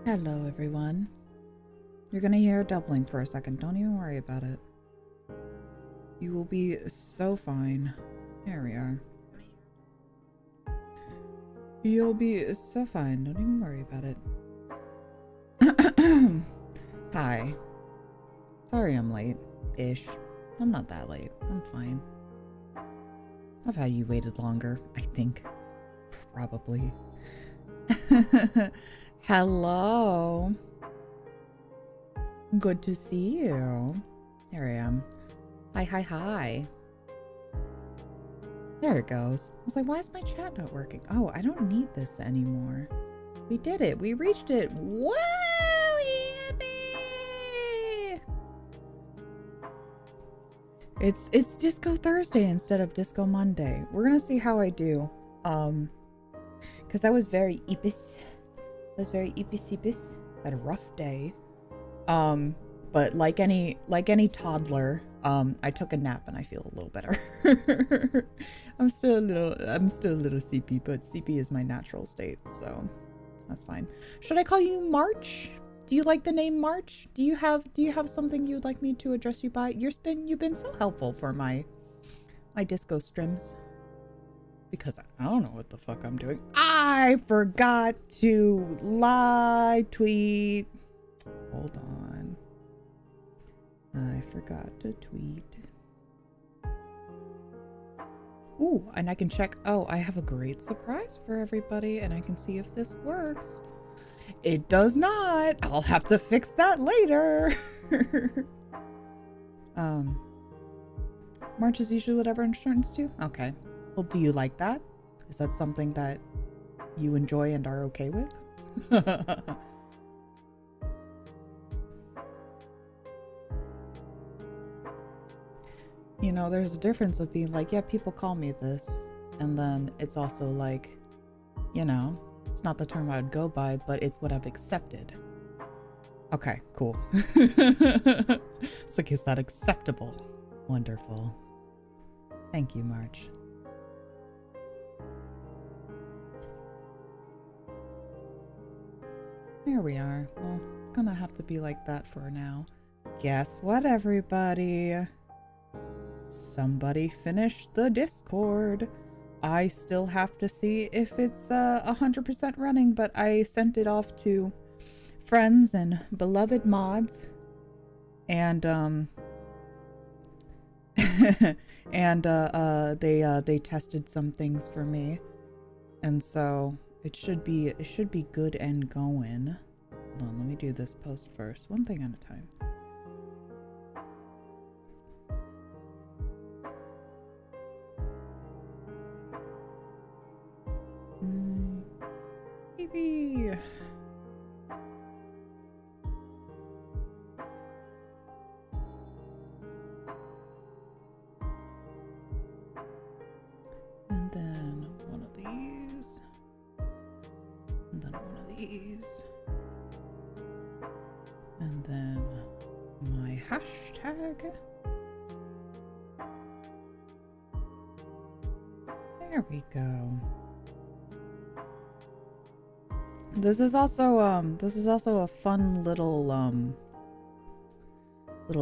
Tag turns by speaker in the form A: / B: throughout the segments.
A: Hello, everyone. You're gonna hear a doubling for a second. Don't even worry about it. You will be so fine. There we are. You'll be so fine. Don't even worry about it. Hi. Sorry I'm late-ish. I'm not that late. I'm fine. I've had you waited longer, I think. Probably. Hello. Good to see you. There I am. Hi. There it goes. I was like, why is my chat not working? Oh, I don't need this anymore. We did it. We reached it. Whoa! Yippee! It's Disco Thursday instead of Disco Monday. We're gonna see how I do. Because I was very epis. I was very epis. Had a rough day. But like any toddler, I took a nap and I feel a little better. I'm still a little sleepy, but sleepy is my natural state, so that's fine. Should I call you March? Do you like the name March? Do you have something you'd like me to address you by? You've been so helpful for my disco streams. Because I don't know what the fuck I'm doing. I forgot to live tweet. Hold on. I forgot to tweet. Ooh, and I can check. Oh, I have a great surprise for everybody, and I can see if this works. It does not. I'll have to fix that later. March is usually whatever insurance do. Okay. Well, do you like that? Is that something that you enjoy and are okay with? You know, there's a difference of being like, yeah, people call me this. And then it's also like, you know, it's not the term I would go by, but it's what I've accepted. Okay, cool. It's like, is that acceptable? Wonderful. Thank you, March. There we are. Well, it's gonna have to be like that for now. Guess what, everybody? Somebody finished the Discord. I still have to see if it's 100% running, but I sent it off to friends and beloved mods. And and they tested some things for me. And so it should be good and going. Hold on, let me do this post first. One thing at a time. Baby. And then one of these. And then one of these. And then my hashtag. There we go. This is also a fun little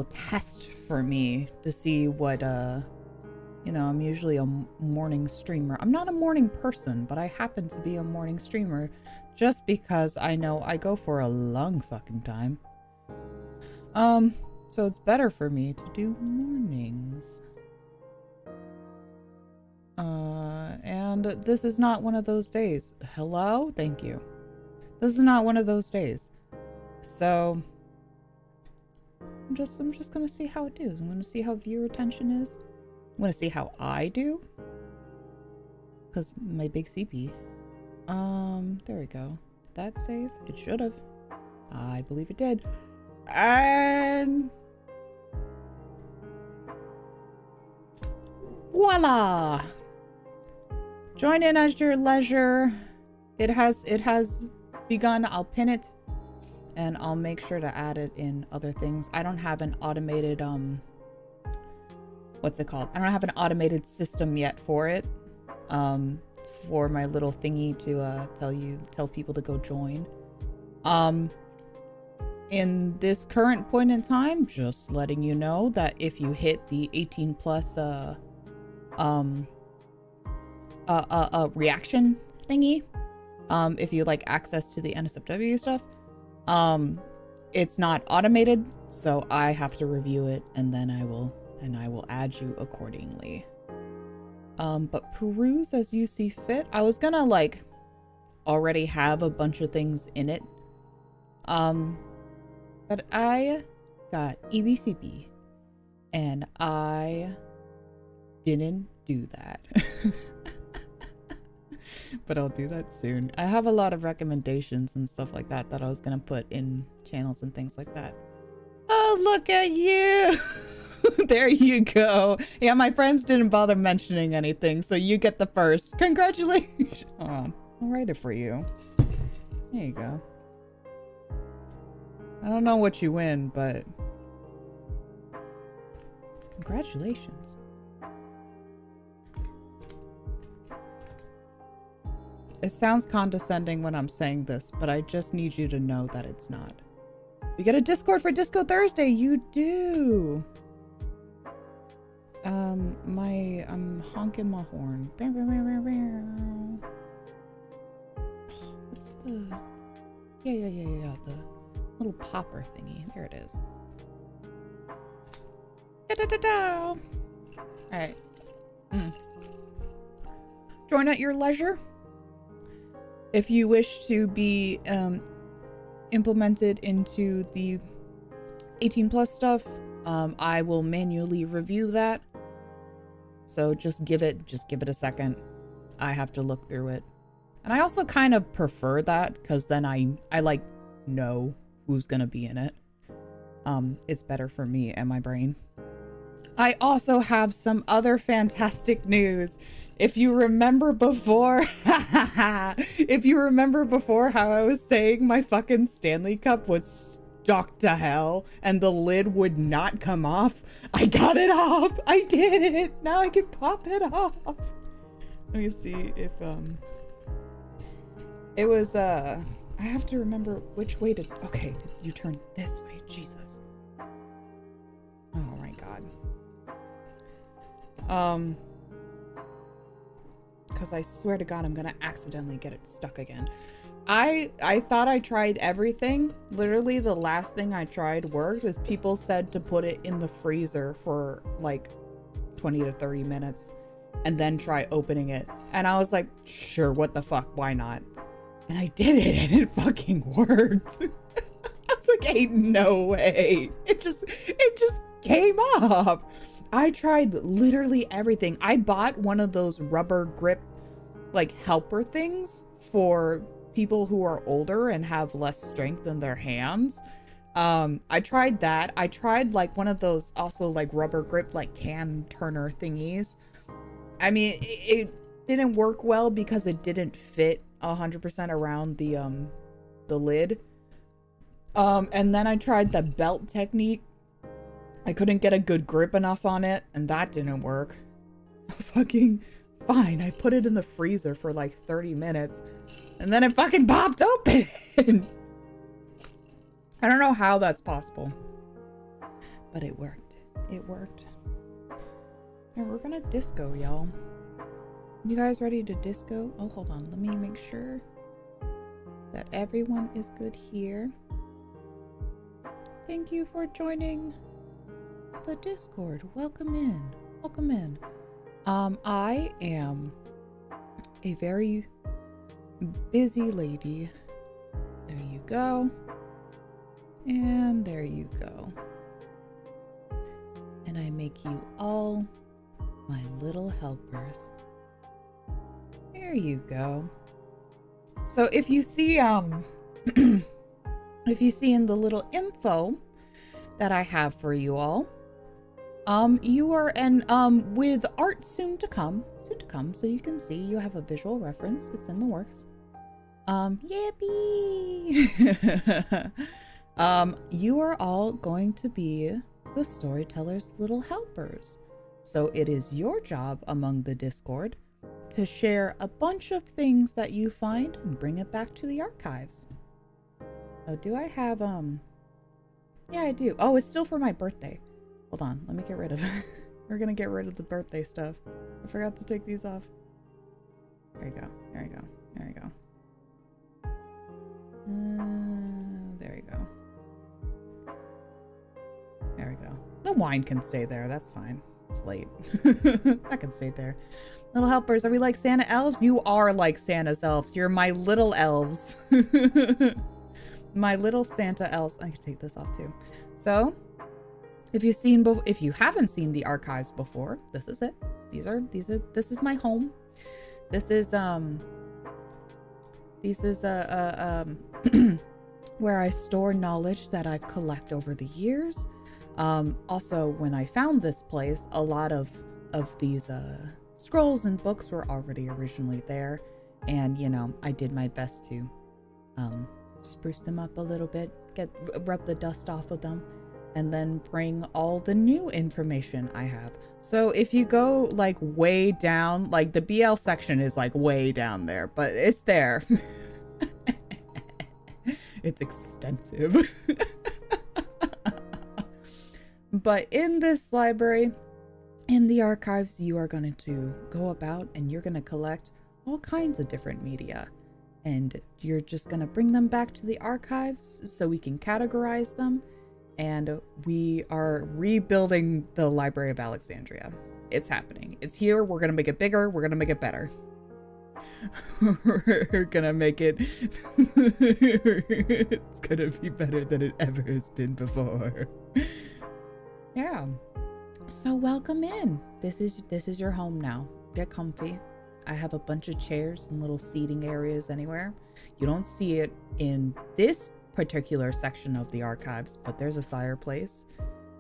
A: test for me to see what you know, I'm usually a morning streamer. I'm not a morning person, but I happen to be a morning streamer just because I know I go for a long fucking time. So it's better for me to do mornings. And this is not one of those days. Hello? Thank you. This is not one of those days. So I'm just gonna see how it is. I'm gonna see how viewer attention is. I'm gonna see how I do. Cause my big CP. There we go. Did that save? It should have. I believe it did. And voila! Join in at your leisure. It has begun. I'll pin it and I'll make sure to add it in other things. I don't have an automated what's it called? I don't have an automated system yet for it. For my little thingy to tell people to go join. In this current point in time, just letting you know that if you hit the 18 plus reaction thingy, if you like access to the NSFW stuff, it's not automated, so I have to review it, and then I will add you accordingly. But peruse as you see fit. I was gonna like already have a bunch of things in it, but I got EBCB and I didn't do that. But I'll do that soon. I have a lot of recommendations and stuff like that that I was gonna put in channels and things like that. Oh, look at you. There you go. Yeah, my friends didn't bother mentioning anything, so you get the first. Congratulations. Oh, I'll write it for you. There you go. I don't know what you win, but congratulations. It sounds condescending when I'm saying this, but I just need you to know that it's not. We get a Discord for Disco Thursday. You do. I'm honking my horn. What's the... Yeah. The little popper thingy. There it is. All right. Join at your leisure. If you wish to be implemented into the 18 plus stuff, I will manually review that. So just give it a second. I have to look through it. And I also kind of prefer that because then I like know who's gonna be in it. It's better for me and my brain. I also have some other fantastic news. If you remember before, if you remember before how I was saying my fucking Stanley Cup was stuck to hell and the lid would not come off, I got it off. I did it. Now I can pop it off. Let me see if it was I have to remember which way to. Okay, you turn this way. Jesus. Oh my god. Because I swear to God, I'm gonna accidentally get it stuck again. I thought I tried everything. Literally, the last thing I tried worked. Was people said to put it in the freezer for like 20 to 30 minutes and then try opening it. And I was like, sure, what the fuck, why not? And I did it and it fucking worked. I was like, ain't no way. It just came up. I tried literally everything. I bought one of those rubber grip like helper things for people who are older and have less strength in their hands. I tried that. I tried like one of those also like rubber grip like can turner thingies. I mean, it didn't work well because it didn't fit 100% around the lid. And then I tried the belt technique. I couldn't get a good grip enough on it, and that didn't work. Fucking fine. I put it in the freezer for like 30 minutes, and then it fucking popped open. I don't know how that's possible, but it worked. It worked. And we're gonna disco, y'all. You guys ready to disco? Oh, hold on. Let me make sure that everyone is good here. Thank you for joining the Discord. Welcome in. Welcome in. I am a very busy lady. There you go. And there you go. And I make you all my little helpers. There you go. So if you see if you see in the little info that I have for you all, you are with art soon to come, so you can see you have a visual reference. It's in the works. Yippee! You are all going to be the storyteller's little helpers. So it is your job among the Discord to share a bunch of things that you find and bring it back to the archives. Oh, do I have, yeah, I do. Oh, it's still for my birthday. Hold on, let me get rid of it. We're gonna get rid of the birthday stuff. I forgot to take these off. There you go, there you go, there you go. There you go. There we go. The wine can stay there, that's fine. It's late. That can stay there. Little helpers, are we like Santa elves? You are like Santa's elves. You're my little elves. My little Santa elves. I can take this off too. So, if you haven't seen the archives before, this is it. This is my home. This is where I store knowledge that I've collected over the years. Also, when I found this place, a lot of these scrolls and books were already originally there, and you know, I did my best to spruce them up a little bit, rub the dust off of them, and then bring all the new information I have. So if you go like way down, like the BL section is like way down there, but it's there. It's extensive. But in this library, in the archives, you are going to go about and you're going to collect all kinds of different media. And you're just going to bring them back to the archives so we can categorize them. And we are rebuilding the Library of Alexandria. It's happening. It's here. We're going to make it bigger. We're going to make it better. We're going to make it... It's going to be better than it ever has been before. Yeah. So welcome in. This is your home now. Get comfy. I have a bunch of chairs and little seating areas anywhere. You don't see it in this particular section of the archives, but there's a fireplace.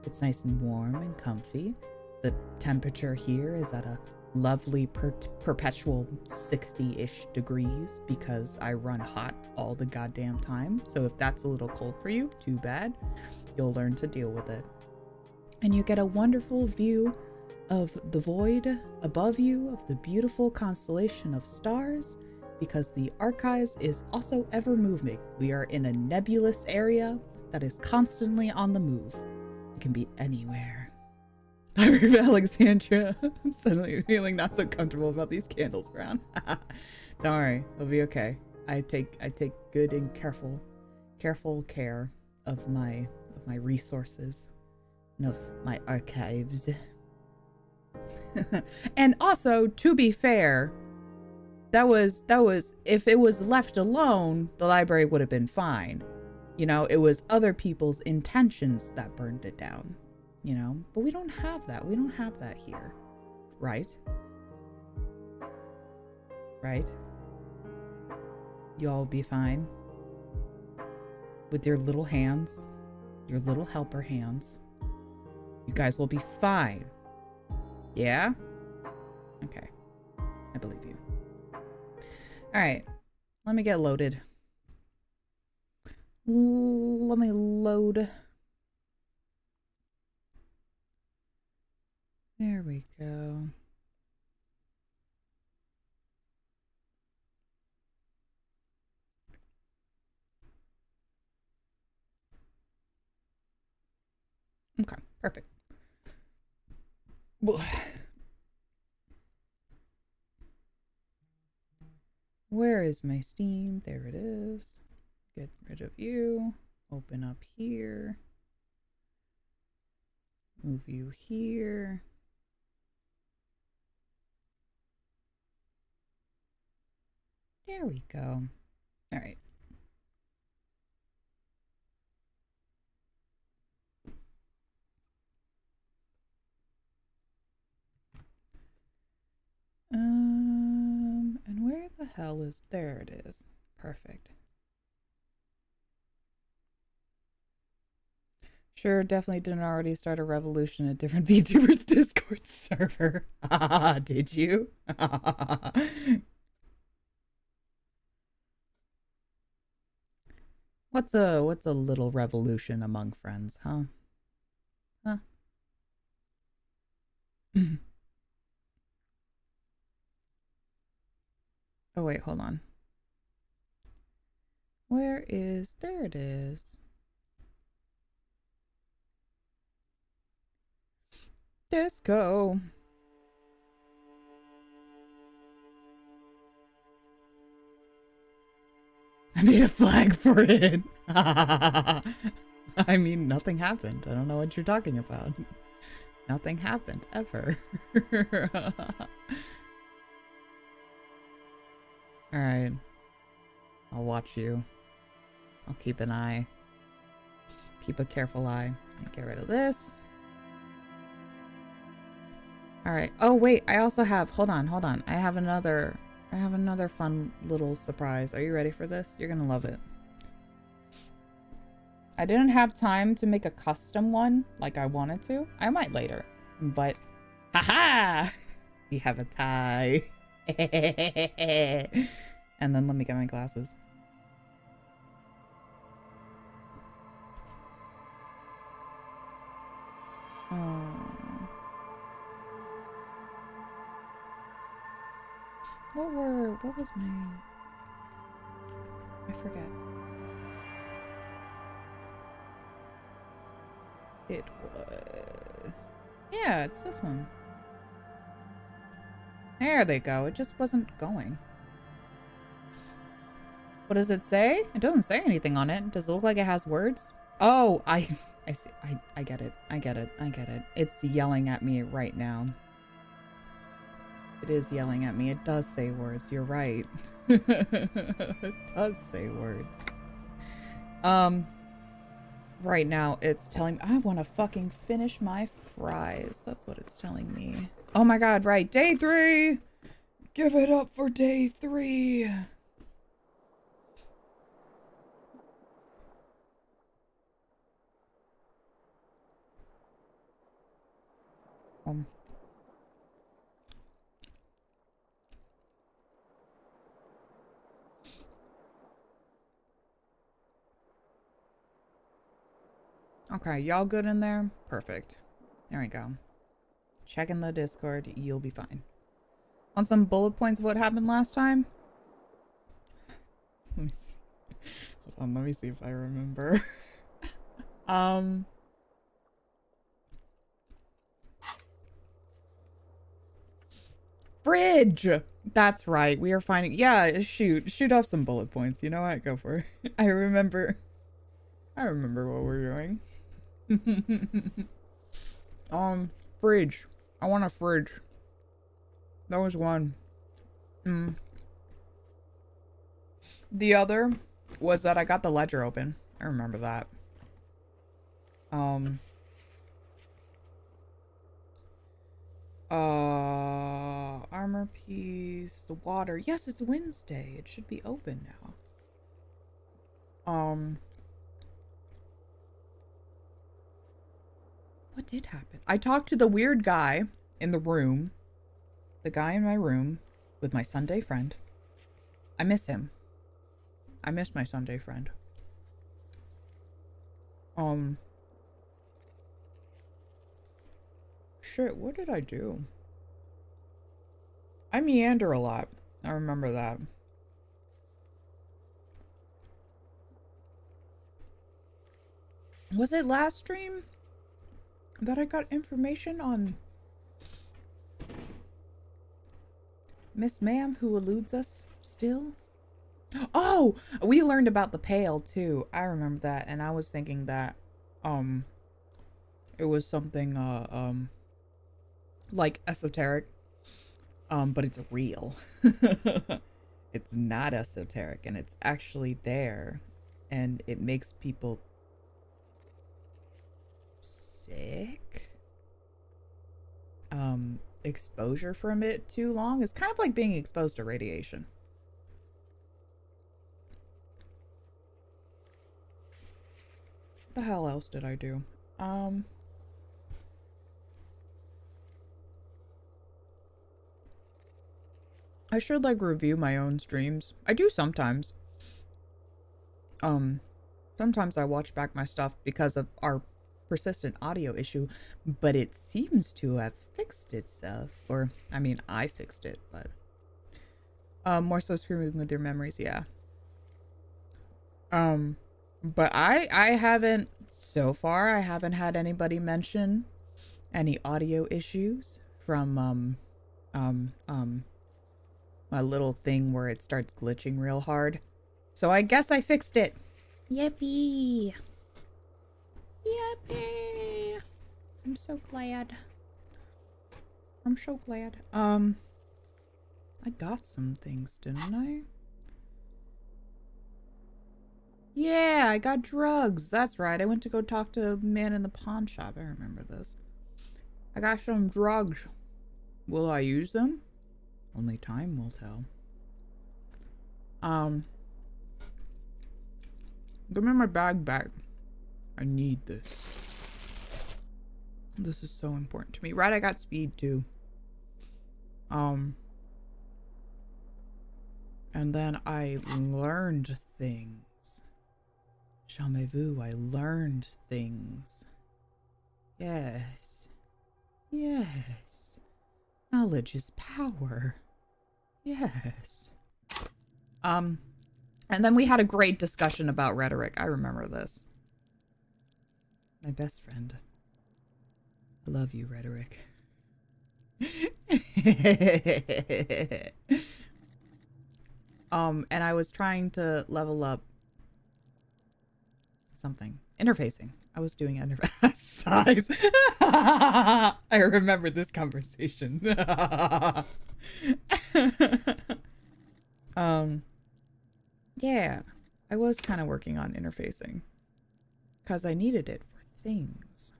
A: It's nice and warm and comfy. The temperature here is at a lovely perpetual 60-ish degrees because I run hot all the goddamn time. So if that's a little cold for you, too bad. You'll learn to deal with it. And you get a wonderful view of the void above you, of the beautiful constellation of stars, because the archives is also ever moving. We are in a nebulous area that is constantly on the move. It can be anywhere. Library of Alexandria. I'm suddenly feeling not so comfortable about these candles around. Don't worry, it'll be okay. I take good and careful care of my resources and of my archives. And also, to be fair, that was if it was left alone, the library would have been fine. You know, it was other people's intentions that burned it down, you know? But we don't have that. We don't have that here. Right? Right? You all will be fine. With your little hands, your little helper hands. You guys will be fine. Yeah? Okay. I believe you. Alright. Let me get loaded. Let me load. There we go. Okay, perfect. Where is my Steam? There it is. Get rid of you. Open up here. Move you here. There we go. All right. And where the hell is... There it is. Perfect. Sure, definitely didn't already start a revolution at different VTubers Discord server. Did you? What's a little revolution among friends, huh? Huh? Oh wait, hold on. Where is... There it is. Disco. I made a flag for it. I mean, nothing happened. I don't know what you're talking about. Nothing happened, ever. Alright. I'll watch you. I'll keep an eye. Keep a careful eye. Get rid of this. Alright. Oh, wait. I also have... Hold on, hold on. I have another fun little surprise. Are you ready for this? You're gonna love it. I didn't have time to make a custom one like I wanted to. I might later. But... Haha! We have a tie. And then let me get my glasses. What was my... I forget. It was... Yeah, it's this one. There they go. It just wasn't going. What does it say? It doesn't say anything on it. Does it look like it has words? Oh, I see. I get it. I get it. I get it. It's yelling at me right now. It is yelling at me. It does say words. You're right. It does say words. Right now it's telling me I want to fucking finish my fries. That's what it's telling me. Oh my god, right. Day 3! Give it up for day 3! Okay, y'all good in there? Perfect. There we go. Checking the Discord, you'll be fine. Want some bullet points of what happened last time? Let me see. Hold on, let me see if I remember. Bridge! That's right, we are finding... Yeah, shoot off some bullet points. You know what? Go for it. I remember what we're doing. Fridge. I want a fridge. That was one. The other was that I got the ledger open. I remember that. Armor piece, the water. Yes, it's Wednesday. It should be open now. What did happen? I talked to the weird guy in the room. The guy in my room with my Sunday friend. I miss him. I miss my Sunday friend. Shit, what did I do? I meander a lot. I remember that. Was it last stream that I got information on Miss Ma'am who eludes us still? Oh, we learned about the Pale too. I remember that, and I was thinking that it was something like esoteric, but it's real. It's not esoteric, and it's actually there, and it makes people sick. Exposure from it too long is kind of like being exposed to radiation. What the hell else did I do? I should like review my own streams. I do sometimes. Sometimes I watch back my stuff because of our persistent audio issue, but it seems to have fixed itself. Or, I mean, I fixed it, but more so screaming with your memories, yeah. But I haven't, so far, I haven't had anybody mention any audio issues from, my little thing where it starts glitching real hard. So I guess I fixed it. Yippee. Yippee. I'm so glad. I'm so glad. I got some things, didn't I? Yeah, I got drugs. That's right. I went to go talk to a man in the pawn shop. I remember this. I got some drugs. Will I use them? Only time will tell. Give me my bag back. I need this. This is so important to me. Right, I got speed too. And then I learned things. Jamais-vu, I learned things. Yes. Yes. Knowledge is power. Yes. And then we had a great discussion about rhetoric. I remember this. My best friend. I love you, rhetoric. And I was trying to level up something. Interfacing. I was doing size. I remember this conversation. Yeah, I was kind of working on interfacing because I needed it for things.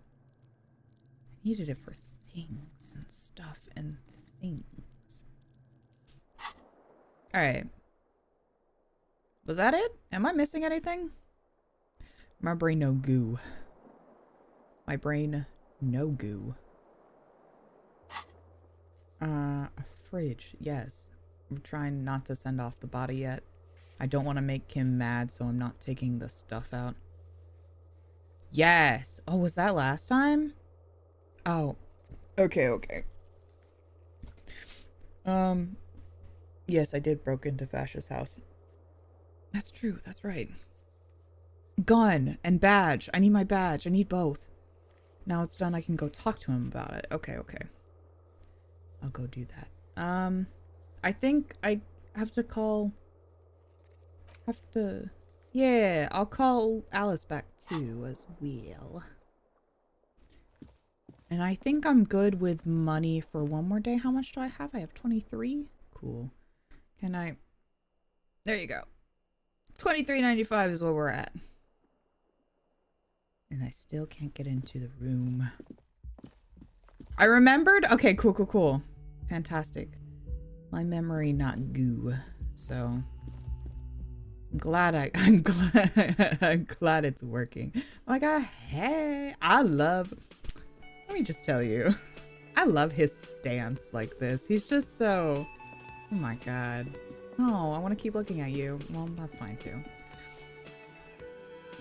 A: I needed it for things and stuff and things. All right. Was that it? Am I missing anything? My brain no goo. My brain no goo. A fridge. Yes. I'm trying not to send off the body yet. I don't want to make him mad, so I'm not taking the stuff out. Yes. Oh, was that last time? Oh. Okay, okay. Yes, I did broke into Fash's house. That's true, that's right. Gun and badge. I need my badge. I need both. Now it's done, I can go talk to him about it. Okay, okay. I'll go do that. I think I have to call... Yeah, I'll call Alice back too as well. And I think I'm good with money for one more day. How much do I have? I have 23. Cool. Can I... There you go. $23.95 is where we're at. And I still can't get into the room. I remembered? Okay, cool, cool, cool. Fantastic. My memory not goo. So... I'm glad it's working. Oh my god, hey, let me just tell you, I love his stance like this. He's just so, oh my god. Oh, I want to keep looking at you. Well, that's fine too.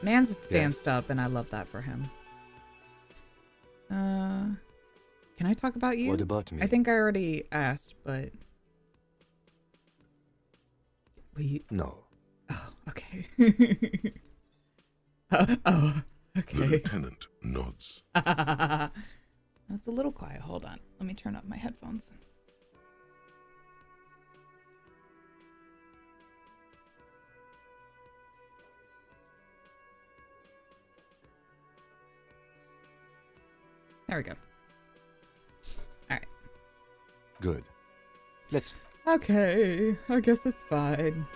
A: Man's a stanced up, and I love that for him. Can I talk about you?
B: What about me?
A: I think I already asked, but...
B: No.
A: Oh, okay. Oh, okay.
C: The lieutenant nods.
A: That's a little quiet. Hold on. Let me turn up my headphones. There we go. All right.
B: Good. Let's...
A: Okay. I guess it's fine.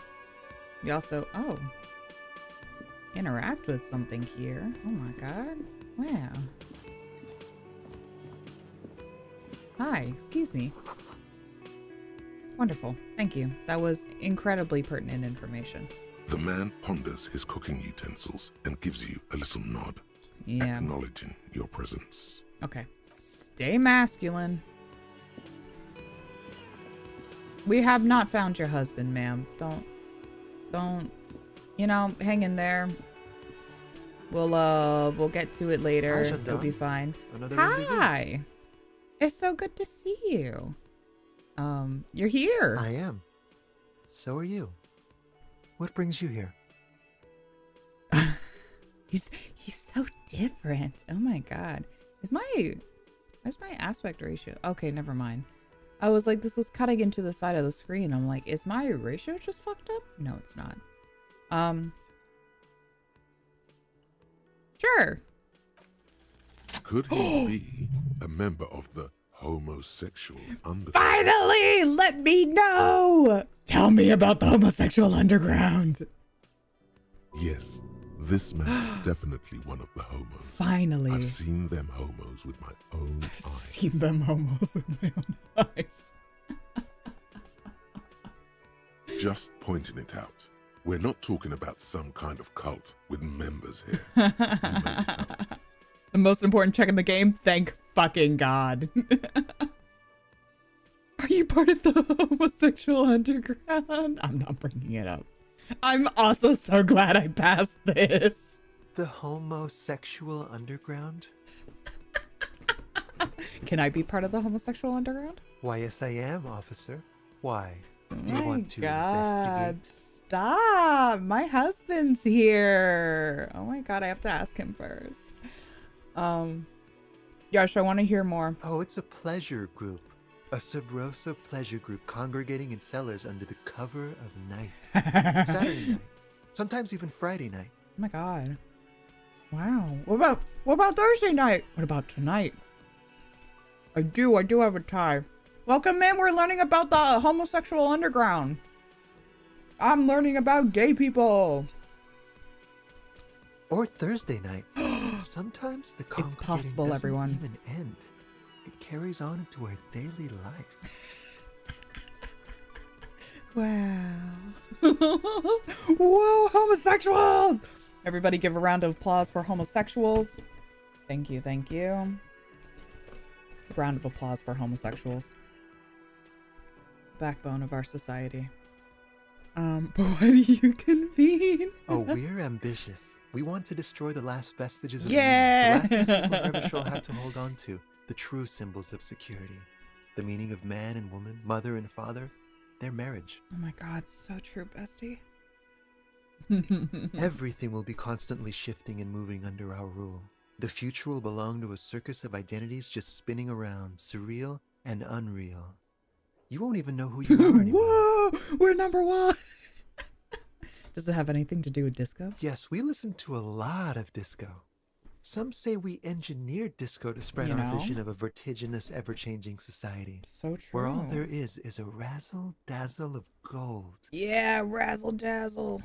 A: We also... Oh. Interact with something here. Oh my god. Wow. Hi. Excuse me. Wonderful. Thank you. That was incredibly pertinent information.
C: The man ponders his cooking utensils and gives you a little nod,
A: Yeah.
C: acknowledging your presence.
A: Okay. Stay masculine. We have not found your husband, ma'am. Don't, you know, hang in there. We'll get to it later. It'll be fine. Hi. It's so good to see you. You're here.
D: I am. So are you. What brings you here?
A: He's so different. Oh my god. Where's my aspect ratio? Okay, never mind. I was like, this was cutting into the side of the screen. I'm like, is my ratio just fucked up? No, it's not. Sure.
C: Could he be a member of the homosexual underground?
A: Finally, let me know. Tell me about the homosexual underground.
C: Yes, this man is definitely one of the homos.
A: Finally.
C: I've seen them homos with my own eyes.
A: Seen them homos with my own eyes.
C: Just pointing it out. We're not talking about some kind of cult with members here.
A: The most important check in the game? Thank fucking God. Are you part of the homosexual underground? I'm not bringing it up. I'm also so glad I passed this.
D: The homosexual underground?
A: Can I be part of the homosexual underground?
D: Why, yes, I am, officer. Why? Do
A: Oh
D: you
A: my
D: want to
A: God.
D: investigate?
A: Stop. My husband's here. Oh my God, I have to ask him first. Josh, I want to hear more.
D: Oh, it's a pleasure group. A sub rosa pleasure group congregating in cellars under the cover of night. Saturday night. Sometimes even Friday night.
A: Oh my God. Wow. What about Thursday night? What about tonight? I do have a tie. Welcome in, we're learning about the homosexual underground. I'm learning about gay people.
D: Or Thursday night. Sometimes the congregating
A: possible,
D: doesn't
A: everyone.
D: even end. It carries on into our daily life.
A: Wow. Whoa, homosexuals! Everybody give a round of applause for homosexuals. Thank you, thank you. A round of applause for homosexuals. Backbone of our society. But why do you convene?
D: Oh, we're ambitious. We want to destroy the last vestiges of
A: Yeah.
D: the last things people ever shall have to hold on to. The true symbols of security. The meaning of man and woman, mother and father, their marriage.
A: Oh my God, so true, bestie.
D: Everything will be constantly shifting and moving under our rule. The future will belong to a circus of identities just spinning around, surreal and unreal. You won't even know who you are anymore.
A: Whoa, we're number one. Does it have anything to do with disco?
D: Yes, we listen to a lot of disco. Some say we engineered disco to spread
A: You
D: our
A: know?
D: vision of a vertiginous, ever-changing society.
A: So true.
D: Where all there is a razzle-dazzle of gold.
A: Yeah, razzle dazzle.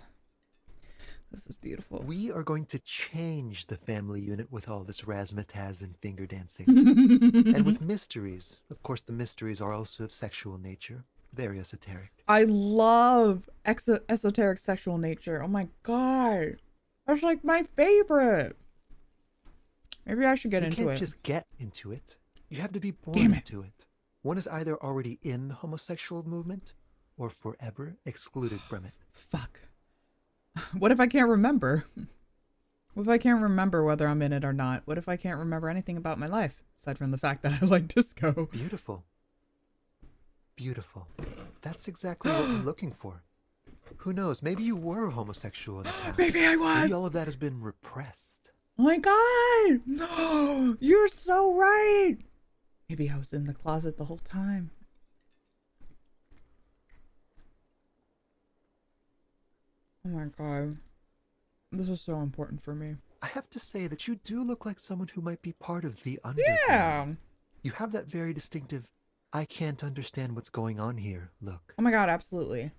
A: This is beautiful.
D: We are going to change the family unit with all this razzmatazz and finger dancing. And with mysteries. Of course, the mysteries are also of sexual nature. Very esoteric.
A: I love esoteric sexual nature. Oh my God. That's like my favorite. Maybe I should get into it.
D: You can't just get into it. You have to be born
A: Damn it.
D: into it. One is either already in the homosexual movement or forever excluded from it.
A: Fuck. What if I can't remember? What if I can't remember whether I'm in it or not? What if I can't remember anything about my life, aside from the fact that I like disco?
D: Beautiful. Beautiful. That's exactly what we're looking for. Who knows? Maybe you were homosexual in the past.
A: Maybe I was.
D: Maybe all of that has been repressed.
A: Oh my God. No, you're so right. Maybe I was in the closet the whole time. Oh my God. This is so important for me.
D: I have to say that you do look like someone who might be part of the underground.
A: Yeah.
D: You have that very distinctive, I can't understand what's going on here look.
A: Oh my God, absolutely.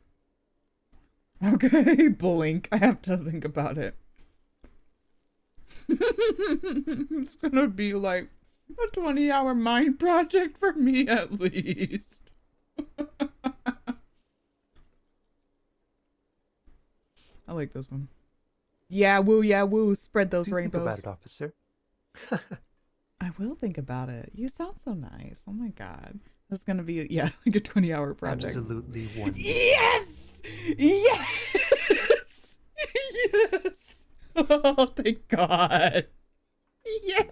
A: Okay, blink. I have to think about it. It's gonna be like a 20-hour mind project for me at least. I like this one. Yeah, woo, spread those
D: Do
A: rainbows.
D: think about it, officer.
A: I will think about it. You sound so nice. Oh my God. This is gonna be, yeah, like a 20-hour project.
D: Absolutely wonderful.
A: Yes! Yes! Yes! Oh, thank God. Yeah!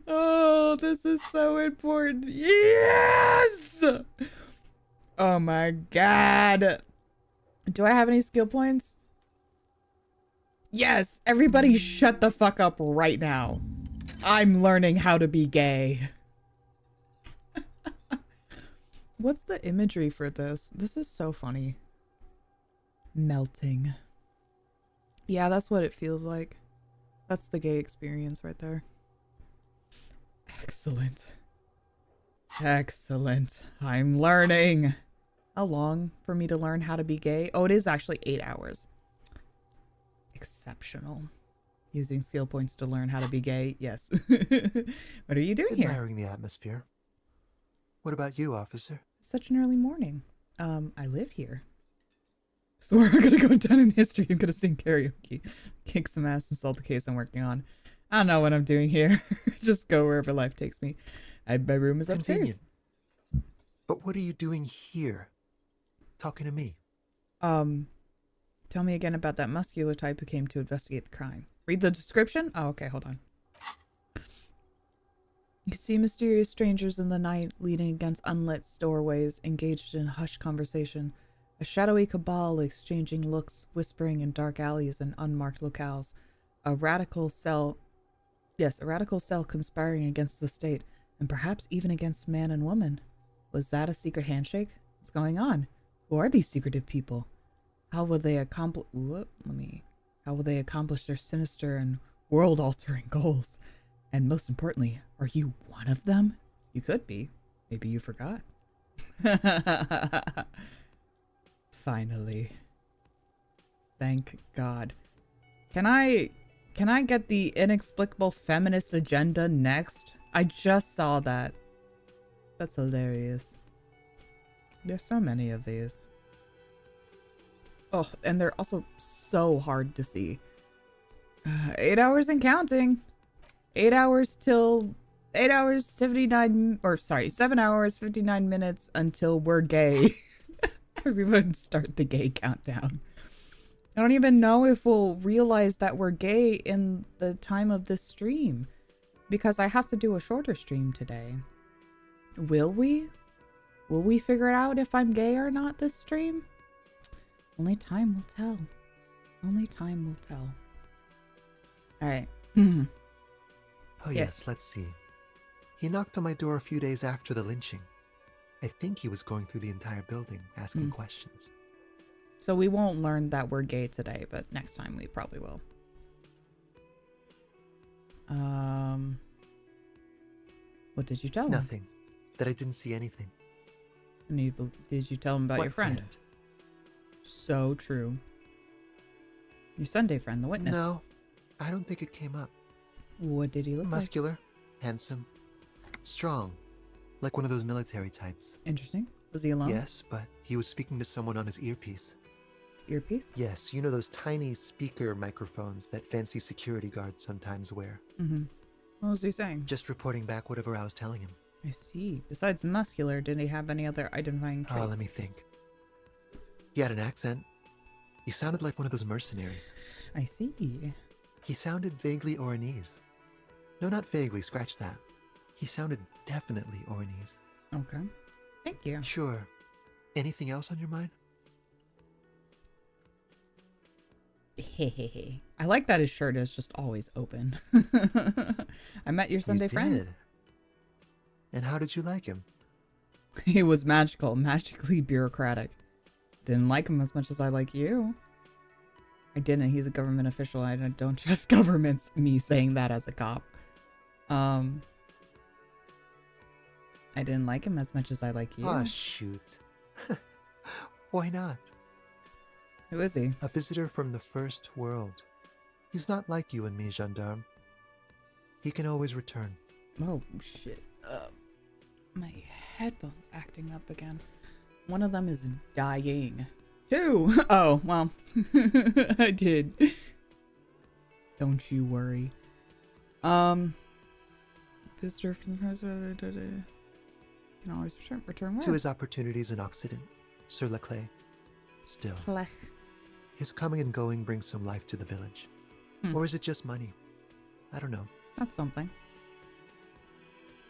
A: Oh, this is so important. Yes! Oh my God. Do I have any skill points? Yes, everybody shut the fuck up right now. I'm learning how to be gay. What's the imagery for this? This is so funny. Melting. Yeah, that's what it feels like. That's the gay experience right there. Excellent. Excellent. I'm learning. How long for me to learn how to be gay? Oh, it is actually 8 hours. Exceptional. Using skill points to learn how to be gay. Yes. What are you doing here?
D: Admiring the atmosphere. What about you, officer?
A: It's such an early morning. I live here. So we're gonna go down in history. I'm gonna sing karaoke, kick some ass, and solve the case I'm working on. I don't know what I'm doing here. Just go wherever life takes me. My room is upstairs.
D: Convenient. But what are you doing here? Talking to me.
A: Tell me again about that muscular type who came to investigate the crime. Read the description? Oh, okay, hold on. You see mysterious strangers in the night leaning against unlit doorways, engaged in hushed conversation. A shadowy cabal exchanging looks, whispering in dark alleys and unmarked locales. A radical cell conspiring against the state, and perhaps even against man and woman. Was that a secret handshake? What's going on? Who are these secretive people? How will they accomplish their sinister and world-altering goals? And most importantly, are you one of them? You could be. Maybe you forgot. Finally. Thank God. Can I get the inexplicable feminist agenda next? I just saw that. That's hilarious. There's so many of these. Oh, and they're also so hard to see. 8 hours and counting. 7 hours, 59 minutes until we're gay. Everyone start the gay countdown. I don't even know if we'll realize that we're gay in the time of this stream, because I have to do a shorter stream today. Will we? Will we figure out if I'm gay or not this stream? Only time will tell. Only time will tell. Alright.
D: Oh yes, let's see. He knocked on my door a few days after the lynching. I think he was going through the entire building, asking questions.
A: So we won't learn that we're gay today, but next time we probably will. What did you tell him?
D: Nothing. That I didn't see anything.
A: And did you tell him about your friend? So true. Your Sunday friend, the witness.
D: No, I don't think it came up.
A: What did he look like?
D: Muscular, handsome, strong, like one of those military types.
A: Interesting. Was he alone?
D: Yes, but he was speaking to someone on his earpiece.
A: Earpiece?
D: Yes, you know those tiny speaker microphones that fancy security guards sometimes wear.
A: Mm-hmm. What was he saying?
D: Just reporting back whatever I was telling him.
A: I see. Besides muscular, did he have any other identifying traits?
D: Oh, let me think. He had an accent. He sounded like one of those mercenaries.
A: I see.
D: He sounded vaguely Oranese. No, not vaguely, scratch that. He sounded definitely Oranese.
A: Okay. Thank you.
D: Sure. Anything else on your mind?
A: Hehehe. I like that his shirt is just always open. I met your Sunday friend.
D: Did. And how did you like him?
A: He was magical, magically bureaucratic. Didn't like him as much as I like you. I didn't. He's a government official. I don't trust governments. Me saying that as a cop. I didn't like him as much as I like you.
D: Oh, shoot. Why not?
A: Who is he?
D: A visitor from the first world. He's not like you and me, gendarme. He can always return.
A: Oh, shit. My headphone's acting up again. One of them is dying. 2! Oh, well. I did. Don't you worry. Visitor from the first world. Can always return where?
D: To his opportunities in Occident, Sur la Clé. Still,
A: Plech.
D: his coming and going brings some life to the village. Or is it just money? I don't know.
A: That's something.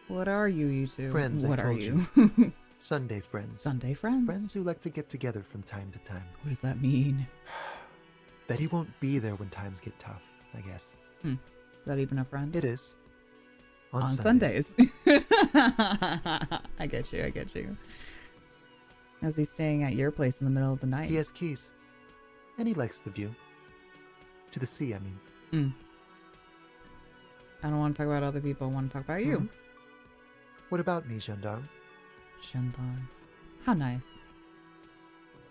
A: What are you two?
D: Friends,
A: What
D: I
A: are
D: told
A: you?
D: Sunday friends.
A: Sunday friends?
D: Friends who like to get together from time to time.
A: What does that mean?
D: That he won't be there when times get tough, I guess.
A: Is that even a friend?
D: It is.
A: On Sundays. I get you. How's he staying at your place in the middle of the night?
D: He has keys. And he likes the view. To the sea, I mean.
A: I don't want to talk about other people. I want to talk about you.
D: What about me, gendarme?
A: Gendarme. How nice.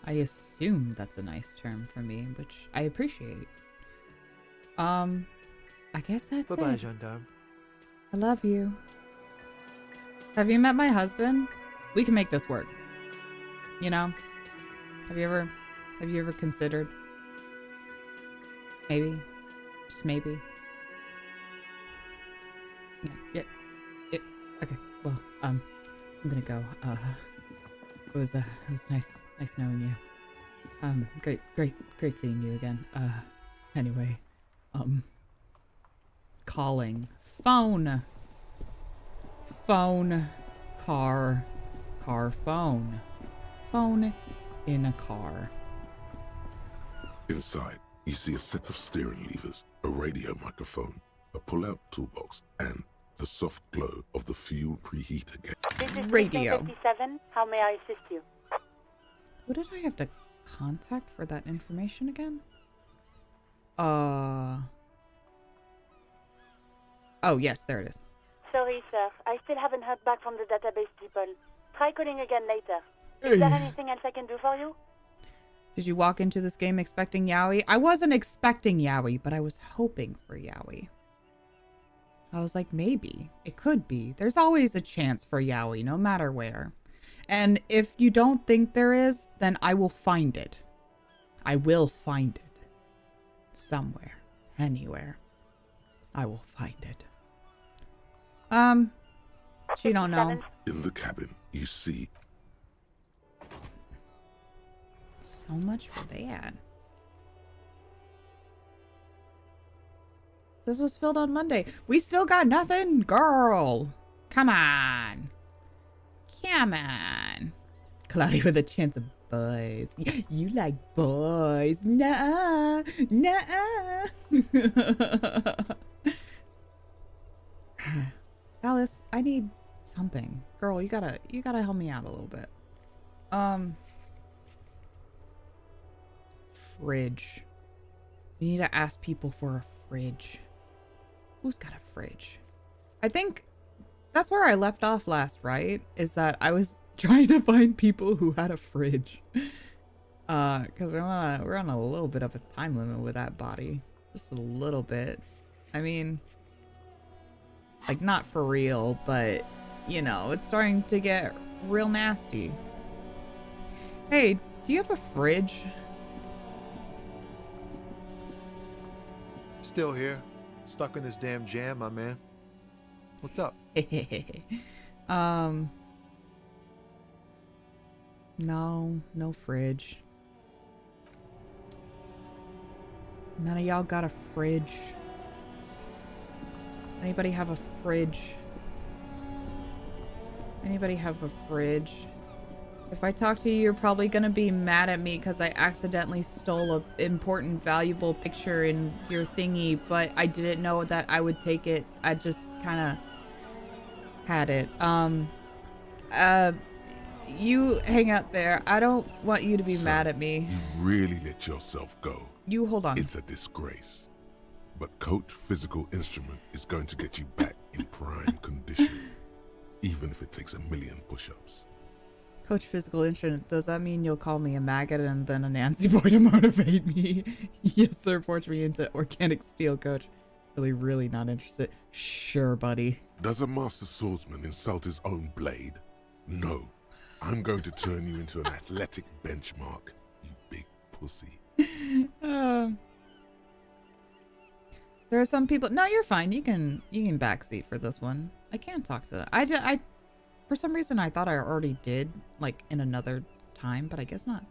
A: I assume that's a nice term for me, which I appreciate. I guess that's
D: Bye-bye,
A: it.
D: gendarme.
A: I love you. Have you met my husband? We can make this work. You know? Have you ever considered? Maybe. Just maybe. Yeah. Okay. Well, I'm gonna go. It was nice knowing you. Great seeing you again. Anyway, calling. Phone, car, phone. Phone in a car.
C: Inside, you see a set of steering levers, a radio microphone, a pull-out toolbox, and the soft glow of the fuel preheater gate.
E: This is
A: Radio.
E: 57. How may I assist you?
A: Who did I have to contact for that information again? Oh, yes, there it is.
E: Sorry, sir. I still haven't heard back from the database people. Try calling again later. Is there anything else I can do for you?
A: Did you walk into this game expecting Yowie? I wasn't expecting Yowie, but I was hoping for Yowie. I was like, maybe. It could be. There's always a chance for Yowie, no matter where. And if you don't think there is, then I will find it. I will find it. Somewhere. Anywhere. I will find it. She don't know.
C: In the cabin, you see...
A: So much for that. This was filled on Monday. We still got nothing? Girl. Come on. Come on. Cloudy with a chance of boys. You like boys. Nuh-uh. Nuh-uh. Alice, I need something. Girl, you gotta help me out a little bit. Fridge. We need to ask people for a fridge. Who's got a fridge? I think that's where I left off last, right? Is that I was trying to find people who had a fridge. Because we're on a little bit of a time limit with that body. Just a little bit. I mean, like, not for real, but, you know, it's starting to get real nasty. Hey, do you have a fridge?
D: Still here. Stuck in this damn jam, my man. What's up?
A: No fridge. None of y'all got a fridge. Anybody have a fridge? Anybody have a fridge? If I talk to you, you're probably gonna be mad at me because I accidentally stole a important, valuable picture in your thingy, but I didn't know that I would take it. I just kind of had it. You hang out there. I don't want you to be mad at me.
C: You've really let yourself go.
A: You hold on.
C: It's a disgrace. But Coach Physical Instrument is going to get you back in prime condition, even if it takes 1,000,000 push-ups.
A: Coach Physical Instrument, does that mean you'll call me a maggot and then a Nancy boy to motivate me? Yes, sir. Forge me into organic steel, Coach. Really not interested. Sure, buddy.
C: Does a master swordsman insult his own blade? No. I'm going to turn you into an athletic benchmark, you big pussy.
A: There are some people. No, you're fine. You can backseat for this one. I can't talk to that. I for some reason I thought I already did, like, in another time, but I guess not.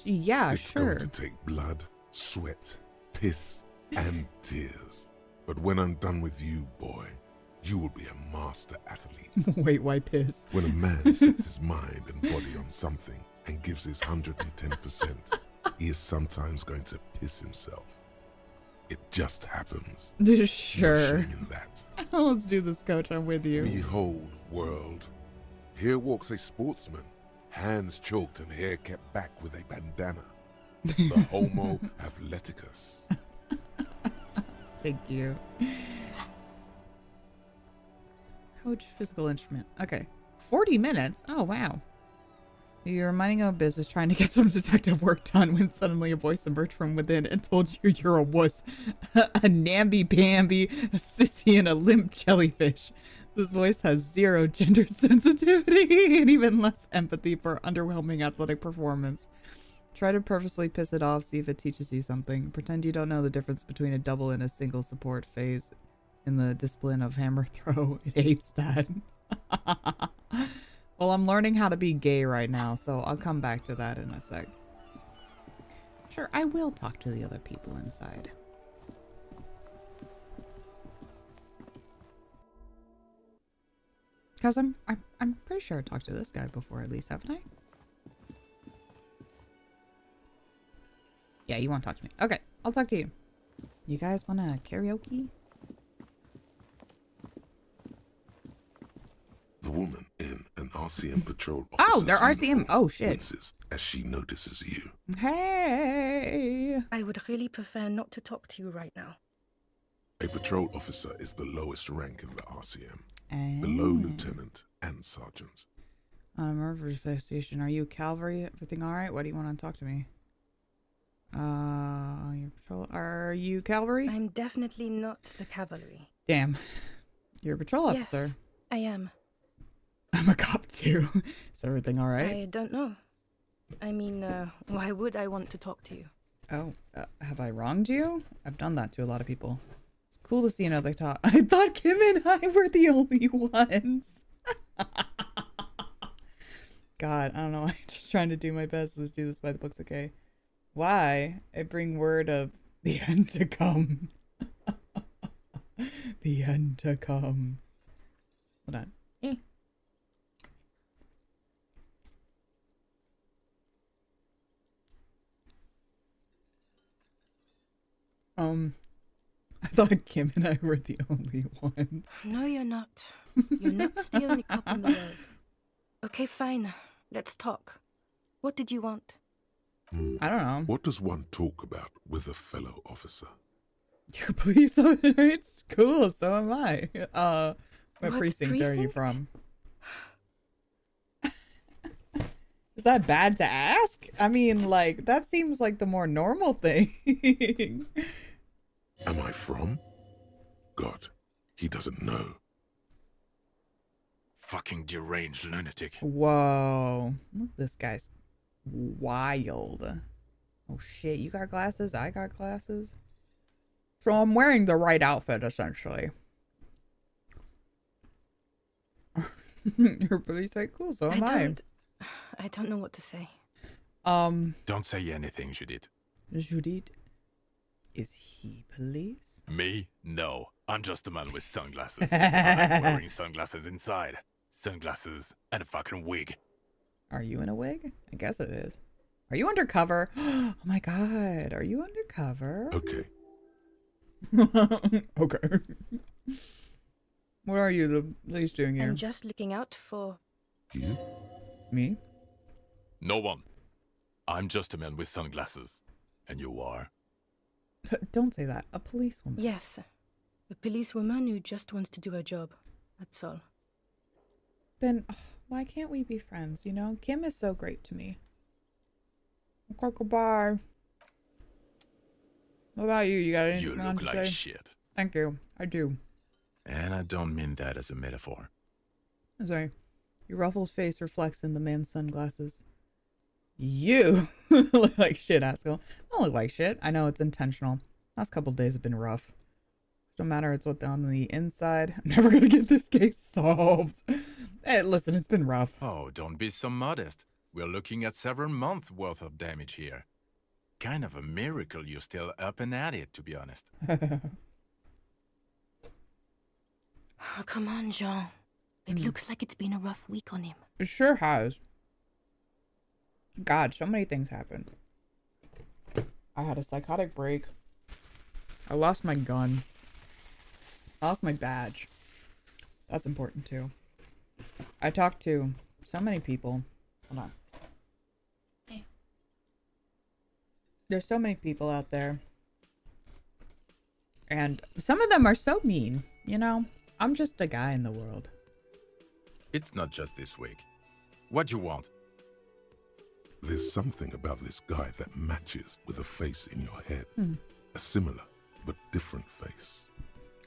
A: Yeah,
C: it's
A: sure.
C: going to take blood, sweat, piss, and tears. But when I'm done with you, boy, you will be a master athlete.
A: Wait, why piss?
C: When a man sets his mind and body on something and gives his 110%, he is sometimes going to piss himself. It just happens.
A: Sure.
C: No shame in that.
A: Let's do this, coach. I'm with you.
C: Behold, world. Here walks a sportsman, hands choked and hair kept back with a bandana. The Homo athleticus.
A: Thank you. Coach physical instrument. Okay. 40 minutes? Oh, wow. You're minding your own business trying to get some detective work done when suddenly a voice emerged from within and told you you're a wuss, a namby-pamby, a sissy, and a limp jellyfish. This voice has zero gender sensitivity and even less empathy for underwhelming athletic performance. Try to purposely piss it off, see if it teaches you something. Pretend you don't know the difference between a double and a single support phase in the discipline of hammer throw. It hates that. Well, I'm learning how to be gay right now, so I'll come back to that in a sec. Sure, I will talk to the other people inside. Because I'm pretty sure I talked to this guy before at least, haven't I? Yeah, you won't talk to me. Okay, I'll talk to you. You guys want to karaoke?
C: The woman in an RCM patrol officer's
A: Oh, they're RCM.
C: uniform
A: Oh, shit.
C: winces as she notices you.
A: Hey.
F: I would really prefer not to talk to you right now.
C: A patrol officer is the lowest rank in the RCM,
A: Oh.
C: below lieutenant and sergeant.
A: On a murder investigation, are you cavalry? Everything all right? Why do you want to talk to me? Your patrol. Are you cavalry?
F: I'm definitely not the cavalry.
A: Damn. You're a patrol officer.
F: Yes, I am.
A: I'm a cop too. Is everything all right?
F: I don't know. I mean, why would I want to talk to you?
A: Oh, have I wronged you? I've done that to a lot of people. It's cool to see another talk. I thought Kim and I were the only ones. God, I don't know. I'm just trying to do my best. Let's do this by the books, okay? Why? I bring word of the end to come. The end to come. Hold on. I thought Kim and I were the only ones.
F: No, you're not. You're not the only cop in the world. Okay, fine. Let's talk. What did you want?
A: I don't know.
C: What does one talk about with a fellow officer?
A: You're a police officer? It's cool, so am I. What
F: What
A: precinct are you
F: precinct?
A: from? Is that bad to ask? I mean, like, that seems like the more normal thing.
C: Am I from? God, he doesn't know.
B: Fucking deranged lunatic.
A: Whoa. This guy's wild. Oh shit, you got glasses? I got glasses. So I'm wearing the right outfit, essentially. You're police, like, cool, so am I.
F: I don't know what to say.
B: Don't say anything, Judith.
A: Judith, is he police?
B: Me? No. I'm just a man with sunglasses. I'm wearing sunglasses inside. Sunglasses and a fucking wig.
A: Are you in a wig? I guess it is. Are you undercover? Oh my god, are you undercover?
C: Okay,
A: Okay. What are you, the police, doing here?
F: I'm just looking out for...
C: you?
A: Me?
B: No one. I'm just a man with sunglasses. And you are?
A: Don't say that. A policewoman.
F: Yes, a policewoman who just wants to do her job. That's all.
A: Then why can't we be friends, you know? Kim is so great to me. Okay, goodbye. What about you? You got anything
B: You
A: on
B: look
A: to
B: like
A: say?
B: shit.
A: Thank you. I do.
B: And I don't mean that as a metaphor.
A: Sorry. Your ruffled face reflects in the man's sunglasses. You look like shit, Astral. I don't look like shit. I know it's intentional. Last couple days have been rough. Don't matter, it's what's on the inside. I'm never gonna get this case solved. Hey, listen, it's been rough.
B: Oh, don't be so modest. We're looking at several months worth of damage here. Kind of a miracle you're still up and at it, to be honest.
F: Oh, come on, Jean. It looks like it's been a rough week on him.
A: It sure has. God, so many things happened. I had a psychotic break. I lost my gun. I lost my badge. That's important too. I talked to so many people. Hold on. There's so many people out there. And some of them are so mean, you know? I'm just a guy in the world.
B: It's not just this week. What you want?
C: There's something about this guy that matches with a face in your head. A similar but different face.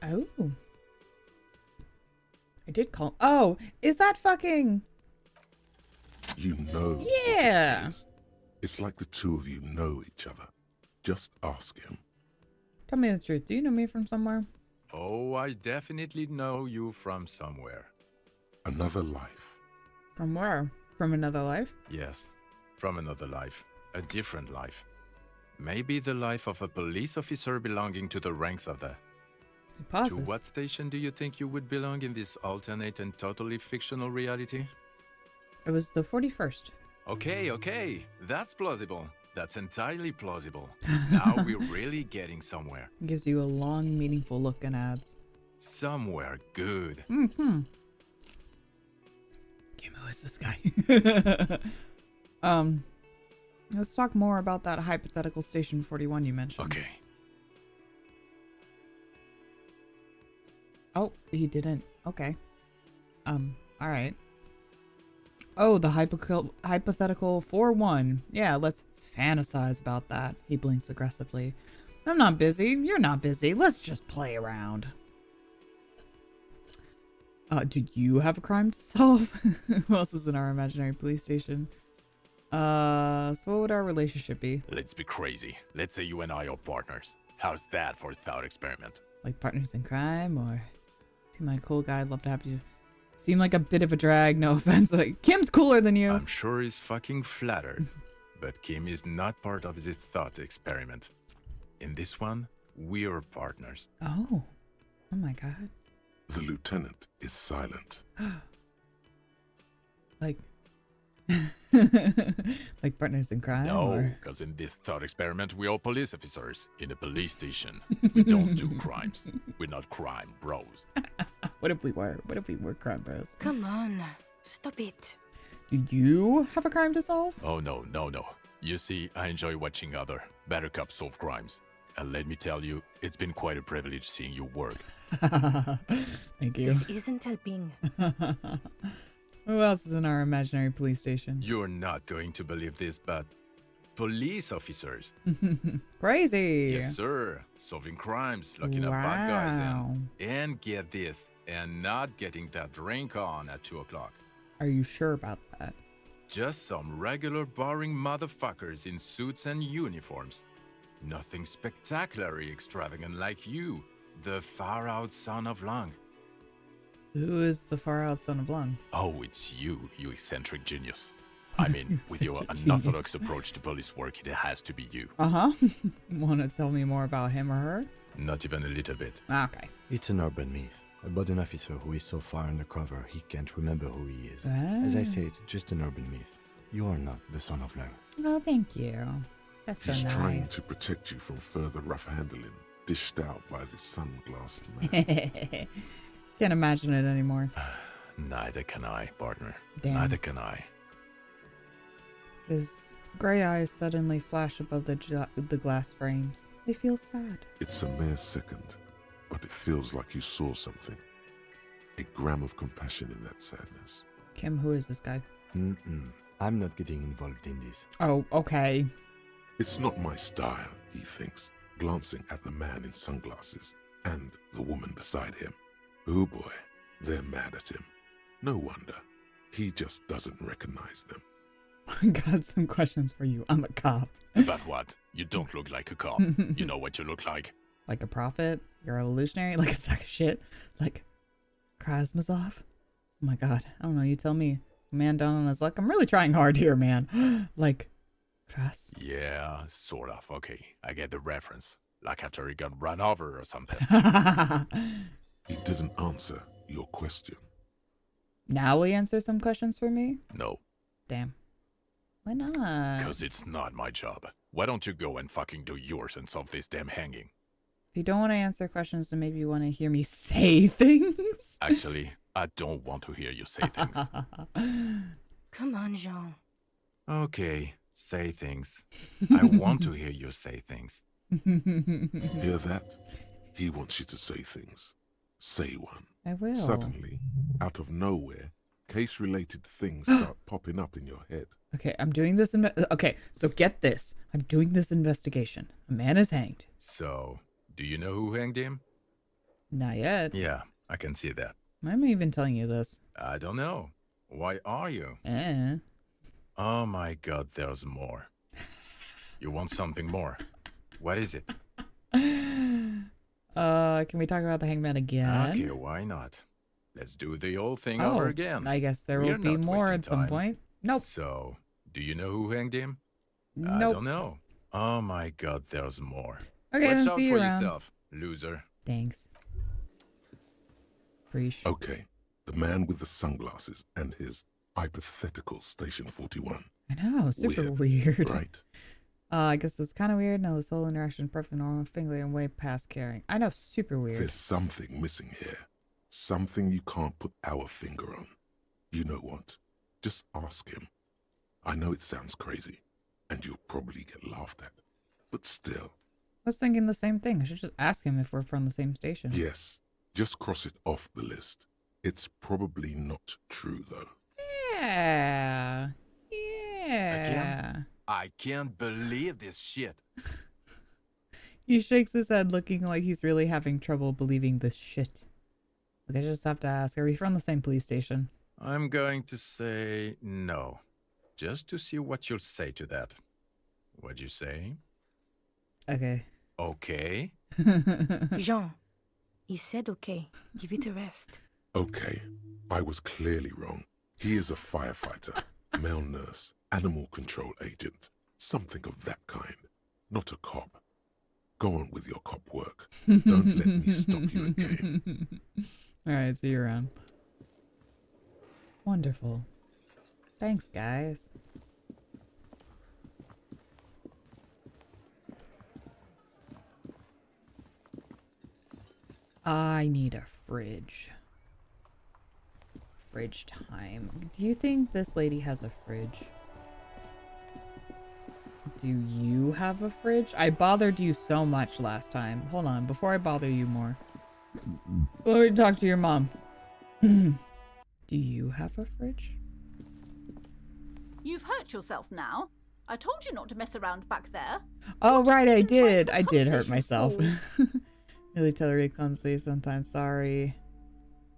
A: Oh. I did call. Oh, is that fucking...
C: You know.
A: Yeah.
C: What it is. It's like the two of you know each other. Just ask him.
A: Tell me the truth. Do you know me from somewhere?
B: Oh, I definitely know you from somewhere.
C: Another life.
A: From where? From another life?
B: Yes, from another life. A different life. Maybe the life of a police officer belonging to the ranks of the...
A: He pauses.
B: To what station do you think you would belong in this alternate and totally fictional reality?
A: It was the 41st.
B: Okay, that's plausible. That's entirely plausible. Now we're really getting somewhere.
A: Gives you a long, meaningful look and adds.
B: Somewhere good.
A: Mm-hmm. Kim, who is this guy? Let's talk more about that hypothetical Station 41 you mentioned.
B: Okay.
A: Oh, he didn't. Okay. Alright. Oh, the hypothetical 4-1. Yeah, let's fantasize about that. He blinks aggressively. I'm not busy. You're not busy. Let's just play around. Do you have a crime to solve? Who else is in our imaginary police station? So what would our relationship be?
B: Let's be crazy. Let's say you and I are partners. How's that for a thought experiment?
A: Like partners in crime, or... See, my cool guy, I'd love to have you... Seem like a bit of a drag, no offense. Like, Kim's cooler than you.
B: I'm sure he's fucking flattered. But Kim is not part of this thought experiment. In this one, we're partners.
A: Oh. Oh my god.
C: The lieutenant is silent.
A: Like... like partners in crime?
B: No,
A: or...
B: because in this thought experiment, we're all police officers in a police station. We don't do crimes. We're not crime bros.
A: What if we were? What if we were crime bros?
F: Come on, stop it.
A: Do you have a crime to solve?
B: Oh, no. You see, I enjoy watching other better cops solve crimes. And let me tell you, it's been quite a privilege seeing you work.
A: Thank you.
F: This isn't helping.
A: Who else is in our imaginary police station?
B: You're not going to believe this, but police officers.
A: Crazy.
B: Yes, sir. Solving crimes, locking up bad guys, and get this, and not getting that drink on at 2 o'clock.
A: Are you sure about that?
B: Just some regular boring motherfuckers in suits and uniforms. Nothing spectacularly extravagant like you, the far-out son of Lung.
A: Who is the far-out son of Lung?
B: Oh, it's you eccentric genius. I mean, with your
A: Eccentric
B: unorthodox
A: genius.
B: approach to police work, it has to be you.
A: Uh-huh. Want to tell me more about him or her?
B: Not even a little bit.
A: Okay.
G: It's an urban myth about an officer who is so far undercover he can't remember who he is. As I said, just an urban myth. You are not the son of Lang.
A: Oh, thank you. That's so
C: He's
A: nice.
C: trying to protect you from further rough handling, dished out by the sunglassed man.
A: Can't imagine it anymore.
B: Neither can I, partner.
A: Damn.
B: Neither can I.
A: His gray eyes suddenly flash above the glass frames. They feel sad.
C: It's a mere second, but it feels like you saw something. A gram of compassion in that sadness.
A: Kim, who is this guy?
G: I'm not getting involved in this.
A: Oh, okay.
C: It's not my style, he thinks, glancing at the man in sunglasses and the woman beside him. Oh boy, they're mad at him. No wonder. He just doesn't recognize them.
A: Got some questions for you. I'm a cop.
B: But what? You don't look like a cop. You know what you look like?
A: Like a prophet? You're a illusionary? Like a sack of shit? Like Krasmazov? Oh my god. I don't know. You tell me. Man down on his luck. I'm really trying hard here, man. Like Kras?
B: Yeah, sort of. Okay, I get the reference. Like after he got run over or something.
C: He didn't answer your question.
A: Now will you answer some questions for me?
B: No.
A: Damn. Why not?
B: Because it's not my job. Why don't you go and fucking do yours and solve this damn hanging?
A: If you don't want to answer questions, then maybe you want to hear me say things.
B: Actually, I don't want to hear you say things.
F: Come on, Jean.
B: Okay, say things. I want to hear you say things.
C: Hear that? He wants you to say things. Say one.
A: I will.
C: Suddenly, out of nowhere, case-related things start popping up in your head.
A: Okay, I'm doing this. Okay, so get this. I'm doing this investigation. A man is hanged.
B: So, do you know who hanged him?
A: Not yet.
B: Yeah, I can see that.
A: Why am I even telling you this?
B: I don't know. Why are you?
A: Oh
B: my god, there's more. You want something more? What is it?
A: Can we talk about the hangman again?
B: Okay, why not? Let's do the old thing over again.
A: I guess there will be
B: not
A: more
B: wasting
A: at some
B: time.
A: point. Nope.
B: So, do you know who hanged him? I
A: Nope.
B: don't know. Oh my god, there's more.
A: Okay,
B: Watch
A: then
B: out
A: see you
B: for
A: around.
B: yourself, loser.
A: Thanks. Appreciate.
C: Okay, the man with the sunglasses and his hypothetical Station 41.
A: I know, super weird.
C: Right?
A: I guess it's kind of weird. No, this whole interaction is perfectly normal. Finger and way past caring. I know, super weird.
C: There's something missing here. Something you can't put our finger on. You know what? Just ask him. I know it sounds crazy, and you'll probably get laughed at. But still.
A: I was thinking the same thing. I should just ask him if we're from the same station.
C: Yes, just cross it off the list. It's probably not true, though.
A: Yeah. Yeah.
B: Again? I can't believe this shit.
A: He shakes his head, looking like he's really having trouble believing this shit. Look, I just have to ask, are we from the same police station?
B: I'm going to say no. Just to see what you'll say to that. What'd you say?
A: Okay.
B: Okay?
F: Jean, he said okay. Give it a rest.
C: Okay, I was clearly wrong. He is a firefighter, male nurse, animal control agent, something of that kind. Not a cop. Go on with your cop work. Don't let me stop you again.
A: Alright, see you around. Wonderful. Thanks, guys. I need a fridge. Fridge time. Do you think this lady has a fridge? Do you have a fridge? I bothered you so much last time. Hold on, before I bother you more. Let me talk to your mom. Do you have a fridge?
H: You've hurt yourself now. I told you not to mess around back there.
A: Oh, right, I
H: You've been trying
A: did.
H: to
A: I did hurt
H: accomplish, you
A: myself.
H: fool.
A: Really totally clumsily sometimes. Sorry.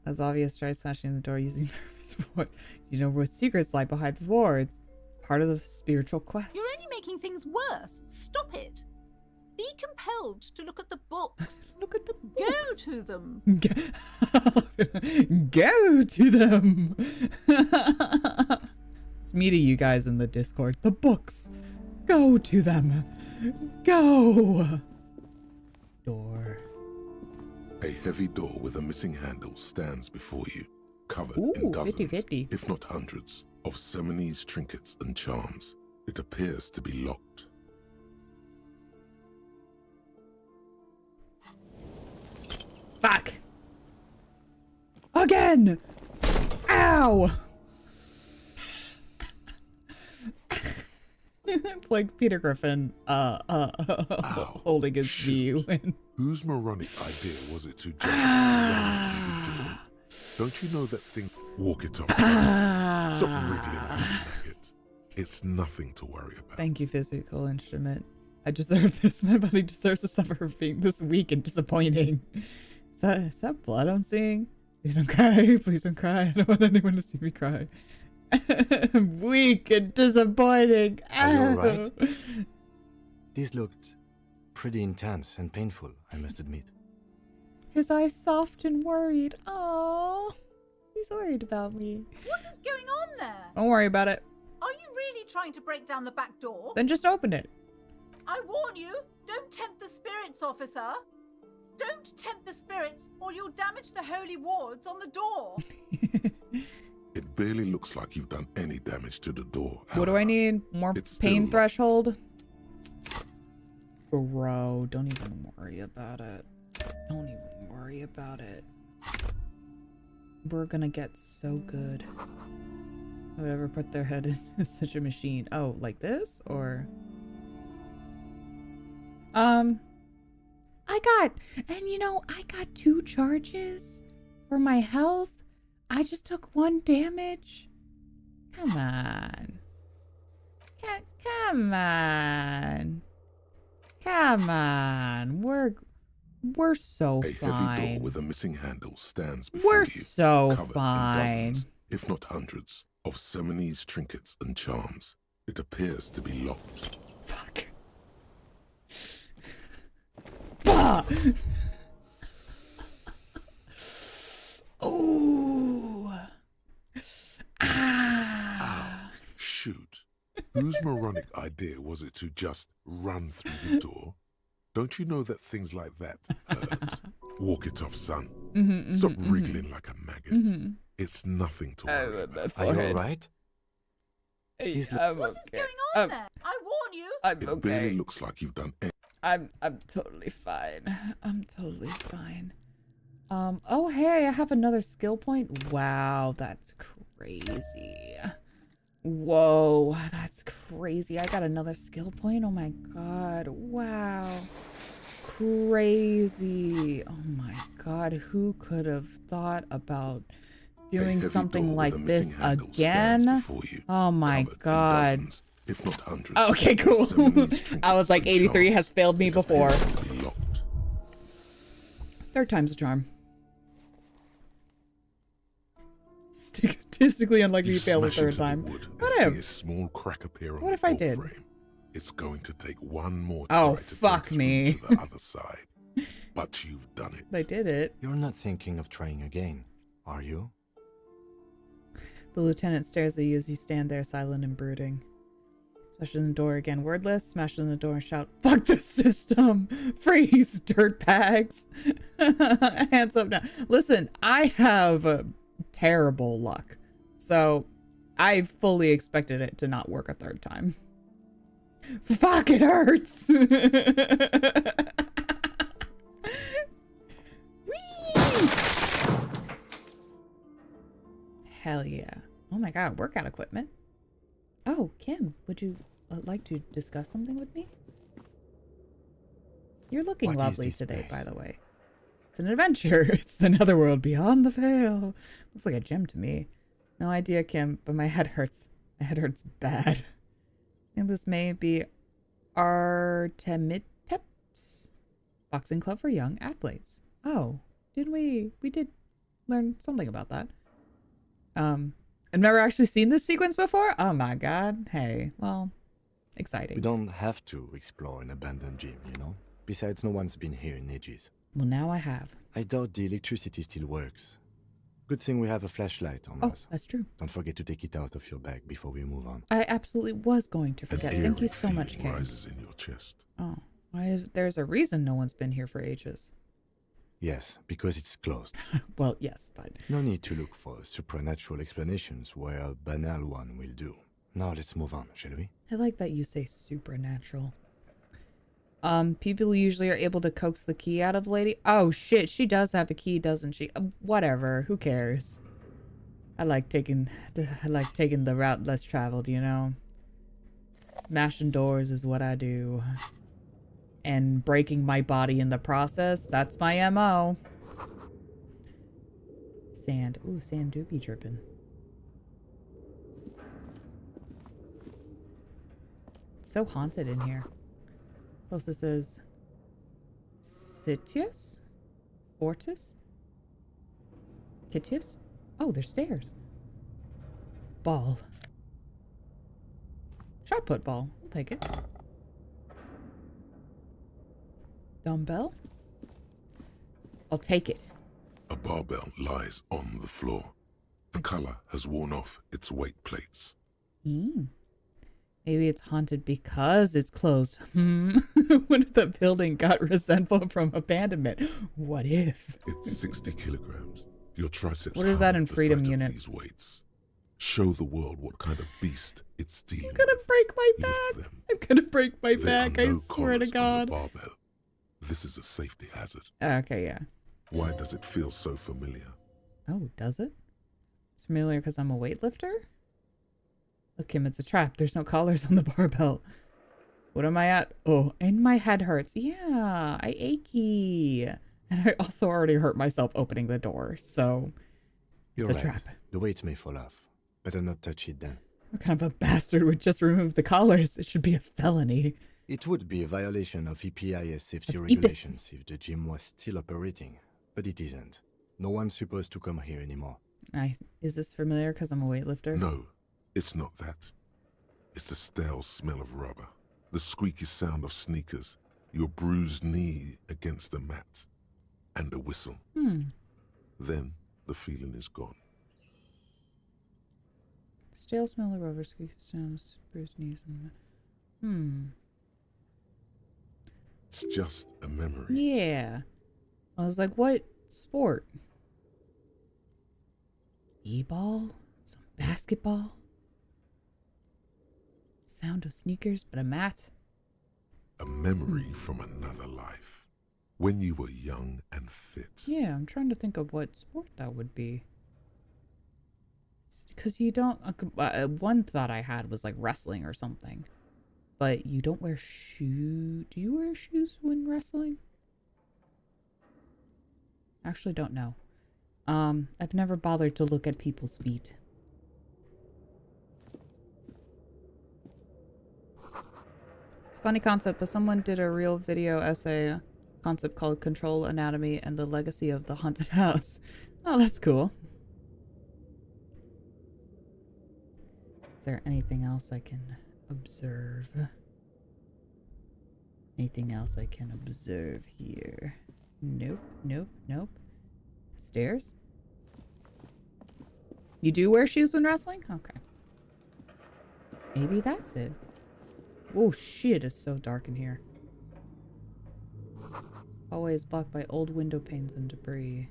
A: As obvious, try smashing the door using nervous voice. You know what secrets lie behind the door. It's part of the spiritual quest.
H: You're only making things worse. Stop it. Be compelled to look at the books.
A: Look at the
H: Go
A: books.
H: to them.
A: Go to them. It's me to you guys in the Discord. The books. Go to them. Go. Door.
C: A heavy door with a missing handle stands before you, covered
A: Ooh,
C: in dozens,
A: 50-50.
C: if not hundreds, of Seminese trinkets and charms. It appears to be locked.
A: Fuck. Again. Ow. It's like Peter Griffin holding his knee when...
C: Whose moronic idea was it to just run through the door? Don't you know that thing? Walk it off. Stop wriggling like it. It's nothing to worry about.
A: Thank you, physical instrument. I deserve this. My body deserves to suffer for being this weak and disappointing. Is that blood I'm seeing? Please don't cry. Please don't cry. I don't want anyone to see me cry. I'm weak and disappointing.
G: Are you alright?
A: Ow.
G: This looked pretty intense and painful, I must admit.
A: His eyes soft and worried. Oh, he's worried about me.
H: What is going on there?
A: Don't worry about it.
H: Are you really trying to break down the back door?
A: Then just open it.
H: I warn you, don't tempt the spirits, officer. Don't tempt the spirits or you'll damage the holy wards on the door.
C: It barely looks like you've done any damage to the door.
A: What do I need? More
C: It's
A: pain
C: still-
A: threshold? Bro, don't even worry about it. Don't even worry about it. We're gonna get so good. Whoever put their head in such a machine. Oh, like this? Or... I got 2 charges for my health. I just took 1 damage. Come on. Come on. Come on. We're so
C: A
A: fine.
C: heavy door with a missing handle stands before
A: We're
C: you,
A: so
C: covered in
A: fine.
C: dozens, if not hundreds, of Seminese trinkets and charms. It appears to be locked.
A: Fuck. Bah! Oh. Ah.
C: Shoot. Whose moronic idea was it to just run through the door? Don't you know that things like that hurt? Walk it off, son. Stop wriggling like a maggot. It's nothing to worry about.
G: Are you alright?
A: I'm
H: What is
A: okay.
H: going on there? I warn you.
A: I'm
C: It
A: okay.
C: barely looks like you've done anything.
A: I'm totally fine. I'm totally fine. Oh hey, I have another skill point. Wow, that's crazy. Whoa, that's crazy. I got another skill point. Oh my god. Wow. Crazy. Oh my god, who could have thought about doing something like this again? Oh my god.
C: Dozens, if not hundreds,
A: Oh, okay,
C: of
A: cool.
C: Seminese
A: I was like,
C: trinkets and
A: 83 has
C: charms.
A: failed me
C: It
A: before.
C: appears to be locked.
A: 3rd time's a charm. Statistically unlikely
C: You
A: to fail the
C: smash
A: 3rd
C: into the
A: time.
C: wood and
A: What
C: see
A: if?
C: a small crack appear on
A: What
C: the
A: if I
C: door
A: did?
C: frame. It's going to take one more
A: Oh,
C: try to
A: fuck
C: break through
A: me.
C: to the other side. But you've done it.
A: I did it.
G: You're not thinking of trying again, are you?
A: The lieutenant stares at you as you stand there silent and brooding. Smash in the door again, wordless. Smash in the door and shout, "Fuck the system! Freeze, dirtbags!" Hands up now. Listen, I have terrible luck. So, I fully expected it to not work a 3rd time. Fuck, it hurts! Whee! Hell yeah. Oh my god, workout equipment. Oh, Kim, would you like to discuss something with me? You're looking
G: What is
A: lovely
G: this
A: today,
G: place?
A: by the way. It's an adventure. It's the netherworld beyond the veil. Looks like a gym to me. No idea, Kim, but my head hurts. My head hurts bad. I think this may be Artemiteps boxing club for young athletes. Oh, didn't we did learn something about that. I've never actually seen this sequence before. Oh my god. Hey, well, exciting.
G: We don't have to explore an abandoned gym, you know? Besides, no one's been here in ages.
A: Well, now I have.
G: I doubt the electricity still works. Good thing we have a flashlight on
A: Oh,
G: us.
A: that's true.
G: Don't forget to take it out of your bag before we move on.
A: I absolutely was going to
C: An
A: forget. Thank you
C: eerie
A: so much,
C: feeling
A: Kay.
C: rises in your chest.
A: Oh, there's a reason no one's been here for ages.
G: Yes, because it's closed.
A: Well, yes, but
G: No need to look for supernatural explanations where a banal one will do. Now let's move on, shall we?
A: I like that you say supernatural. People usually are able to coax the key out of lady. Oh shit, she does have a key, doesn't she? Whatever, who cares? I like taking the route less traveled, you know. Smashing doors is what I do. And breaking my body in the process, that's my MO. Sand. Ooh, sand do be dripping. It's so haunted in here. Closest is Sitius? Fortis? Kitius? Oh, there's stairs. Ball. Shot put ball. I'll take it. Dumbbell? I'll take it.
C: A barbell lies on the floor. The color has worn off its weight plates.
A: Maybe it's haunted because it's closed. What if the building got resentful from abandonment? What if?
C: It's 60 kilograms. Your triceps.
A: What is that
C: hum
A: in
C: at the
A: freedom
C: sight of
A: units?
C: These weights. Show the world what kind of beast it's dealing
A: I'm gonna
C: with.
A: break my
C: Lift
A: back.
C: them.
A: I'm gonna break my
C: There
A: back.
C: are
A: I
C: no
A: swear to
C: collars on the
A: God.
C: barbell. This is a safety hazard.
A: Okay, yeah.
C: Why does it feel so familiar?
A: Oh, does it? It's familiar because I'm a weightlifter? Look, Kim, it's a trap. There's no collars on the barbell. What am I at? Oh, and my head hurts. Yeah, I achy. And I also already hurt myself opening the door, so
G: You're
A: it's a
G: right.
A: trap.
G: The weight may fall off. Better not touch it then.
A: What kind of a bastard would just remove the collars? It should be a felony.
G: It would be a violation of EPIS safety
A: Of
G: regulations if the gym was still operating, but it isn't. No one's supposed to come here anymore.
A: Is this familiar because I'm a weightlifter?
C: No, it's not that. It's the stale smell of rubber, the squeaky sound of sneakers, your bruised knee against the mat, and a whistle. Then the feeling is gone.
A: Stale smell of rubber, squeaky sounds, bruised knees, and...
C: It's just a memory.
A: Yeah. I was like, what sport? E-ball? Some basketball? Sound of sneakers, but a mat?
C: A memory from another life. When you were young and fit.
A: Yeah, I'm trying to think of what sport that would be. Because you don't... one thought I had was like wrestling or something. But you don't wear shoes... Do you wear shoes when wrestling? Actually don't know. I've never bothered to look at people's feet. It's a funny concept, but someone did a real video essay concept called Control Anatomy and the Legacy of the Haunted House. Oh, that's cool. Is there anything else I can observe? Anything else I can observe here? Nope, nope, nope. Stairs? You do wear shoes when wrestling? Okay. Maybe that's it. Oh shit, it's so dark in here. Hallway is blocked by old window panes and debris.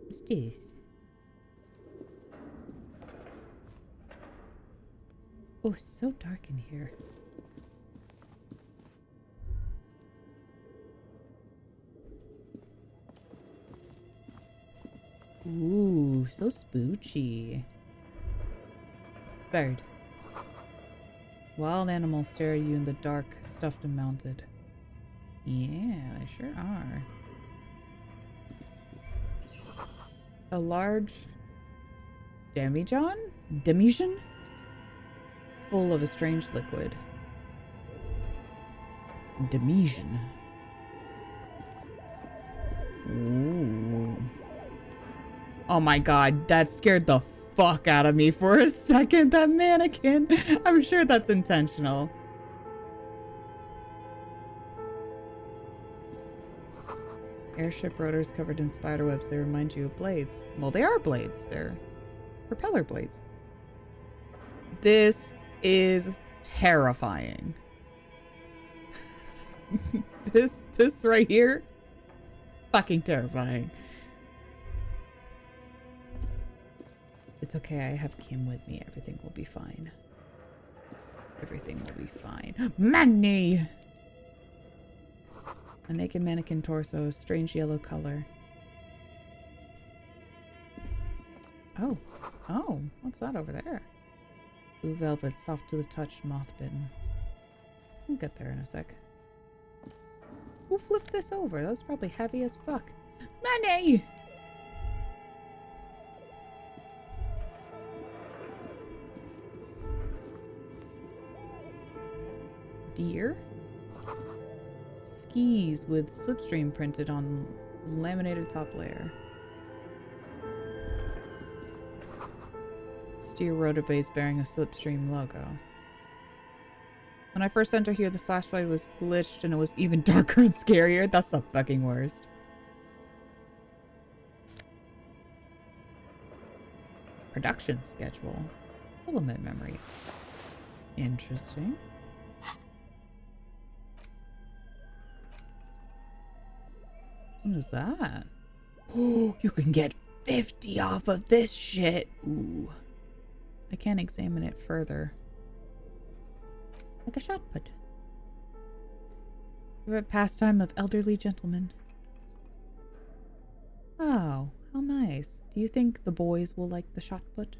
A: What's this? Oh, it's so dark in here. Ooh, so spoochy. Bird. Wild animals stare at you in the dark, stuffed and mounted. Yeah, they sure are. A large demijohn? Demijohn? Full of a strange liquid. Demijohn. Ooh. Oh my god, that scared the fuck out of me for a second, that mannequin. I'm sure that's intentional. Airship rotors covered in spiderwebs, they remind you of blades. Well, they are blades. They're propeller blades. This is terrifying. This right here, fucking terrifying. It's okay, I have Kim with me. Everything will be fine. Everything will be fine. Manny! A naked mannequin torso, strange yellow color. Oh. Oh, what's that over there? Blue velvet, soft to the touch, moth bitten. We'll get there in a sec. Who flipped this over? That's probably heavy as fuck. Manny! Deer? Skis with slipstream printed on laminated top layer. Steer rotor base bearing a slipstream logo. When I first entered here, the flashlight was glitched and it was even darker and scarier. That's the fucking worst. Production schedule. Filament memory. Interesting. What is that? Oh, you can get 50 off of this shit. Ooh. I can't examine it further. Like a shot put. Favorite pastime of elderly gentlemen. Oh, how nice. Do you think the boys will like the shot put?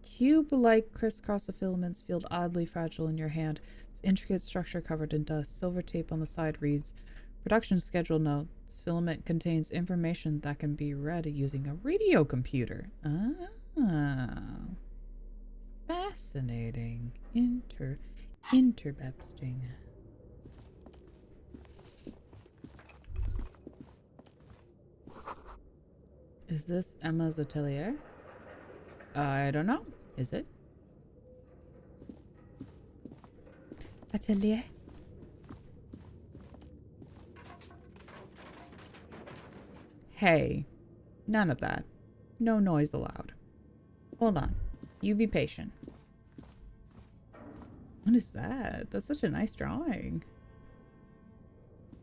A: Cube-like crisscross of filaments feel oddly fragile in your hand. Its intricate structure covered in dust. Silver tape on the side reads, production schedule note. This filament contains information that can be read using a radio computer. Ah. Fascinating. Interbepsting. Is this Emma's atelier? I don't know. Is it? Atelier? Hey. None of that. No noise allowed. Hold on. You be patient. What is that? That's such a nice drawing.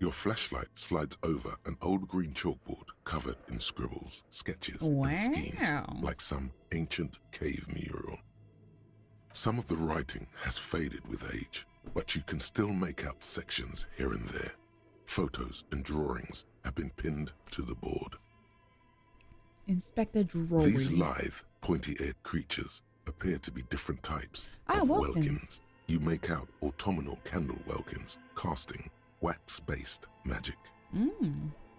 C: Your flashlight slides over an old green chalkboard covered in scribbles, sketches, and schemes, like some ancient cave mural. Some of the writing has faded with age, but you can still make out sections here and there. Photos and drawings have been pinned to the board.
A: Inspect the drawings.
C: These lithe, pointy-eared creatures appear to be different types of
A: Welkins.
C: Welkins. You make out autumnal candle Welkins, casting wax-based magic.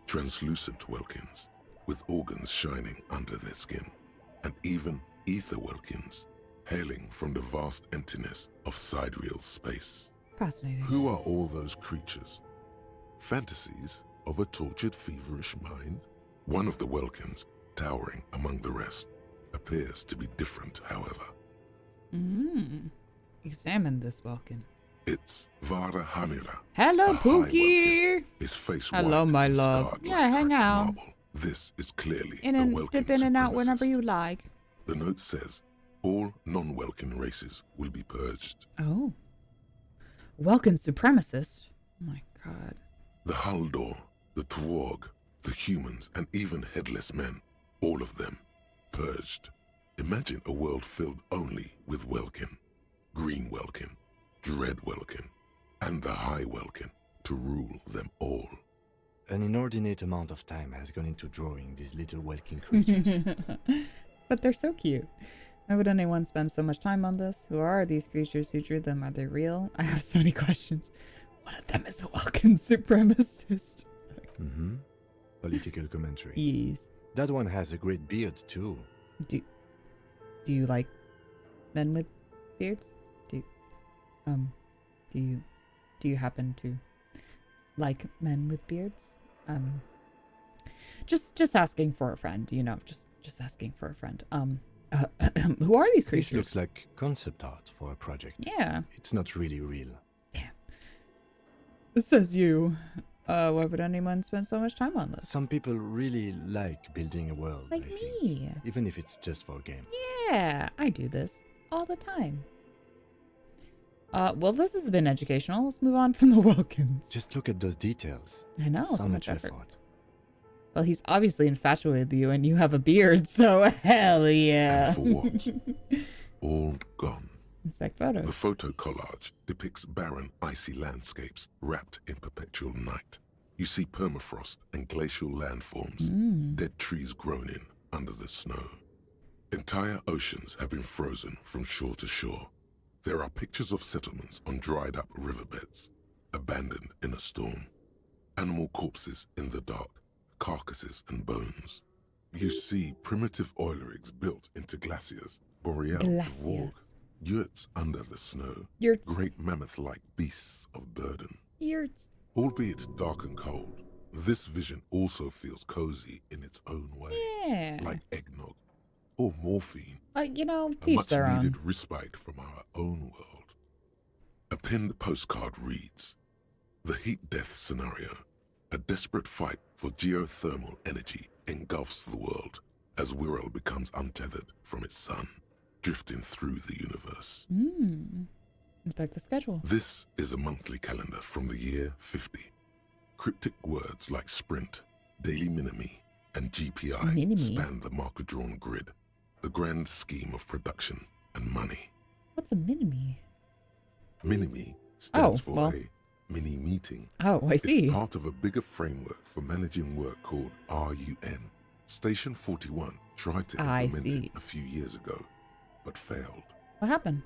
C: Translucent Welkins, with organs shining under their skin, and even ether Welkins, hailing from the vast emptiness of sidereal space.
A: Fascinating.
C: Who are all those creatures? Fantasies of a tortured, feverish mind? One of the Welkins, towering among the rest, appears to be different, however.
A: Examine this Welkin.
C: It's Vara Hamira.
A: Hello,
C: a high
A: Pookie.
C: Welkin, his face
A: Hello,
C: white
A: my
C: and
A: love.
C: scarred
A: Yeah,
C: like
A: hang
C: cracked
A: out.
C: marble. This is clearly
A: In
C: a
A: and
C: Welkin
A: dip in and out whenever
C: supremacist.
A: you like.
C: The note says all non-Welkin races will be purged.
A: Oh. Welkin supremacist. Oh my god.
C: The Haldor, the Twarg, the humans, and even headless men, all of them, purged. Imagine a world filled only with Welkin, Green Welkin, Dread Welkin, and the High Welkin to rule them all.
G: An inordinate amount of time has gone into drawing these little Welkin creatures.
A: But they're so cute. Why would anyone spend so much time on this? Who are these creatures? Who drew them? Are they real? I have so many questions. One of them is a Welkin supremacist.
G: Political commentary.
A: Yes.
G: That one has a great beard too.
A: Do you like men with beards? Do you happen to like men with beards? Just asking for a friend, you know, just asking for a friend. Who are these creatures?
G: This looks like concept art for a project.
A: Yeah.
G: It's not really real.
A: Yeah. This says you. Why would anyone spend so much time on this?
G: Some people really like building a world,
A: Like
G: I think.
A: me.
G: Even if it's just for a game.
A: Yeah, I do this all the time. Well, this has been educational. Let's move on from the Welkins.
G: Just look at those details.
A: I know,
G: So much effort.
A: Well, he's obviously infatuated with you, and you have a beard, so hell yeah.
C: And for what? All gone.
A: Inspect photos.
C: The photo collage depicts barren, icy landscapes wrapped in perpetual night. You see permafrost and glacial landforms, dead trees grown in under the snow. Entire oceans have been frozen from shore to shore. There are pictures of settlements on dried-up riverbeds, abandoned in a storm. Animal corpses in the dark, carcasses and bones. You see primitive oil rigs built into glaciers, boreal dwarf, yurts under the snow, great mammoth-like beasts of burden.
A: Yurts.
C: Albeit dark and cold, this vision also feels cozy in its own way.
A: Yeah.
C: Like eggnog or morphine.
A: You know,
C: A
A: teach their own.
C: much-needed respite from our own world. A pinned postcard reads, "The heat death scenario. A desperate fight for geothermal energy engulfs the world as Wirral becomes untethered from its sun, drifting through the universe."
A: Inspect the schedule.
C: This is a monthly calendar from the year 50. Cryptic words like sprint, daily minimi, and GPI
A: Minimi.
C: span the marker-drawn grid the grand scheme of production and money.
A: What's a mini-me?
C: Mini-me stands for
A: well.
C: a mini-meeting.
A: Oh, I see.
C: It's part of a bigger framework for managing work called RUN. Station 41 tried to implement it a few years ago, but failed.
A: What happened?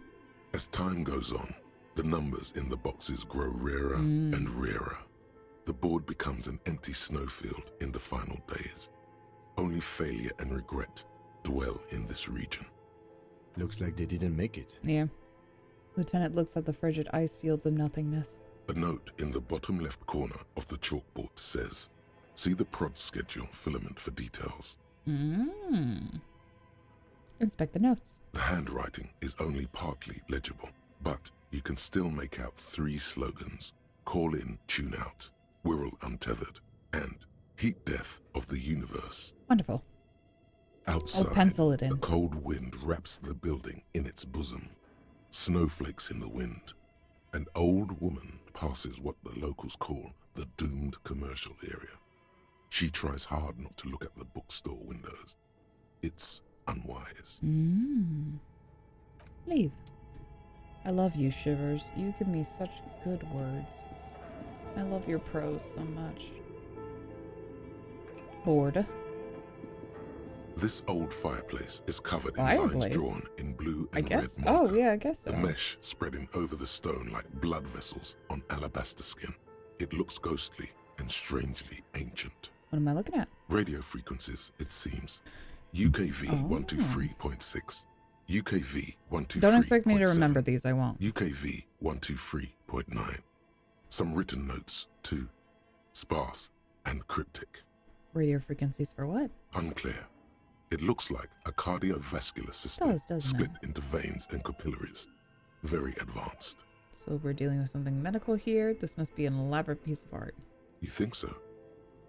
C: As time goes on, the numbers in the boxes grow rarer and rarer. The board becomes an empty snowfield in the final days. Only failure and regret dwell in this region.
G: Looks like they didn't make it.
A: Yeah. Lieutenant looks at the frigid ice fields of nothingness.
C: A note in the bottom left corner of the chalkboard says, "See the prod schedule filament for details."
A: Inspect the notes.
C: The handwriting is only partly legible, but you can still make out 3 slogans: "Call in, tune out," "Wirral untethered," and "Heat death of the universe."
A: Wonderful.
C: Outside,
A: I'll pencil it in.
C: a cold wind wraps the building in its bosom. Snowflakes in the wind. An old woman passes what the locals call the doomed commercial area. She tries hard not to look at the bookstore windows. It's unwise.
A: Leave. I love you, Shivers. You give me such good words. I love your prose so much. Bored.
C: This old fireplace is covered in
A: Fireplace?
C: lines drawn in blue and
A: I guess.
C: red
A: Oh,
C: marker.
A: yeah, I guess so.
C: The mesh spreading over the stone like blood vessels on alabaster skin. It looks ghostly and strangely ancient.
A: What am I looking at?
C: Radio frequencies, it seems. UKV 123.6. UKV 123.7.
A: Don't expect me to remember these, I won't.
C: UKV 123.9. Some written notes, too. Sparse and cryptic.
A: Radio frequencies for what?
C: Unclear. It looks like a cardiovascular system
A: Doesn't
C: split
A: it?
C: into veins and capillaries. Very advanced.
A: So we're dealing with something medical here. This must be an elaborate piece of art.
C: You think so?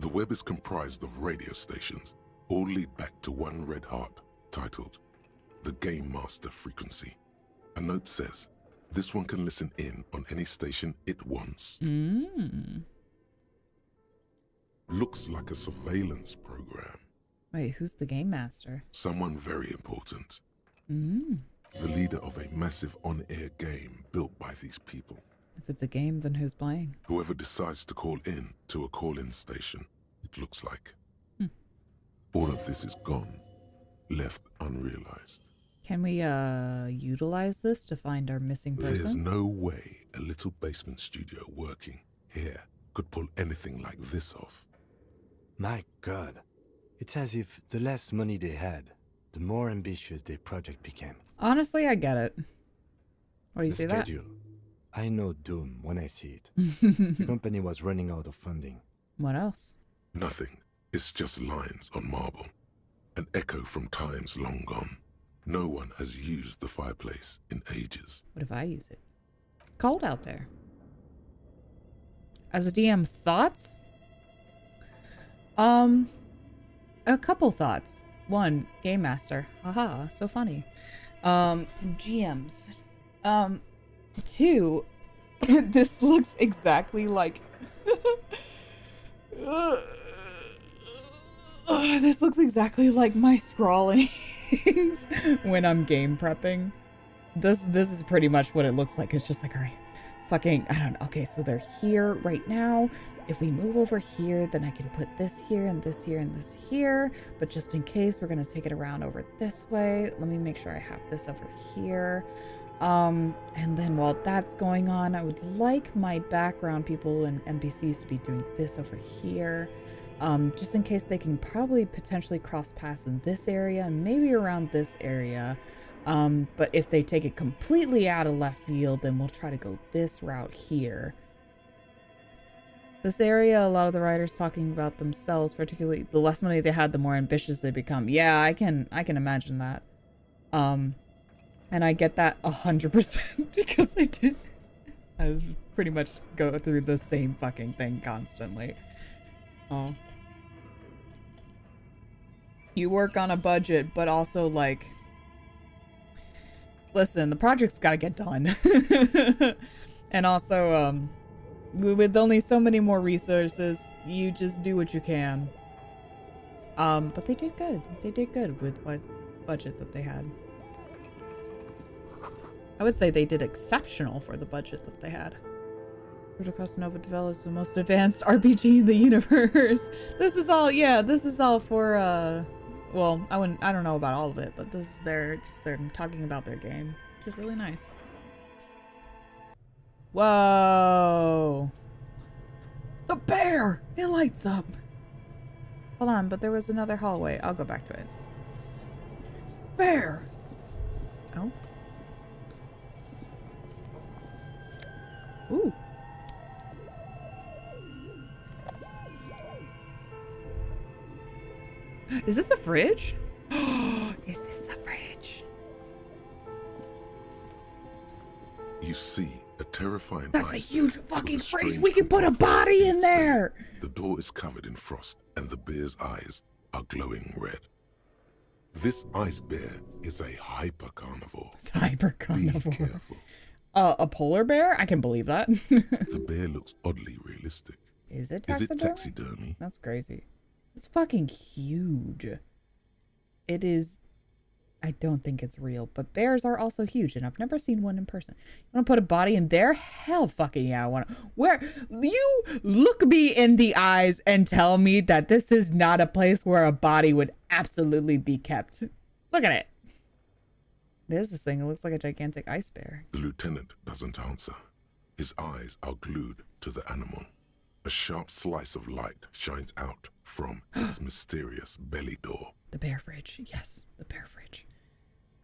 C: The web is comprised of radio stations, all lead back to one red heart, titled the Game Master Frequency. A note says, this one can listen in on any station it wants. Looks like a surveillance program.
A: Wait, who's the game master?
C: Someone very important. The leader of a massive on-air game built by these people.
A: If it's a game, then who's playing?
C: Whoever decides to call in to a call-in station, it looks like. All of this is gone, left unrealized.
A: Can we utilize this to find our missing person?
C: There's no way a little basement studio working here could pull anything like this off.
G: My God. It's as if the less money they had, the more ambitious their project became.
A: Honestly, I get it. What do you
G: The
A: say that?
G: schedule. I know doom when I see it. The company was running out of funding.
A: What else?
C: Nothing. It's just lines on marble. An echo from times long gone. No one has used the fireplace in ages.
A: What if I use it? It's cold out there. As a DM, thoughts? A couple thoughts. One, Game Master. Haha, so funny. GMs. Two, this looks exactly like... this looks exactly like my scrawlings when I'm game prepping. This is pretty much what it looks like. It's just like, all right, fucking, I don't know. Okay, so they're here right now. If we move over here, then I can put this here and this here and this here. But just in case, we're going to take it around over this way. Let me make sure I have this over here. And then while that's going on, I would like my background people and NPCs to be doing this over here. Just in case they can probably potentially cross paths in this area and maybe around this area. But if they take it completely out of left field, then we'll try to go this route here. This area, a lot of the writers talking about themselves, particularly the less money they had, the more ambitious they become. Yeah, I can imagine that. And I get that 100% because I was pretty much go through the same fucking thing constantly. Oh. You work on a budget, but also like, listen, the project's gotta get done. And also, with only so many more resources, you just do what you can. But they did good. They did good with what budget that they had. I would say they did exceptional for the budget that they had. Protocol Nova develops the most advanced RPG in the universe. This is all, yeah, this is all for, well, I don't know about all of it, but this is they're talking about their game, which is really nice. Whoa. The bear! It lights up. Hold on, but there was another hallway. I'll go back to it. Bear! Oh. Ooh. Is this a fridge? Is this a fridge?
C: You see a terrifying
A: That's a
C: iceberg
A: huge
C: with
A: fucking
C: a
A: fridge.
C: strange
A: We can put a
C: compartment
A: body in
C: its belly.
A: there.
C: The door is covered in frost, and the bear's eyes are glowing red. This ice bear is a hyper carnivore.
A: It's hyper
C: Be
A: carnivore.
C: careful.
A: A polar bear? I can believe that.
C: The bear looks oddly realistic.
A: Is it
C: Is it
A: taxidermy?
C: taxidermy?
A: That's crazy. It's fucking huge. It is. I don't think it's real, but bears are also huge, and I've never seen one in person. You want to put a body in there? Hell fucking yeah, I want to. Where you look me in the eyes and tell me that this is not a place where a body would absolutely be kept. Look at it. What is this thing? It looks like a gigantic ice bear.
C: The lieutenant doesn't answer. His eyes are glued to the animal. A sharp slice of light shines out from its mysterious belly door.
A: The bear fridge. Yes, the bear fridge.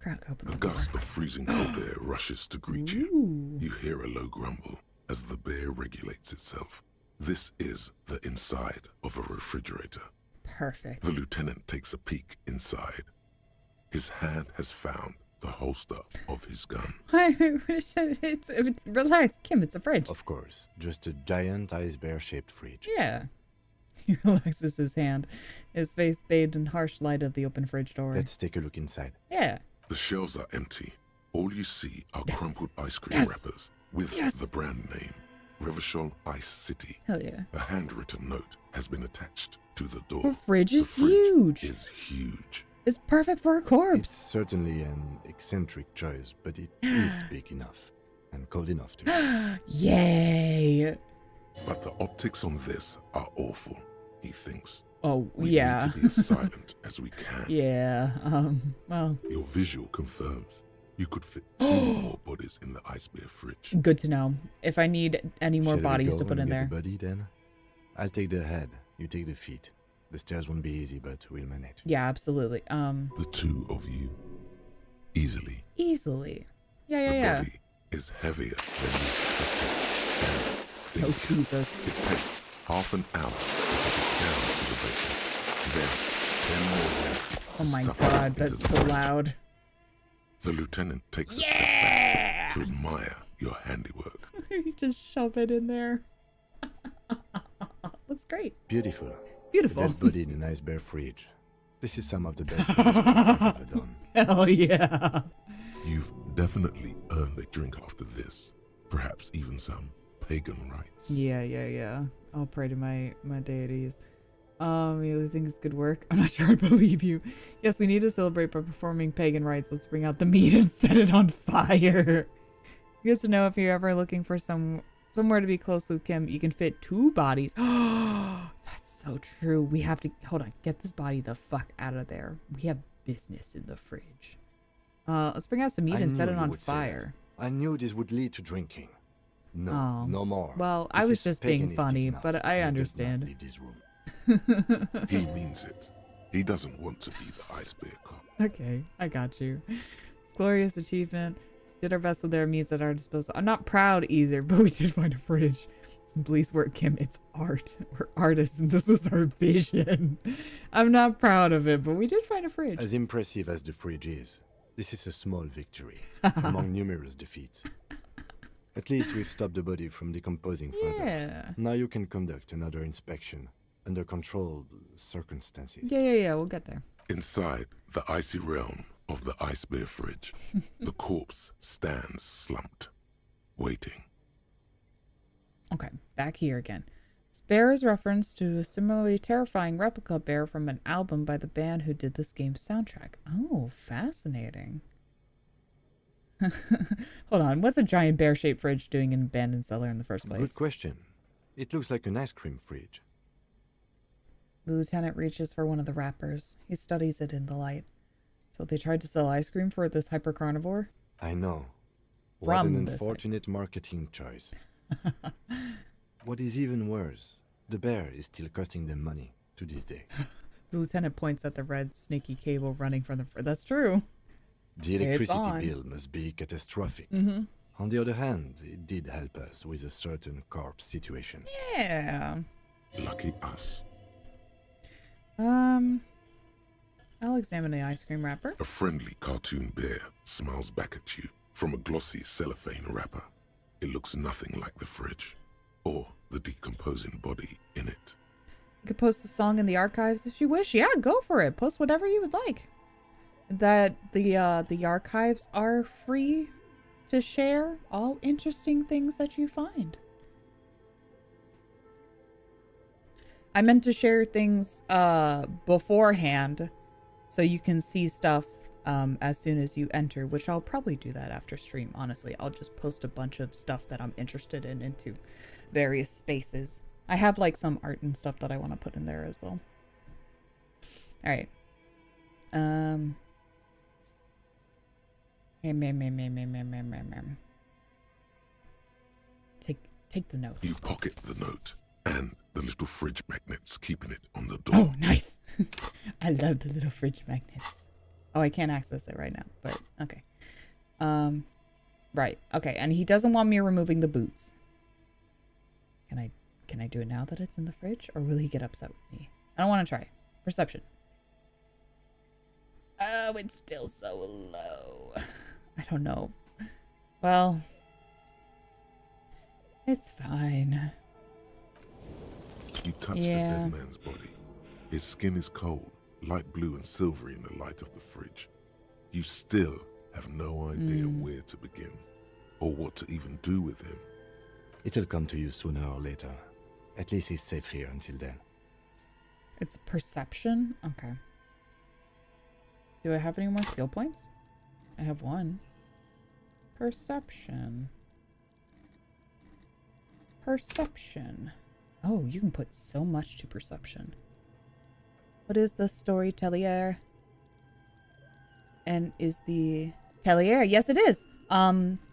A: Crack open
C: A
A: the door.
C: gust of freezing cold air rushes to greet you.
A: Ooh.
C: You hear a low grumble as the bear regulates itself. This is the inside of a refrigerator.
A: Perfect.
C: The lieutenant takes a peek inside. His hand has found the holster of his gun.
A: it's relax, Kim. It's a fridge.
G: Of course, just a giant ice bear-shaped fridge.
A: Yeah. He relaxes his hand, his face bathed in harsh light of the open fridge door.
G: Let's take a look inside.
A: Yeah.
C: The shelves are empty. All you see are
A: Yes.
C: crumpled ice cream
A: Yes.
C: wrappers with
A: Yes.
C: the brand name, Revachol Ice City.
A: Hell yeah.
C: A handwritten note has been attached to the door.
A: The fridge
C: The
A: is
C: fridge
A: huge.
C: is huge.
A: It's perfect for a
G: It's
A: corpse.
G: certainly an eccentric choice, but it is big enough and cold enough to.
A: Yay.
C: But the optics on this are awful, he thinks.
A: Oh,
C: We
A: yeah.
C: need to be as silent as we can.
A: Yeah. Well,
C: Your visual confirms you could fit 2 more bodies in the ice bear fridge.
A: good to know. If I need any more
G: Shall we
A: bodies
G: go
A: to put in
G: and get
A: there.
G: the body then? I'll take the head. You take the feet. The stairs won't be easy, but we'll manage.
A: Yeah, absolutely.
C: The 2 of you, easily.
A: Easily. Yeah,
C: The
A: yeah.
C: body is heavier than you expected and
A: Oh,
C: stinky.
A: Jesus.
C: It takes half an hour to get it down to the basement. Then 10 more minutes.
A: Oh my
C: stuff it
A: god,
C: into
A: that's
C: the
A: so
C: fridge.
A: loud.
C: The lieutenant takes a step back to admire your handiwork.
A: You just shove it in there. Looks great.
G: Beautiful.
A: Beautiful.
G: Dead body in an ice bear fridge. This is some of the best I've ever done.
A: Hell yeah.
C: You've definitely earned a drink after this. Perhaps even some pagan rites.
A: Yeah. I'll pray to my deities. You think it's good work? I'm not sure I believe you. Yes, we need to celebrate by performing pagan rites. Let's bring out the meat and set it on fire. Good to know if you're ever looking for somewhere to be close with Kim, you can fit 2 bodies. That's so true. We have to hold on. Get this body the fuck out of there. We have business in the fridge. Let's bring out some meat
G: I
A: and set
G: knew
A: it
G: you
A: on
G: would say
A: fire.
G: that. I knew this would lead to drinking. No,
A: Oh.
G: no more.
A: Well, I
G: This
A: was
G: is
A: just being
G: paganistic
A: funny,
G: enough,
A: but I
G: and it does not
A: understand.
G: leave this room.
C: He means it. He doesn't want to be the ice bear cop.
A: Okay, I got you. It's glorious achievement. Did our best with their means at our disposal. I'm not proud either, but we did find a fridge. Some police work, Kim. It's art. We're artists, and this was our vision. I'm not proud of it, but we did find a fridge.
G: As impressive as the fridge is, this is a small victory among numerous defeats. At least we've stopped the body from decomposing further.
A: Yeah.
G: Now you can conduct another inspection under controlled circumstances.
A: Yeah. We'll get there.
C: Inside the icy realm of the ice bear fridge, the corpse stands slumped, waiting.
A: Okay, back here again. This Bear is reference to a similarly terrifying replica bear from an album by the band who did this game's soundtrack. Oh, fascinating. Hold on, what's a giant bear-shaped fridge doing in an abandoned cellar in the first place?
G: Good question. It looks like an ice cream fridge.
A: The lieutenant reaches for one of the wrappers. He studies it in delight. So they tried to sell ice cream for this hyper-carnivore?
G: I know. What
A: From
G: an
A: this
G: unfortunate marketing choice. What is even worse, the bear is still costing them money to this day.
A: The lieutenant points at the red, snaky cable running from the... That's true.
G: The
A: It's
G: electricity
A: on.
G: bill must be catastrophic.
A: Mm-hmm.
G: On the other hand, it did help us with a certain corpse situation.
A: Yeah.
C: Lucky us.
A: I'll examine the ice cream wrapper.
C: A friendly cartoon bear smiles back at you from a glossy cellophane wrapper. It looks nothing like the fridge or the decomposing body in it.
A: You could post the song in the archives if you wish. Yeah, go for it. Post whatever you would like. That the archives are free to share all interesting things that you find. I meant to share things beforehand so you can see stuff as soon as you enter, which I'll probably do that after stream. Honestly, I'll just post a bunch of stuff that I'm interested in into various spaces. I have like some art and stuff that I want to put in there as well. All right. Take the note.
C: You pocket the note and the little fridge magnets keeping it on the door.
A: Oh, nice. I love the little fridge magnets. Oh, I can't access it right now, but okay. Right. Okay, and he doesn't want me removing the boots. Can I do it now that it's in the fridge, or will he get upset with me? I don't want to try. Perception. Oh, it's still so low. I don't know. Well, it's fine.
C: You touch the dead man's body. His skin is cold, light blue and silvery in the light of the fridge. You still have no idea where to begin, or what to even do with him.
G: It'll come to you sooner or later. At least he's safe here until then.
A: It's perception? Okay. Do I have any more skill points? I have one. Perception. Perception. Oh, you can put so much to perception. What is the Storyteller? And is the Tellier? Yes, it is.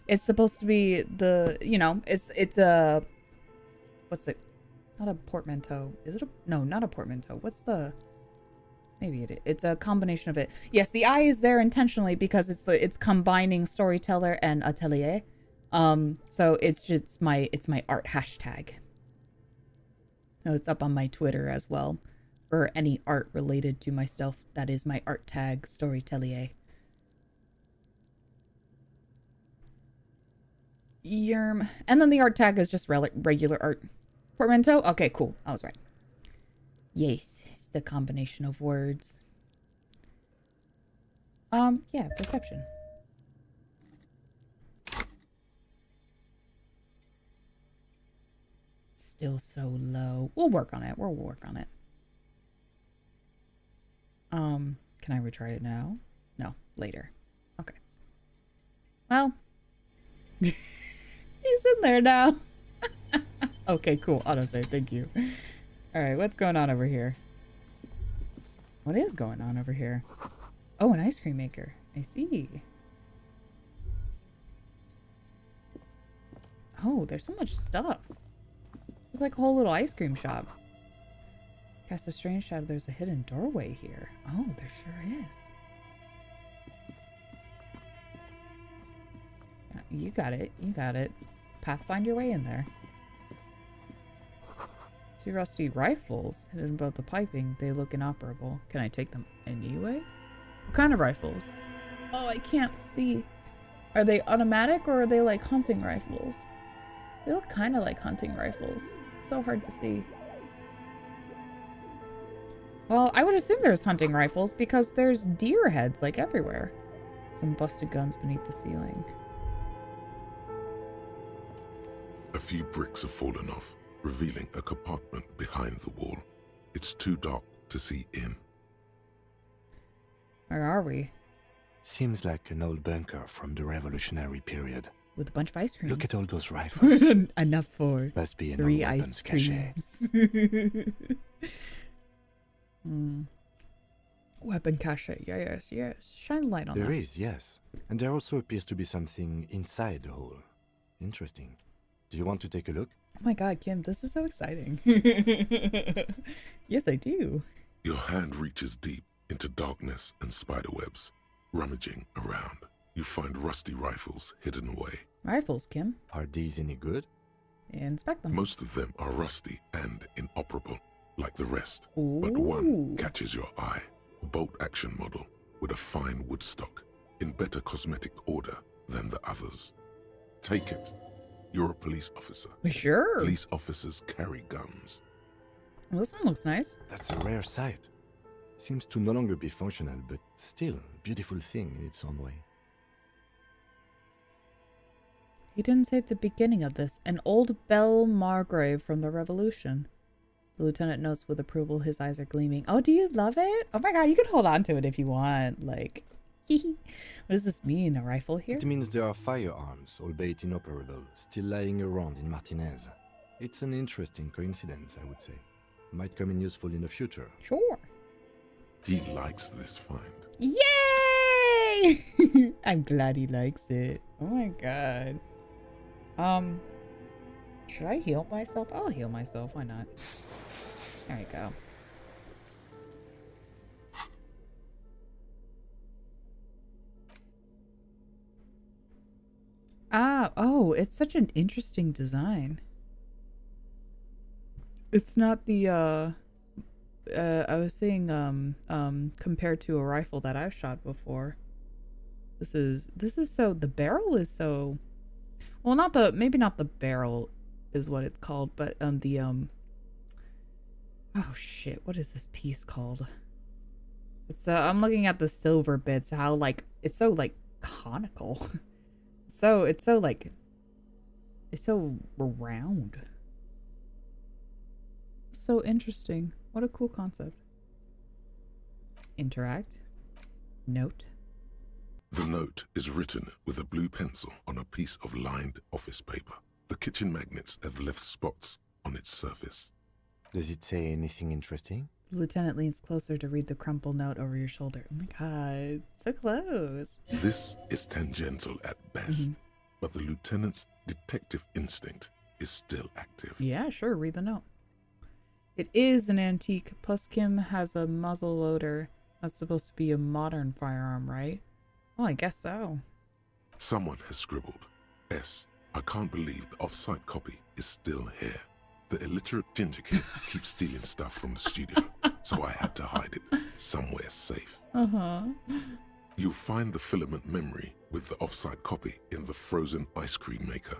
A: It's supposed to be the, you know, it's a, what's it? Not a portmanteau. Is it a, no, not a portmanteau. What's the, maybe it is. It's a combination of it. Yes, the I is there intentionally because it's combining Storyteller and Atelier. So it's just it's my art hashtag. So it's up on my Twitter as well. For any art related to my stuff, that is my art tag, Storyteller. Yerm. And then the art tag is just regular art. Portmanteau? Okay, cool. I was right. Yes, it's the combination of words. Yeah, perception. Still so low. We'll work on it. We'll work on it. Can I retry it now? No, later. Okay. Well, he's in there now. Okay, cool. Autosave, thank you. All right, what's going on over here? What is going on over here? Oh, an ice cream maker. I see. Oh, there's so much stuff. It's like a whole little ice cream shop. Cast a strange shadow. There's a hidden doorway here. Oh, there sure is. You got it. You got it. Pathfind your way in there. 2 rusty rifles hidden above the piping. They look inoperable. Can I take them anyway? What kind of rifles? Oh, I can't see. Are they automatic or are they like hunting rifles? They look kind of like hunting rifles. So hard to see. Well, I would assume there's hunting rifles because there's deer heads like everywhere. Some busted guns beneath the ceiling.
C: A few bricks have fallen off, revealing a compartment behind the wall. It's too dark to see in.
A: Where are we?
G: Seems like an old bunker from the revolutionary period.
A: With a bunch of ice creams.
G: Look at all those rifles.
A: Enough for
G: Must be an
A: 3
G: old
A: ice
G: weapons cache.
A: creams. Weapon cache. Yes. Shine a light on that.
G: There is, yes. And there also appears to be something inside the hole. Interesting. Do you want to take a look?
A: Oh my god, Kim, this is so exciting. Yes, I do.
C: Your hand reaches deep into darkness and spiderwebs. Rummaging around, you find rusty rifles hidden away.
A: Rifles, Kim.
G: Are these any good?
A: Inspect them.
C: Most of them are rusty and inoperable, like the rest.
A: Ooh.
C: But one catches your eye. A bolt-action model with a fine wood stock, in better cosmetic order than the others. Take it. You're a police officer.
A: Sure.
C: Police officers carry guns.
A: Well, this one looks nice.
G: That's a rare sight. Seems to no longer be functional, but still a beautiful thing in its own way.
A: He didn't say at the beginning of this. An old bell Margrave from the Revolution. The lieutenant notes with approval, his eyes are gleaming. Oh, do you love it? Oh my god, you can hold on to it if you want. Like, what does this mean? A rifle here?
G: It means there are firearms, albeit inoperable, still lying around in Martinez. It's an interesting coincidence, I would say. Might come in useful in the future.
A: Sure.
C: He likes this find.
A: Yay! I'm glad he likes it. Oh my god. Should I heal myself? I'll heal myself. Why not? There we go. Oh, it's such an interesting design. It's not the, I was saying, compared to a rifle that I've shot before. This is so, the barrel is so, well, maybe not the barrel is what it's called, but, oh shit, what is this piece called? It's, I'm looking at the silver bits, how, like, it's so, like, conical. It's so round. So interesting. What a cool concept. Interact. Note.
C: The note is written with a blue pencil on a piece of lined office paper. The kitchen magnets have left spots on its surface.
G: Does it say anything interesting?
A: The lieutenant leans closer to read the crumpled note over your shoulder. Oh my god, so close.
C: This is tangential at best, but the lieutenant's detective instinct is still active.
A: Yeah, sure, read the note. It is an antique, plus Kim has a muzzle loader. That's supposed to be a modern firearm, right? Well, I guess so.
C: Someone has scribbled, S. I can't believe the off-site copy is still here. The illiterate ginger kid keeps stealing stuff from the studio, so I had to hide it somewhere safe. You'll find the filament memory with the off-site copy in the frozen ice cream maker.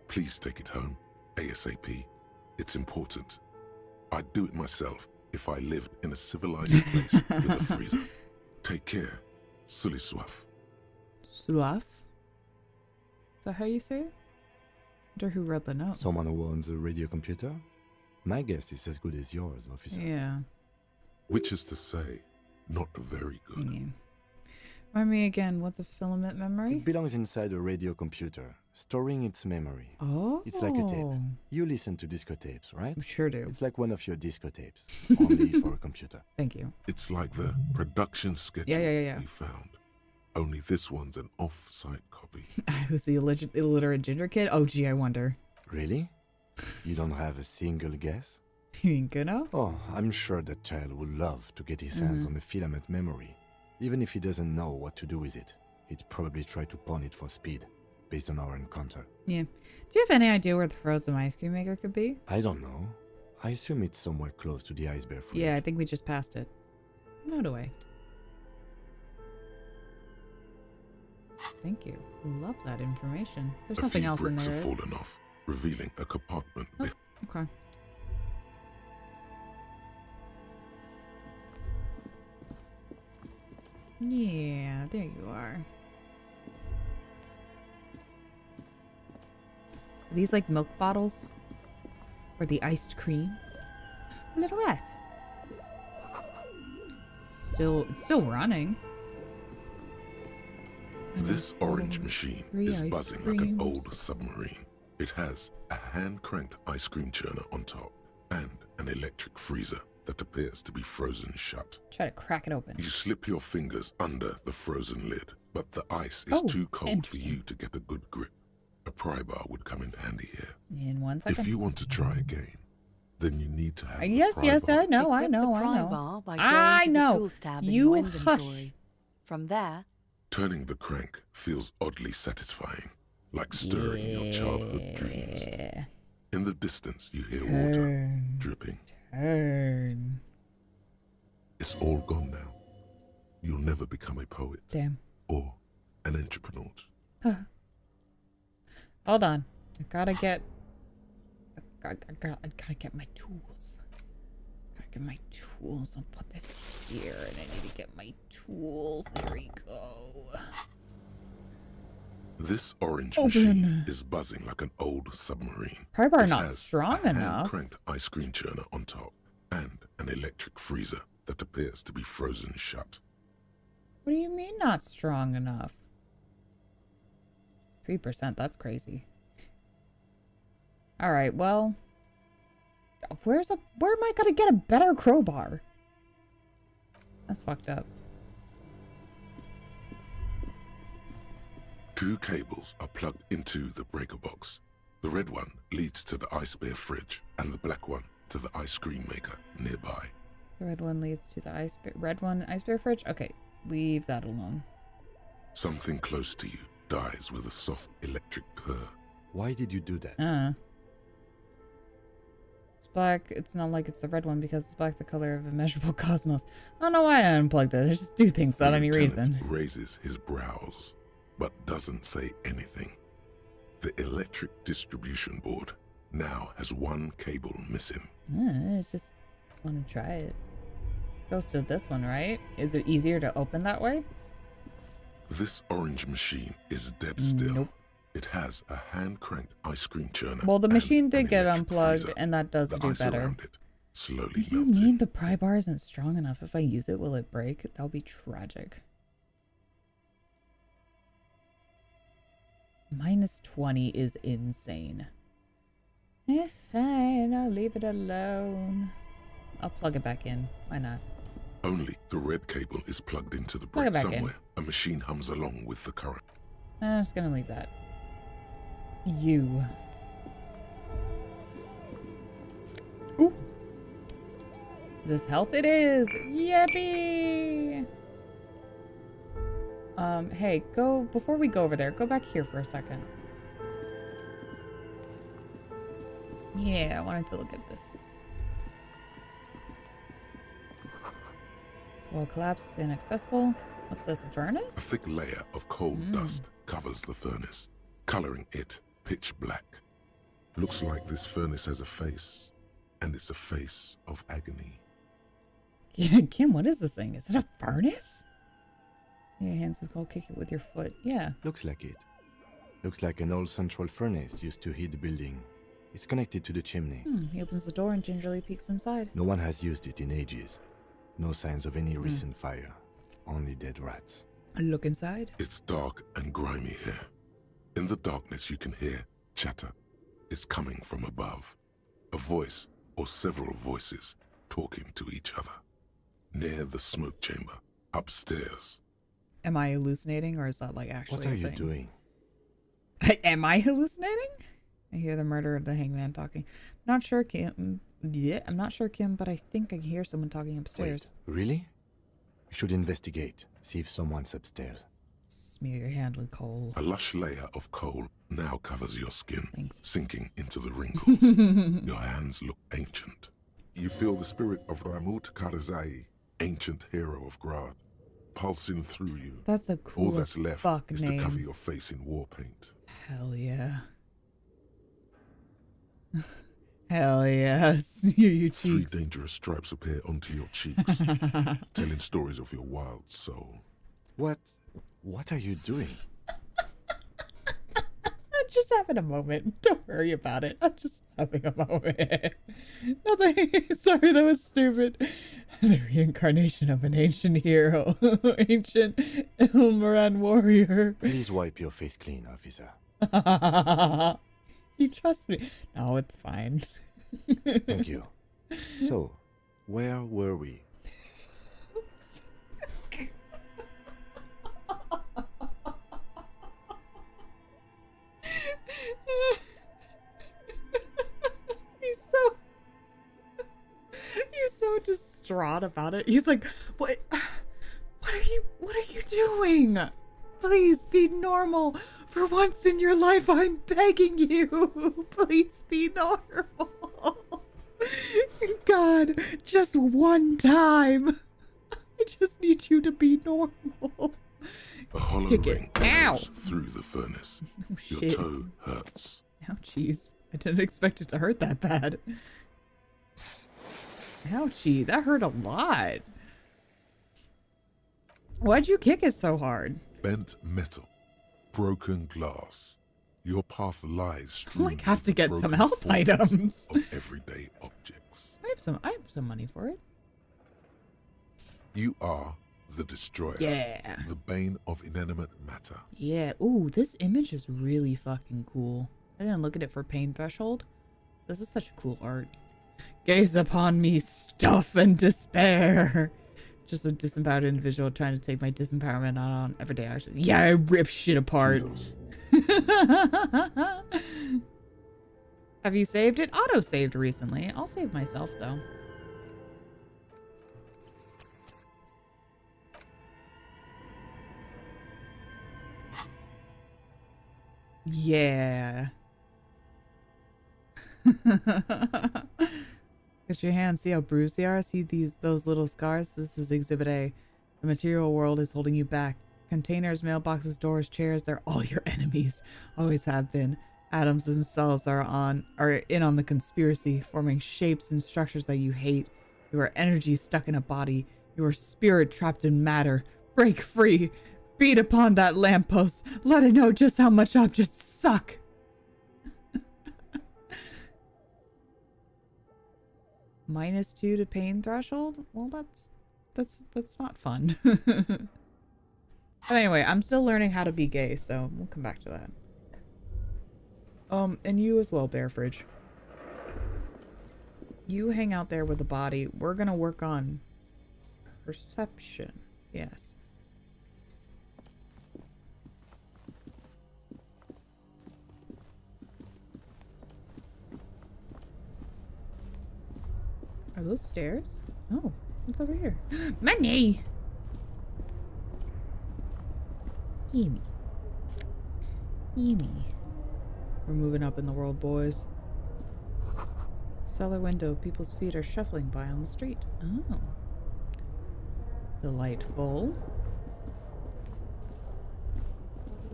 C: Please take it home, ASAP. It's important. I'd do it myself if I lived in a civilized place with a freezer. Take care. Soif.
A: Soif? Is that how you say it? I wonder who wrote the note.
G: Someone who owns a radio computer? My guess is as good as yours, officer.
A: Yeah.
C: Which is to say, not very good.
A: Yeah. Remind me again, what's a filament memory?
G: It belongs inside a radio computer, storing its memory.
A: Oh.
G: It's like a tape. You listen to disco tapes, right?
A: Sure do.
G: It's like one of your disco tapes, only for a computer.
A: Thank you.
C: It's like the production schedule
A: Yeah.
C: we found. Only this one's an off-site copy.
A: I was the illiterate ginger kid? Oh, gee, I wonder.
G: Really? You don't have a single guess?
A: You mean Guno?
G: Oh, I'm sure that child would love to get his hands on a filament memory. Even if he doesn't know what to do with it, he'd probably try to pawn it for speed, based on our encounter.
A: Yeah. Do you have any idea where the frozen ice cream maker could be?
G: I don't know. I assume it's somewhere close to the iceberg fridge.
A: Yeah, I think we just passed it. Note away. Thank you. Love that information. There's nothing else in
C: bricks
A: there.
C: have fallen off, revealing a compartment.
A: Oh, okay. Yeah, there you are. Are these like milk bottles? For the iced creams. Little rat. It's still running.
C: This orange machine is buzzing like an old submarine. It has a hand-cranked ice cream churner on top and an electric freezer that appears to be frozen shut.
A: Try to crack it open.
C: You slip your fingers under the frozen lid, but the ice is too cold for you to get a good grip. A pry bar would come in handy here.
A: In 1 second.
C: If you want to try again, then you need to have
A: Yes, I know.
I: Equip the pry bar by going to the Tools tab in your inventory. From there,
C: turning the crank feels oddly satisfying, like stirring your childhood dreams. In the distance, you hear water dripping.
A: Turn.
C: It's all gone now. You'll never become a poet.
A: Damn.
C: Or an entrepreneur.
A: Hold on. I gotta get my tools. Gotta get my tools. I'll put this here, and I need to get my tools. There we go.
C: This orange machine is buzzing like an old submarine.
A: Pry bar
C: It
A: not
C: has
A: strong
C: a
A: enough.
C: hand-cranked ice cream churner on top and an electric freezer that appears to be frozen shut.
A: What do you mean not strong enough? 3%, that's crazy. Alright, well. Where am I gonna get a better crowbar? That's fucked up.
C: 2 cables are plugged into the breaker box. The red one leads to the ice bear fridge and the black one to the ice cream maker nearby.
A: The red one leads to the ice bear fridge? Okay, leave that alone.
C: Something close to you dies with a soft electric purr.
G: Why did you do that?
A: It's black. It's not like it's the red one because it's black, the color of immeasurable cosmos. I don't know why I unplugged it. I just do things without any reason.
C: Raises his brows, but doesn't say anything. The electric distribution board now has 1 cable missing.
A: I just want to try it. Goes to this one, right? Is it easier to open that way?
C: This orange machine is dead still.
A: Nope.
C: It has a hand-cranked ice cream churner.
A: Well, the machine did get
C: electric
A: unplugged,
C: freezer.
A: and that does
C: The
A: do
C: ice
A: better.
C: around it slowly
A: What do you
C: melting.
A: mean the pry bar isn't strong enough? If I use it, will it break? That'll be tragic. -20 is insane. Fine, I'll leave it alone. I'll plug it back in. Why not?
C: Only the red cable is plugged into the
A: Plug it
C: brick
A: back in.
C: somewhere. A machine hums along with the current.
A: I'm just gonna leave that. You. Ooh. Is this health? It is! Yippee! Hey, before we go over there, go back here for a second. Yeah, I wanted to look at this. It's well collapsed, inaccessible. What's this, a furnace?
C: A thick layer of coal dust covers the furnace, coloring it pitch black. Looks like this furnace has a face, and it's a face of agony.
A: Kim, what is this thing? Is it a furnace? Your hands with coal, kick it with your foot. Yeah.
G: Looks like it. Looks like an old central furnace used to heat the building. It's connected to the chimney.
A: He opens the door and gingerly peeks inside.
G: No one has used it in ages. No signs of any recent fire. Only dead rats.
A: I look inside.
C: It's dark and grimy here. In the darkness you can hear chatter. It's coming from above. A voice or several voices talking to each other. Near the smoke chamber, upstairs.
A: Am I hallucinating, or is that like actually
G: What are
A: a
G: you
A: thing?
G: doing?
A: Am I hallucinating? I hear the murder of the hangman talking. Not sure, Kim. Yeah, I'm not sure, Kim, but I think I hear someone talking upstairs.
G: Wait, really? We should investigate. See if someone's upstairs.
A: Smear your hand with coal.
C: A lush layer of coal now covers your skin,
A: Thanks.
C: sinking into the wrinkles. Your hands look ancient. You feel the spirit of Ramut Karzai, ancient hero of Grad, pulsing through you.
A: That's a cool
C: All that's left
A: fuck
C: is
A: name.
C: to cover your face in war paint.
A: Hell yeah. Hell yes. Your
C: 3
A: cheeks.
C: dangerous stripes appear onto your cheeks, telling stories of your wild soul.
G: What are you doing?
A: just having a moment. Don't worry about it. I'm just having a moment. Nothing. Sorry, that was stupid. The reincarnation of an ancient hero. Ancient Ilmaran warrior.
G: Please wipe your face clean, officer.
A: You trust me. No, it's fine.
G: Thank you. So, where were we?
A: He's so distraught about it. He's like, what are you doing? Please be normal. For once in your life, I'm begging you. Please be normal. God, just one time. I just need you to be normal.
C: A hollow ring
A: Ow!
C: goes through the furnace.
A: Oh,
C: Your
A: shit.
C: toe hurts.
A: Ouchies. I didn't expect it to hurt that bad. Ouchie, that hurt a lot. Why'd you kick it so hard?
C: Bent metal. Broken glass. Your path lies strewn
A: Like, have
C: with
A: to
C: the
A: get some
C: broken
A: health
C: forms
A: items.
C: of everyday objects.
A: I have some money for it.
C: You are the destroyer.
A: Yeah.
C: The bane of inanimate matter.
A: Yeah. Ooh, this image is really fucking cool. I didn't look at it for pain threshold. This is such cool art. Gaze upon me, stuff and despair. Just a disempowered individual trying to take my disempowerment out on everyday action. Yeah, I rip shit apart.
C: Kudos.
A: Have you saved it? Auto-saved recently. I'll save myself, though. Yeah. Get your hands. See how bruised they are? See those little scars? This is Exhibit A. The material world is holding you back. Containers, mailboxes, doors, chairs, they're all your enemies. Always have been. Atoms and cells are in on the conspiracy, forming shapes and structures that you hate. You are energy stuck in a body. You are spirit trapped in matter. Break free. Beat upon that lamppost. Let it know just how much objects suck. -2 to pain threshold? Well, that's not fun. But anyway, I'm still learning how to be gay, so we'll come back to that. And you as well, Bear Fridge. You hang out there with the body. We're gonna work on perception. Yes. Are those stairs? Oh, what's over here? Money! Gimme. Gimme. We're moving up in the world, boys. Cellar window. People's feet are shuffling by on the street. Oh. Delightful.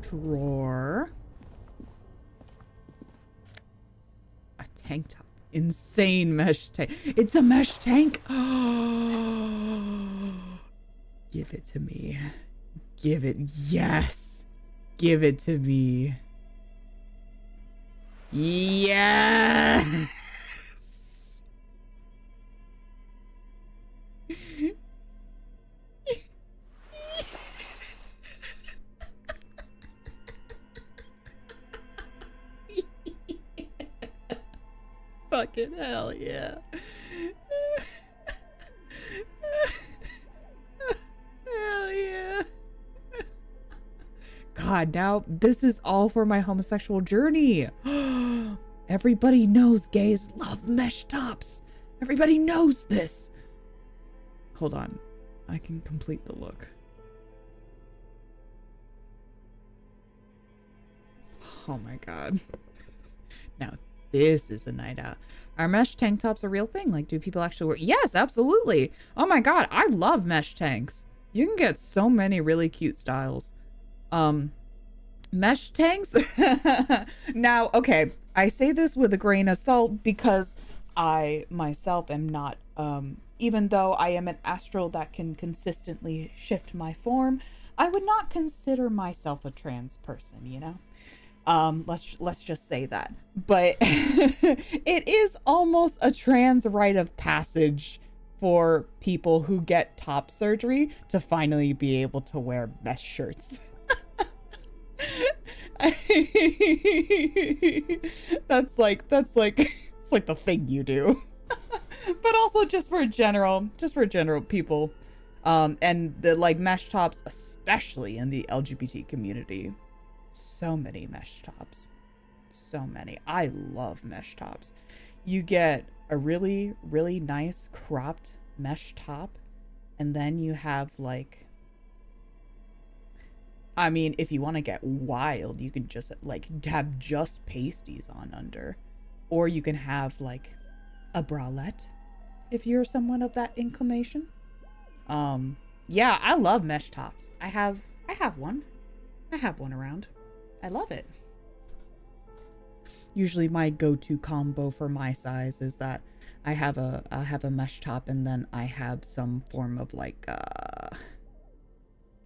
A: Drawer. A tank top. Insane mesh tank. It's a mesh tank. Give it to me. Give it. Yes. Give it to me. Yes. Fucking hell yeah. Hell yeah. God, now this is all for my homosexual journey. Everybody knows gays love mesh tops. Everybody knows this. Hold on. I can complete the look. Oh my god. Now this is a night out. Are mesh tank tops a real thing? Like, do people actually wear? Yes, absolutely. Oh my god, I love mesh tanks. You can get so many really cute styles. Mesh tanks? Now, okay, I say this with a grain of salt because I myself am not, even though I am an astral that can consistently shift my form, I would not consider myself a trans person, you know? Let's just say that. But it is almost a trans rite of passage for people who get top surgery to finally be able to wear mesh shirts. That's like it's like the thing you do. But also just for general people. And the like mesh tops, especially in the LGBT community. So many mesh tops. So many. I love mesh tops. You get a really, really nice cropped mesh top. And then you have like, I mean, if you want to get wild, you can just like have just pasties on under. Or you can have like a bralette if you're someone of that inclination. Yeah, I love mesh tops. I have one. I have one around. I love it. Usually my go-to combo for my size is that I have a mesh top and then I have some form of like I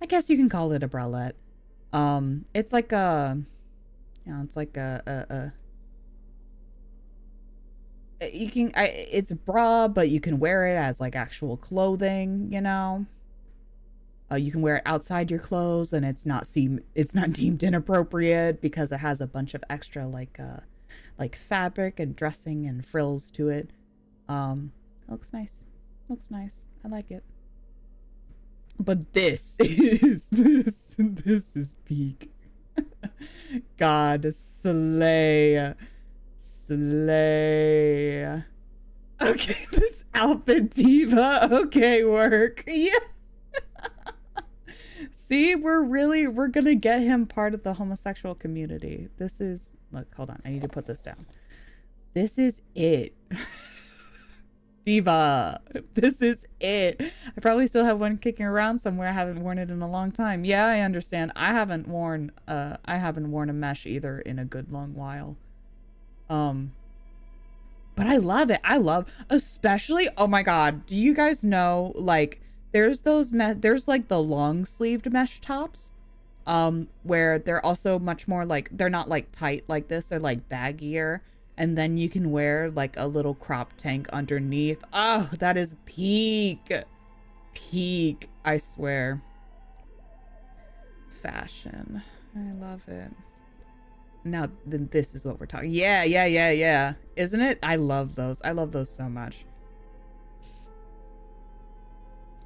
A: guess you can call it a bralette. It's like a, you know, it's like it's a bra, but you can wear it as like actual clothing, you know. You can wear it outside your clothes and it's not deemed inappropriate because it has a bunch of extra like fabric and dressing and frills to it. It looks nice. Looks nice. I like it. But this is peak. God, slay. Okay, this outfit diva. Okay, work. Yeah. See, we're gonna get him part of the homosexual community. This is, look, hold on. I need to put this down. This is it. Diva. This is it. I probably still have one kicking around somewhere. I haven't worn it in a long time. Yeah, I understand. I haven't worn a mesh either in a good long while. But I love it. I love, especially, oh my God, do you guys know, like, there's like the long sleeved mesh tops, where they're also much more like, they're not like tight like this, they're like baggier, and then you can wear like a little crop tank underneath. Oh, that is peak, I swear. Fashion, I love it. Now then, this is what we're talking. Yeah, isn't it? I love those so much.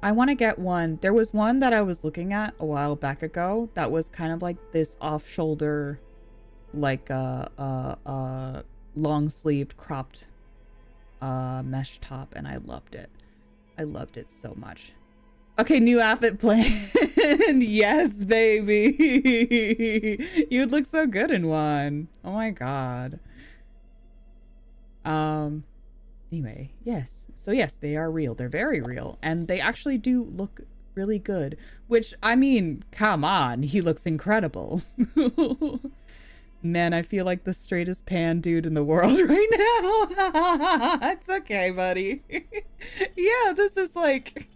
A: I want to get one. There was one that I was looking at a while back ago that was kind of like this off-shoulder, like long-sleeved cropped mesh top, and I loved it. I loved it so much. Okay, new outfit plan. Yes, baby. You'd look so good in one. Oh my God. Anyway, yes. So yes, they are real. They're very real. And they actually do look really good. Which, I mean, come on. He looks incredible. Man, I feel like the straightest pan dude in the world right now. It's okay, buddy. Yeah, this is like...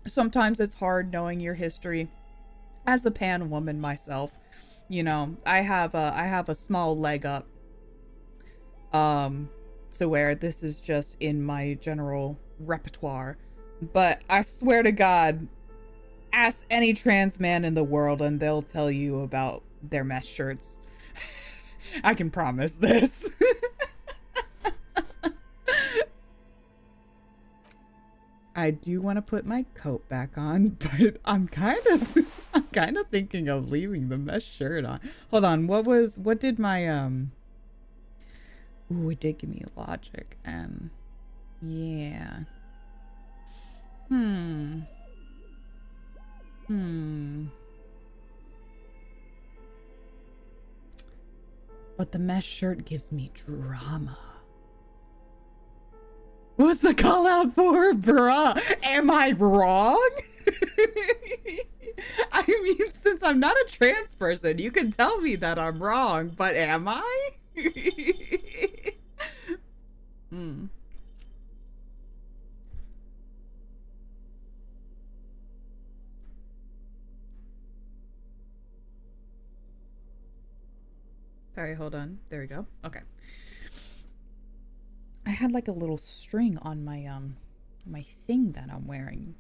A: Sometimes it's hard knowing your history. As a pan woman myself, you know, I have a small leg up. To where this is just in my general repertoire. But I swear to God, ask any trans man in the world and they'll tell you about their mesh shirts. I can promise this. I do want to put my coat back on, but I'm kind of thinking of leaving the mesh shirt on. Hold on, what did my ooh, it did give me logic, and yeah. But the mesh shirt gives me drama. What's the call out for, bruh? Am I wrong? I mean, since I'm not a trans person, you can tell me that I'm wrong, but am I? Sorry, hold on. There we go. Okay. I had like a little string on my my thing that I'm wearing.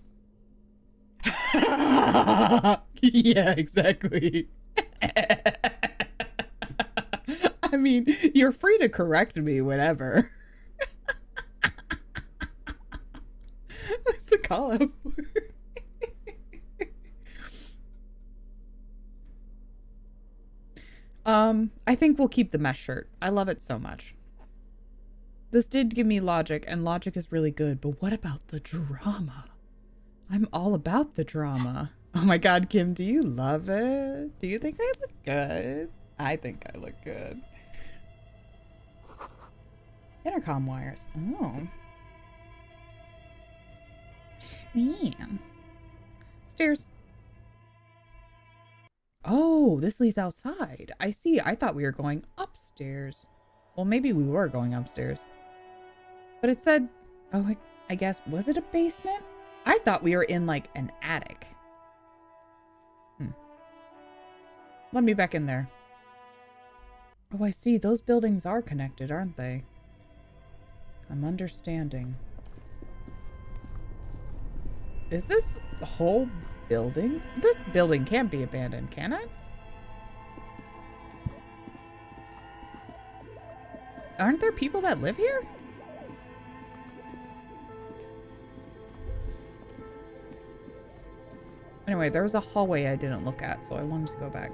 A: Yeah, exactly. I mean, you're free to correct me whenever. What's the call up for? I think we'll keep the mesh shirt. I love it so much. This did give me logic, and logic is really good, but what about the drama? I'm all about the drama. Oh my god, Kim, do you love it? Do you think I look good? I think I look good. Intercom wires. Oh. Man. Stairs. Oh, this leads outside. I see. I thought we were going upstairs. Well, maybe we were going upstairs. But it said, oh, I guess, was it a basement? I thought we were in like an attic. Let me back in there. Oh, I see. Those buildings are connected, aren't they? I'm understanding. Is this whole building? This building can't be abandoned, can it? Aren't there people that live here? Anyway, there was a hallway I didn't look at, so I wanted to go back.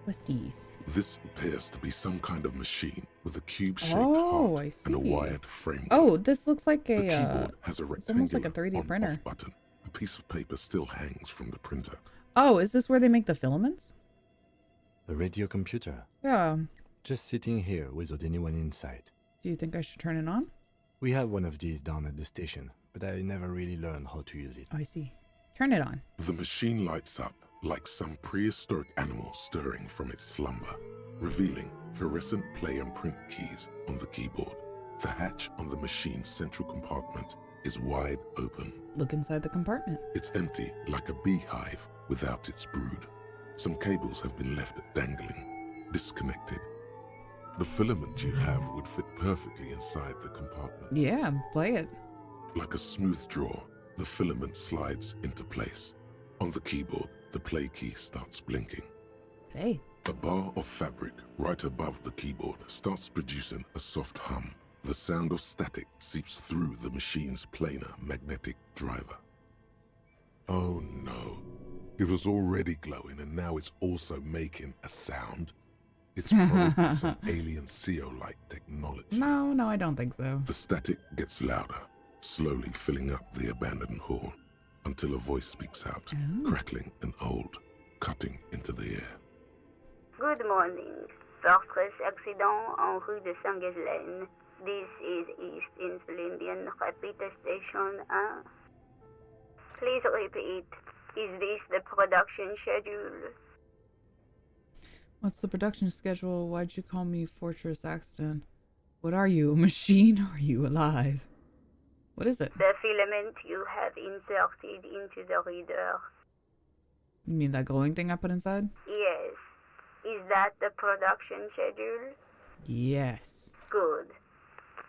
A: What's these?
C: This appears to be some kind of machine with a cube-shaped
A: Oh,
C: heart
A: I see.
C: and a wired framework.
A: Oh, this looks like a,
C: the keyboard has a
A: it's almost like a
C: rectangular
A: 3D printer.
C: on-off button. A piece of paper still hangs from the printer.
A: Oh, is this where they make the filaments?
G: A radio computer.
A: Yeah.
G: Just sitting here without anyone inside.
A: Do you think I should turn it on?
G: We have one of these down at the station, but I never really learned how to use it.
A: Oh, I see. Turn it on.
C: The machine lights up like some prehistoric animal stirring from its slumber, revealing fluorescent play and print keys on the keyboard. The hatch on the machine's central compartment is wide open.
A: Look inside the compartment.
C: It's empty like a beehive without its brood. Some cables have been left dangling, disconnected. The filament you have would fit perfectly inside the compartment.
A: Yeah, play it.
C: Like a smooth draw, the filament slides into place. On the keyboard, the play key starts blinking.
A: Hey.
C: A bar of fabric right above the keyboard starts producing a soft hum. The sound of static seeps through the machine's planar magnetic driver. Oh no. It was already glowing and now it's also making a sound. It's probably some alien CO-like technology.
A: No, I don't think so.
C: The static gets louder, slowly filling up the abandoned hall, until a voice speaks out, crackling and old, cutting into the air.
J: Good morning. Fortress accident en rue de Saint-Ghislaine. This is East Insulindian Repeater Station 1. Please repeat. Is this the production schedule?
A: What's the production schedule? Why'd you call me Fortress Accident? What are you, a machine or are you alive? What is it?
J: The filament you have inserted into the reader.
A: You mean that glowing thing I put inside?
J: Yes. Is that the production schedule?
A: Yes.
J: Good.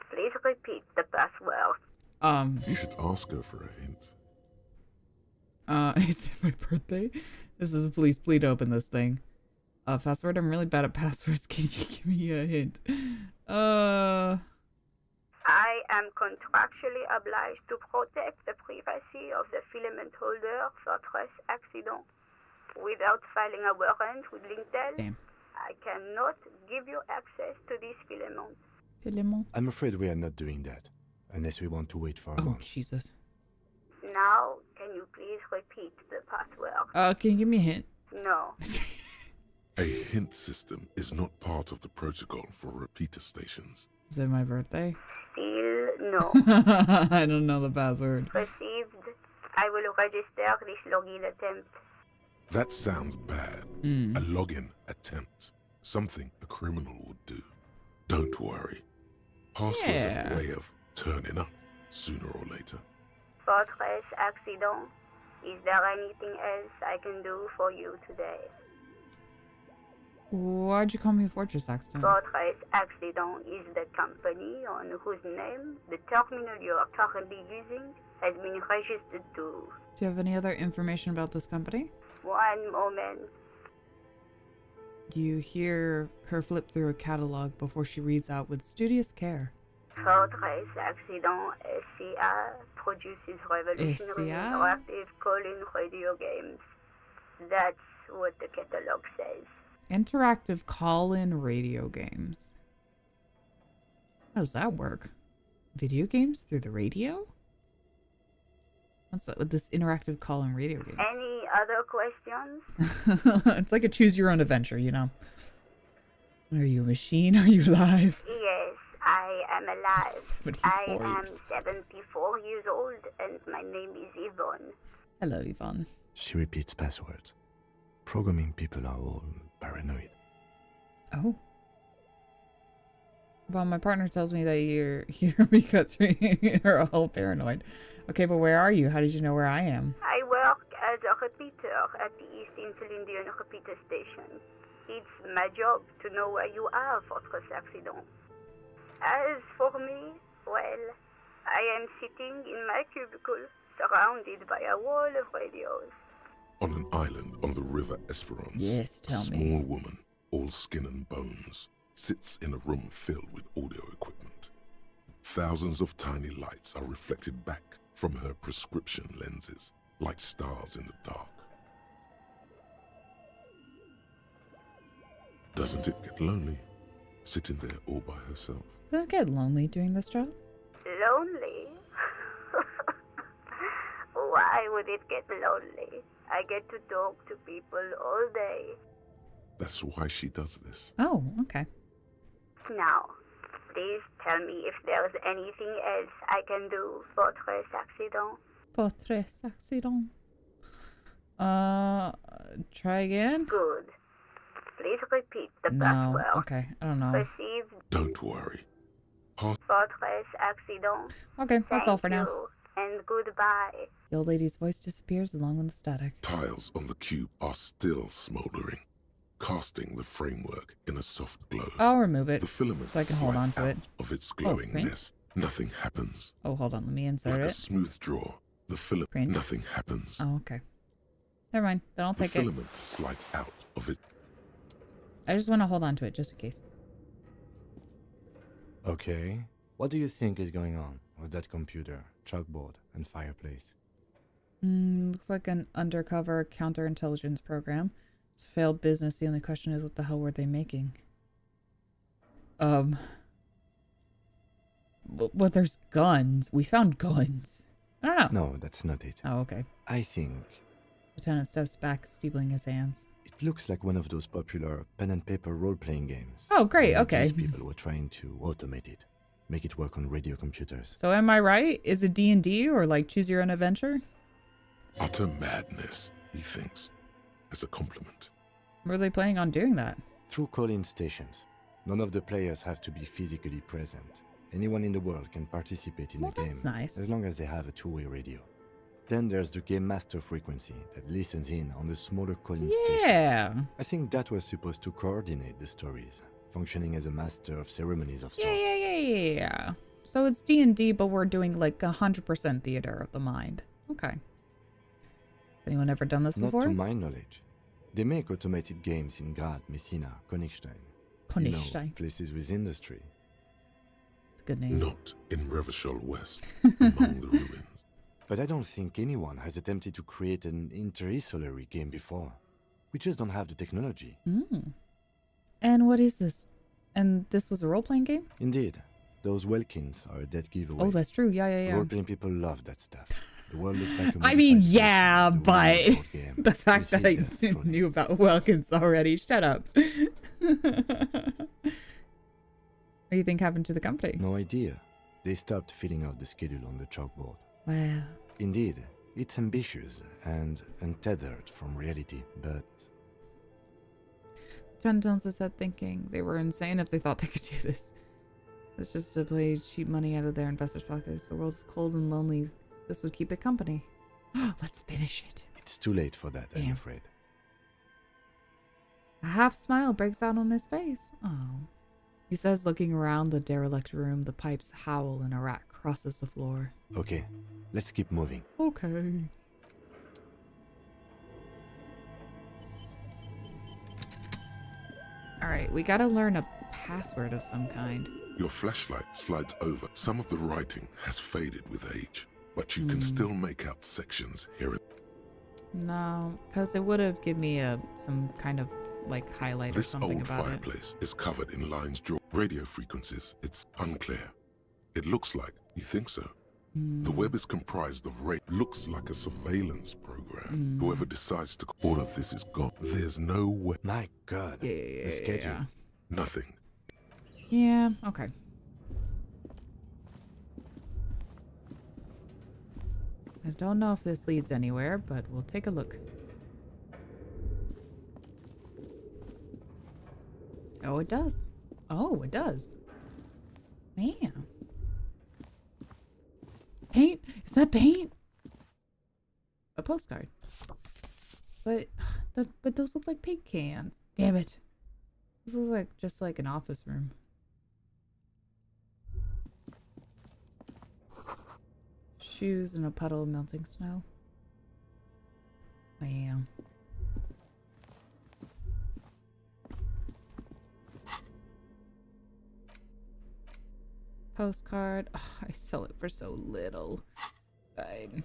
J: Please repeat the password.
C: You should ask her for a hint.
A: Is it my birthday? This is a police plea to open this thing. Password? I'm really bad at passwords. Can you give me a hint?
J: I am contractually obliged to protect the privacy of the filament holder for Fortress Accident. Without filing a warrant with Lintel,
A: Damn.
J: I cannot give you access to this filament.
A: Filament?
G: I'm afraid we are not doing that, unless we want to wait for a month.
A: Oh, Jesus.
J: Now, can you please repeat the password?
A: Can you give me a hint?
J: No.
C: A hint system is not part of the protocol for repeater stations.
A: Is it my birthday?
J: Still no.
A: I don't know the password.
J: Received. I will register this login attempt.
C: That sounds bad. A login attempt. Something a criminal would do. Don't worry. Passwords have a way of turning up sooner or later.
J: Fortress Accident, is there anything else I can do for you today?
A: Why'd you call me Fortress Accident?
J: Fortress Accident is the company on whose name the terminal you are currently using has been registered to.
A: Do you have any other information about this company?
J: One moment.
A: You hear her flip through a catalog before she reads out with studious care.
J: Fortress Accident SCA produces revolutionary interactive call-in radio games. That's what the catalog says.
A: Interactive call-in radio games. How does that work? Video games through the radio? What's that with this interactive call-in radio games?
J: Any other questions?
A: It's like a choose-your-own-adventure, you know. Are you a machine? Are you alive?
J: Yes, I am alive. I am
A: years.
J: 74 years old, and my name is Yvonne.
A: Hello, Yvonne.
G: She repeats passwords. Programming people are all paranoid.
A: Oh. Well, my partner tells me that you're here because you're all paranoid. Okay, but where are you? How did you know where I am?
J: I work as a repeater at the East Insulindian repeater station. It's my job to know where you are, Fortress Accident. As for me, well, I am sitting in my cubicle, surrounded by a wall of radios.
C: On an island on the river Esperance,
A: Yes, tell
C: a small
A: me.
C: woman, all skin and bones, sits in a room filled with audio equipment. Thousands of tiny lights are reflected back from her prescription lenses, like stars in the dark. Doesn't it get lonely, sitting there all by herself?
A: Does it get lonely doing this job?
J: Lonely? Why would it get lonely? I get to talk to people all day.
C: That's why she does this.
A: Oh, okay.
J: Now, please tell me if there's anything else I can do, Fortress Accident.
A: Fortress Accident. Try again?
J: Good. Please repeat the
A: No.
J: password.
A: Okay, I don't know.
J: Received
C: Don't worry.
J: Fortress Accident.
A: Okay, that's all for now.
J: You, and goodbye.
A: The old lady's voice disappears along with the static.
C: Tiles on the cube are still smoldering, casting the framework in a soft glow.
A: I'll remove it
C: The filament
A: so I can hold on
C: slides
A: to it.
C: out of its glowing
A: print?
C: nest. Nothing happens.
A: Oh, hold on. Let me insert
C: Like a
A: it.
C: smooth draw, the filament.
A: Print?
C: Nothing happens.
A: Oh, okay. Never mind. Then I'll
C: The
A: take it.
C: filament slides out of it.
A: I just want to hold on to it just in case.
G: Okay. What do you think is going on with that computer, chalkboard, and fireplace?
A: Looks like an undercover counterintelligence program. It's a failed business. The only question is, what the hell were they making? But there's guns. We found guns. I don't know.
G: No, that's not it.
A: Oh, okay.
G: I think
A: Lieutenant steps back, steepling his hands.
G: it looks like one of those popular pen and paper role-playing games.
A: Oh, great.
G: where
A: Okay.
G: These people were trying to automate it, make it work on radio computers.
A: So am I right? Is it D&D or like choose your own adventure?
C: Utter madness, he thinks, as a compliment.
A: Were they planning on doing that?
G: Through call-in stations, none of the players have to be physically present. Anyone in the world can participate in
A: Well,
G: the game,
A: that's nice.
G: as long as they have a two-way radio. Then there's the game master frequency that listens in on the smaller call-in stations.
A: Yeah.
G: I think that was supposed to coordinate the stories, functioning as a master of ceremonies of sorts.
A: Yeah. So it's D&D, but we're doing like 100% theater of the mind. Okay. Anyone ever done this
G: Not
A: before?
G: to my knowledge. They make automated games in Grad, Messina, Königstein.
A: Königstein.
G: Places with industry.
A: It's a good name.
C: Not in Revachol West, among the ruins.
G: But I don't think anyone has attempted to create an interisolary game before. We just don't have the technology.
A: And what is this? And this was a role-playing game?
G: Indeed. Those Welkins are a dead giveaway.
A: Oh, that's true. Yeah.
G: Role-playing people love that stuff. The world looks like a
A: I mean,
G: modified
A: yeah,
G: version of
A: but
G: the world game.
A: the fact that
G: Receive
A: I
G: death, Johnny.
A: knew about Welkins already. Shut up. What do you think happened to the company?
G: No idea. They stopped filling out the schedule on the chalkboard.
A: Wow.
G: Indeed, it's ambitious and untethered from reality, but
A: John Jones said thinking they were insane if they thought they could do this. It's just to play cheap money out of their investors' pockets. The world is cold and lonely. This would keep it company. Let's finish it.
G: It's too late for that, I'm afraid.
A: A half smile breaks out on his face. Oh. He says, looking around the derelict room, the pipes howl and a rat crosses the floor.
G: Okay, let's keep moving.
A: Okay. Alright, we gotta learn a password of some kind.
C: Your flashlight slides over. Some of the writing has faded with age, but you can still make out sections here and
A: No, because it would have given me some kind of like highlight or something
C: This
A: about
C: old fireplace is covered in lines drawn. Radio frequencies, it's unclear. It looks like, you think so? The web is comprised of looks like a surveillance program. Whoever decides to all of this is gone. There's no way.
G: My God. The schedule.
C: Nothing.
A: Yeah, okay. I don't know if this leads anywhere, but we'll take a look. Oh, it does. Oh, it does. Man. Paint? Is that paint? A postcard. But those look like paint cans. Damn it. This looks like just like an office room. Shoes in a puddle of melting snow. Wow. Postcard. Oh, I sell it for so little. Fine.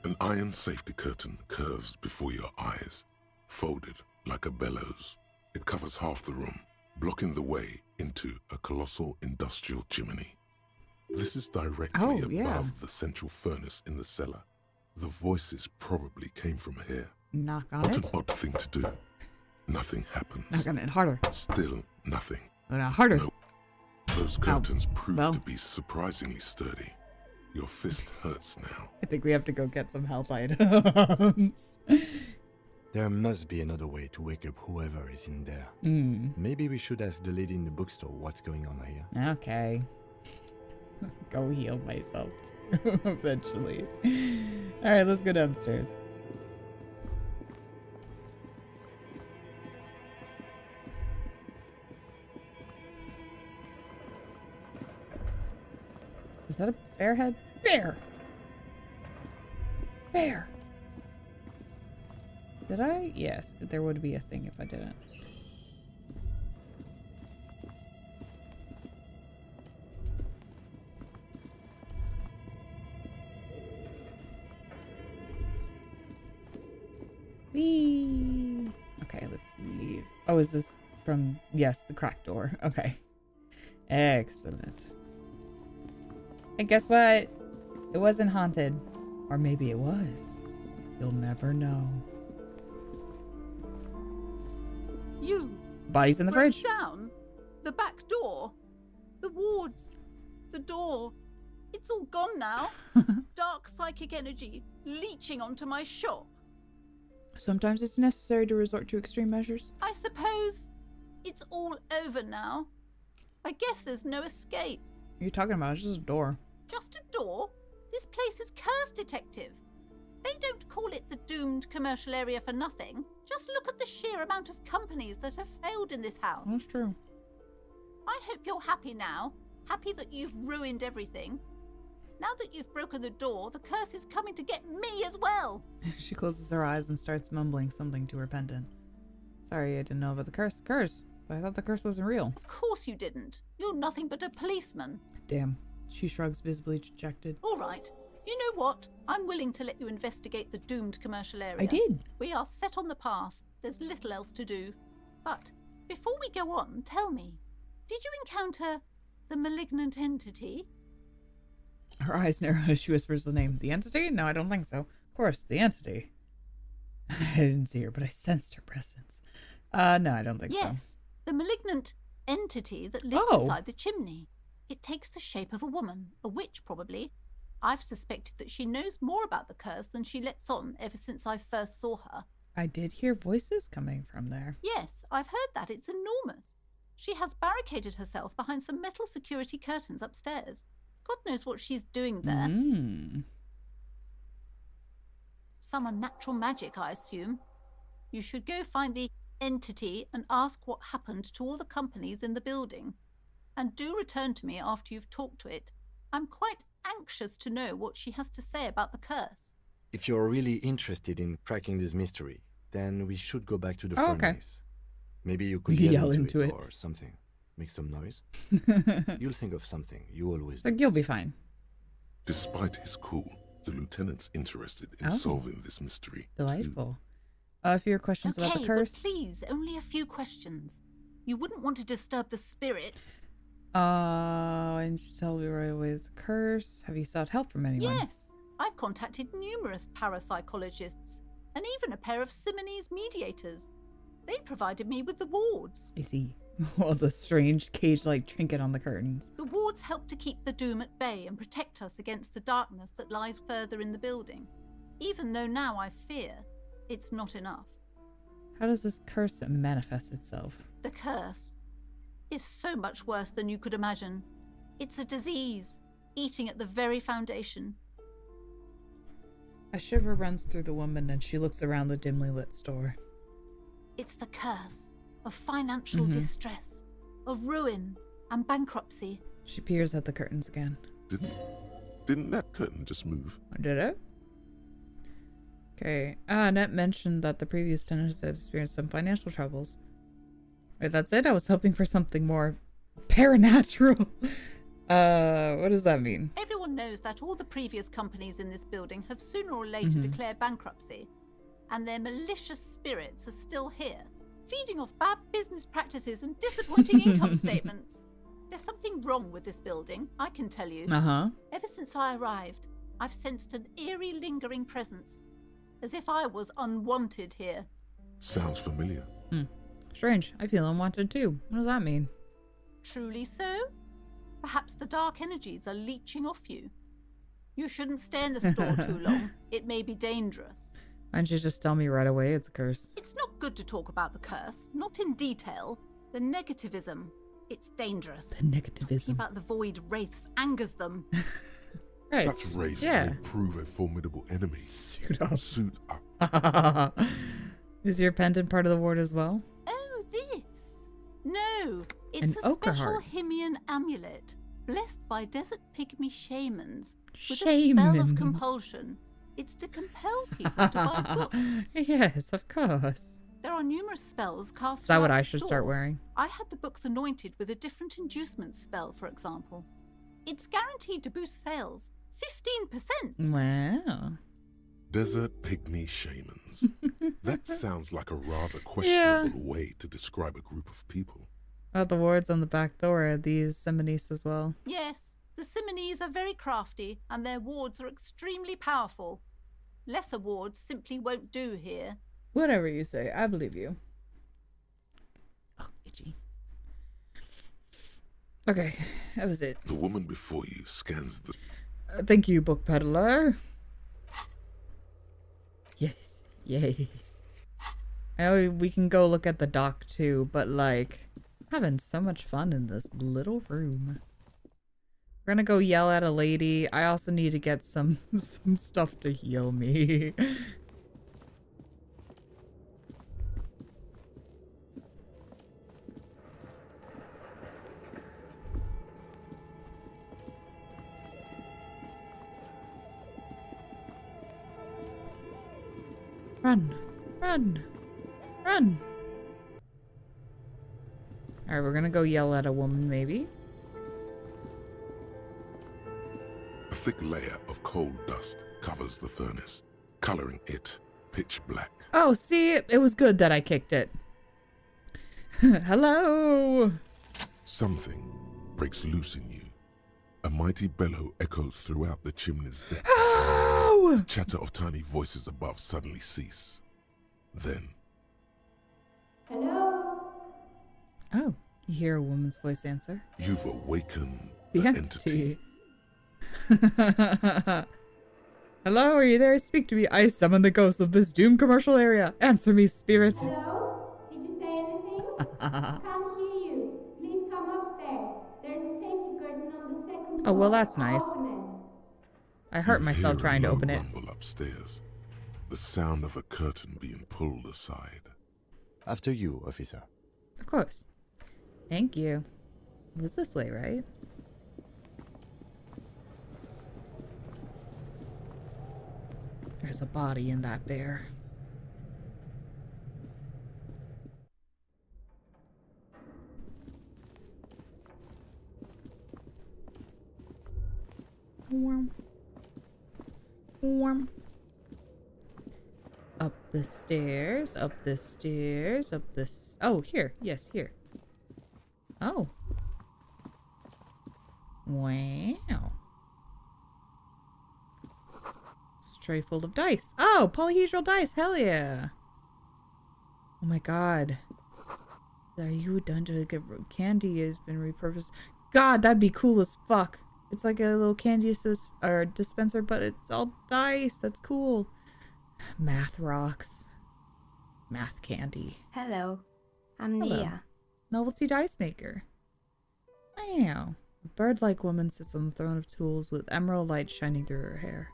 C: An iron safety curtain curves before your eyes, folded like a bellows. It covers half the room, blocking the way into a colossal industrial chimney. This is directly above the central furnace in the cellar. The voices probably came from here.
A: Knock on
C: What
A: it.
C: an odd thing to do. Nothing happens.
A: Knock on it harder.
C: Still nothing.
A: Oh, no, harder.
C: No. Those curtains prove to be surprisingly sturdy. Your fist hurts now.
A: I think we have to go get some health items.
G: There must be another way to wake up whoever is in there. Maybe we should ask the lady in the bookstore what's going on here.
A: Okay. Go heal myself eventually. Alright, let's go downstairs. Is that a bear head? Bear! Bear! Did I? Yes, there would be a thing if I didn't. Whee! Okay, let's leave. Oh, is this from... Yes, the crack door. Okay. Excellent. And guess what? It wasn't haunted. Or maybe it was. You'll never know.
H: You.
A: Bodies in the
H: broke
A: fridge.
H: Down. The back door. The wards. The door. It's all gone now. Dark psychic energy leeching onto my shop.
A: Sometimes it's necessary to resort to extreme measures.
H: I suppose it's all over now. I guess there's no escape.
A: What are you talking about? It's just a door.
H: Just a door? This place is cursed, Detective. They don't call it the doomed commercial area for nothing. Just look at the sheer amount of companies that have failed in this house.
A: That's true.
H: I hope you're happy now. Happy that you've ruined everything. Now that you've broken the door, the curse is coming to get me as well.
A: She closes her eyes and starts mumbling something to her pendant. Sorry, I didn't know about the curse. Curse? But I thought the curse wasn't real.
H: Of course you didn't. You're nothing but a policeman.
A: Damn. She shrugs, visibly dejected.
H: All right. You know what? I'm willing to let you investigate the doomed commercial area.
A: I did.
H: We are set on the path. There's little else to do. But before we go on, tell me, did you encounter the malignant entity?
A: Her eyes narrow as she whispers the name. The entity? No, I don't think so. Of course, the entity. I didn't see her, but I sensed her presence. No, I don't think so.
H: Yes, the malignant entity that lives inside the chimney. It takes the shape of a woman, a witch probably. I've suspected that she knows more about the curse than she lets on ever since I first saw her.
A: I did hear voices coming from there.
H: Yes, I've heard that. It's enormous. She has barricaded herself behind some metal security curtains upstairs. God knows what she's doing there. Some unnatural magic, I assume. You should go find the entity and ask what happened to all the companies in the building. And do return to me after you've talked to it. I'm quite anxious to know what she has to say about the curse.
G: If you're really interested in cracking this mystery, then we should go back to the furnace. Maybe you could yell into it or something. Make some noise. You'll think of something. You always do.
A: Like, you'll be fine.
C: Despite his cool, the lieutenant's interested in solving this mystery.
A: Delightful. A few questions about the curse.
H: But please, only a few questions. You wouldn't want to disturb the spirits.
A: And you tell me right away it's a curse. Have you sought help from anyone?
H: Yes. I've contacted numerous parapsychologists and even a pair of Simonese mediators. They provided me with the wards.
A: I see. Well, the strange cage-like trinket on the curtains.
H: The wards help to keep the doom at bay and protect us against the darkness that lies further in the building. Even though now I fear, it's not enough.
A: How does this curse manifest itself?
H: The curse is so much worse than you could imagine. It's a disease, eating at the very foundation.
A: A shiver runs through the woman and she looks around the dimly lit store.
H: It's the curse of financial distress, of ruin and bankruptcy.
A: She peers at the curtains again.
C: Didn't that curtain just move?
A: Did it? Okay. Annette mentioned that the previous tenants had experienced some financial troubles. Wait, that's it? I was hoping for something more paranatural. What does that mean?
H: Everyone knows that all the previous companies in this building have sooner or later declared bankruptcy, and their malicious spirits are still here, feeding off bad business practices and disappointing income statements. There's something wrong with this building, I can tell you. Ever since I arrived, I've sensed an eerie lingering presence, as if I was unwanted here.
C: Sounds familiar.
A: Strange. I feel unwanted too. What does that mean?
H: Truly so? Perhaps the dark energies are leeching off you. You shouldn't stay in the store too long. It may be dangerous.
A: Why don't you just tell me right away it's a curse?
H: It's not good to talk about the curse, not in detail. The negativism, it's dangerous.
A: The negativism.
H: Talking about the void wraiths angers them.
C: Right. Such wraiths may prove a formidable enemy. Suit up.
A: Is your pendant part of the ward as well?
H: Oh, this? No, it's a special Himian amulet, blessed by desert pygmy shamans with a spell of compulsion. It's to compel people to buy books.
A: Yes, of course.
H: There are numerous spells cast.
A: Is that what I should start wearing?
H: I had the books anointed with a different inducement spell, for example. It's guaranteed to boost sales 15%.
A: Wow.
C: Desert pygmy shamans. That sounds like a rather questionable way to describe a group of people.
A: Oh, the wards on the back door are these Simonese as well.
H: Yes, the Simonese are very crafty and their wards are extremely powerful. Lesser wards simply won't do here.
A: Whatever you say, I believe you. Oh, itchy. Okay, that was it.
C: The woman before you scans the...
A: thank you, book peddler. Yes, yes. I know we can go look at the dock too, but like, having so much fun in this little room. We're gonna go yell at a lady. I also need to get some stuff to heal me. Run, run, run. Alright, we're gonna go yell at a woman, maybe.
C: A thick layer of coal dust covers the furnace, coloring it pitch black.
A: Oh, see, it was good that I kicked it. Hello.
C: Something breaks loose in you. A mighty bellow echoes throughout the chimney's depth. The chatter of tiny voices above suddenly cease. Then...
J: Hello?
A: Oh, you hear a woman's voice answer.
C: You've awakened the entity.
A: Hello, are you there? Speak to me. I summon the ghost of this doomed commercial area. Answer me, spirit.
J: Hello? Did you say anything? Can't hear you.
A: Oh, well, that's nice. I hurt myself trying to open it.
C: Rumble upstairs. The sound of a curtain being pulled aside.
G: After you, officer.
A: Of course. Thank you. It was this way, right? There's a body in that bear. Warm. Warm. Up the stairs, up the stairs, up the... Oh, here. Yes, here. Oh. Wow. Tray full of dice. Oh, polyhedral dice. Hell yeah. Oh my god. Are you done to get candy has been repurposed? God, that'd be cool as fuck. It's like a little candy dispenser, but it's all dice. That's cool. Math rocks. Math candy.
F: Hello. I'm Nia.
A: Novelty dice maker. Wow. A bird-like woman sits on the throne of tools with emerald light shining through her hair.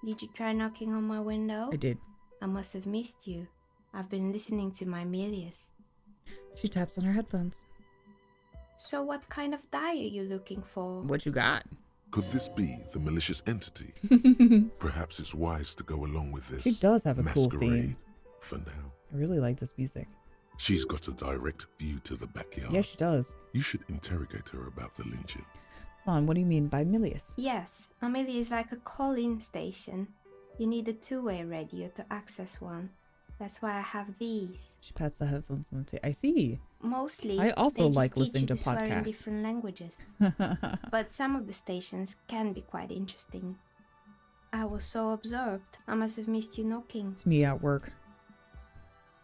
F: Did you try knocking on my window?
A: I did.
F: I must have missed you. I've been listening to my Melius.
A: She taps on her headphones.
F: So what kind of die are you looking for?
A: What you got?
C: Could this be the malicious entity? Perhaps it's wise to go along with this.
A: She does have a cool
C: masquerade
A: theme.
C: For now.
A: I really like this music.
C: She's got a direct view to the backyard.
A: Yes, she does.
C: You should interrogate her about the lynching.
A: What do you mean by Milius?
F: Yes, Amelia is like a call-in station. You need a two-way radio to access one. That's why I have these.
A: She pats the headphones on the table. I see.
F: Mostly,
A: I also like listening to
F: swear in
A: podcasts.
F: different languages. But some of the stations can be quite interesting. I was so absorbed. I must have missed you knocking.
A: It's me at work.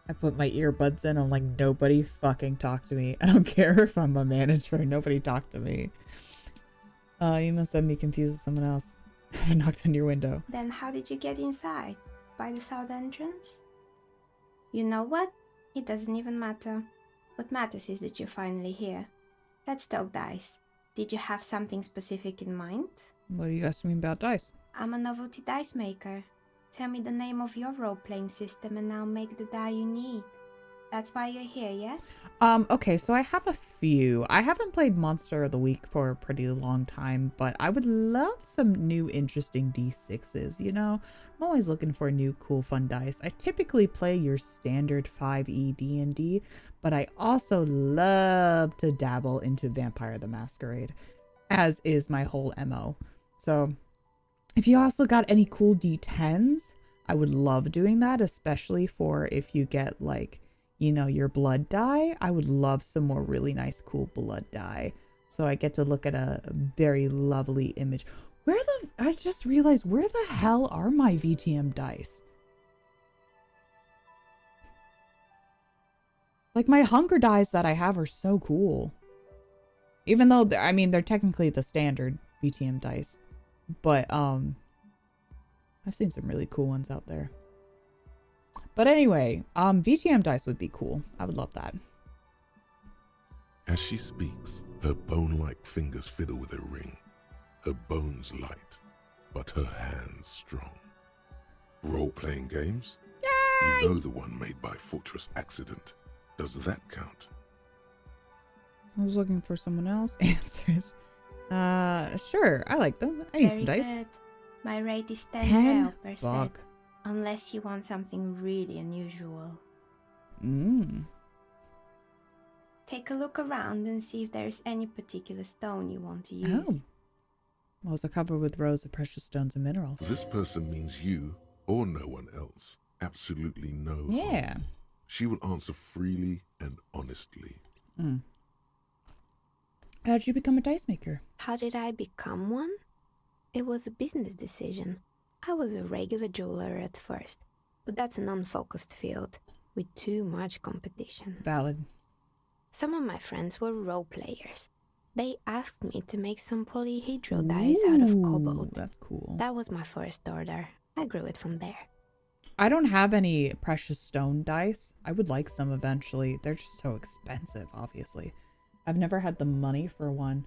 A: I put my earbuds in. I'm like, nobody fucking talk to me. I don't care if I'm a manager. Nobody talk to me. You must have me confused with someone else. I haven't knocked on your window.
F: Then how did you get inside? By the south entrance? You know what? It doesn't even matter. What matters is that you're finally here. Let's talk dice. Did you have something specific in mind?
A: What are you asking me about dice?
F: I'm a novelty dice maker. Tell me the name of your role-playing system and I'll make the die you need. That's why you're here, yes?
A: Okay, so I have a few. I haven't played Monster of the Week for a pretty long time, but I would love some new interesting D6s, you know? I'm always looking for new, cool, fun dice. I typically play your standard 5e D&D, but I also love to dabble into Vampire the Masquerade, as is my whole MO. So, if you also got any cool D10s, I would love doing that, especially for if you get, like, you know, your blood die. I would love some more really nice, cool blood die. So I get to look at a very lovely image. I just realized, where the hell are my VTM dice? Like, my hunger dice that I have are so cool. Even though, I mean, they're technically the standard VTM dice. But, I've seen some really cool ones out there. But anyway, VTM dice would be cool. I would love that.
C: As she speaks, her bone-like fingers fiddle with a ring. Her bones light, but her hands strong. Role-playing games? Yay! You know the one made by Fortress Accident. Does that count?
A: I was looking for someone else. Answers. Sure. I like them. I need some dice.
F: Good. My rate is 10 per set.
A: Fuck.
F: Unless you want something really unusual. Take a look around and see if there's any particular stone you want to use.
A: Oh. Well, it's a cover with rows of precious stones and minerals.
C: This person means you or no one else. Absolutely no
A: Yeah.
C: harm. She will answer freely and honestly.
A: How did you become a dice maker?
F: How did I become one? It was a business decision. I was a regular jeweler at first, but that's an unfocused field with too much competition.
A: Valid.
F: Some of my friends were role players. They asked me to make some polyhedral dice out of cobalt.
A: That's cool.
F: That was my first order. I grew it from there.
A: I don't have any precious stone dice. I would like some eventually. They're just so expensive, obviously. I've never had the money for one.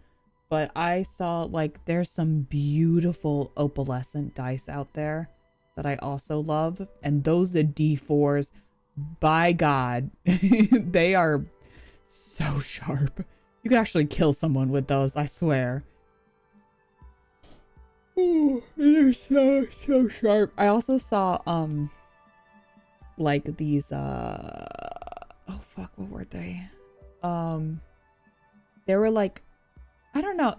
A: but I saw like there's some beautiful opalescent dice out there that I also love, and those are D4s. By God, they are so sharp. You could actually kill someone with those, I swear. Ooh, they're so sharp. I also saw like these oh fuck, what were they? They were like, I don't know,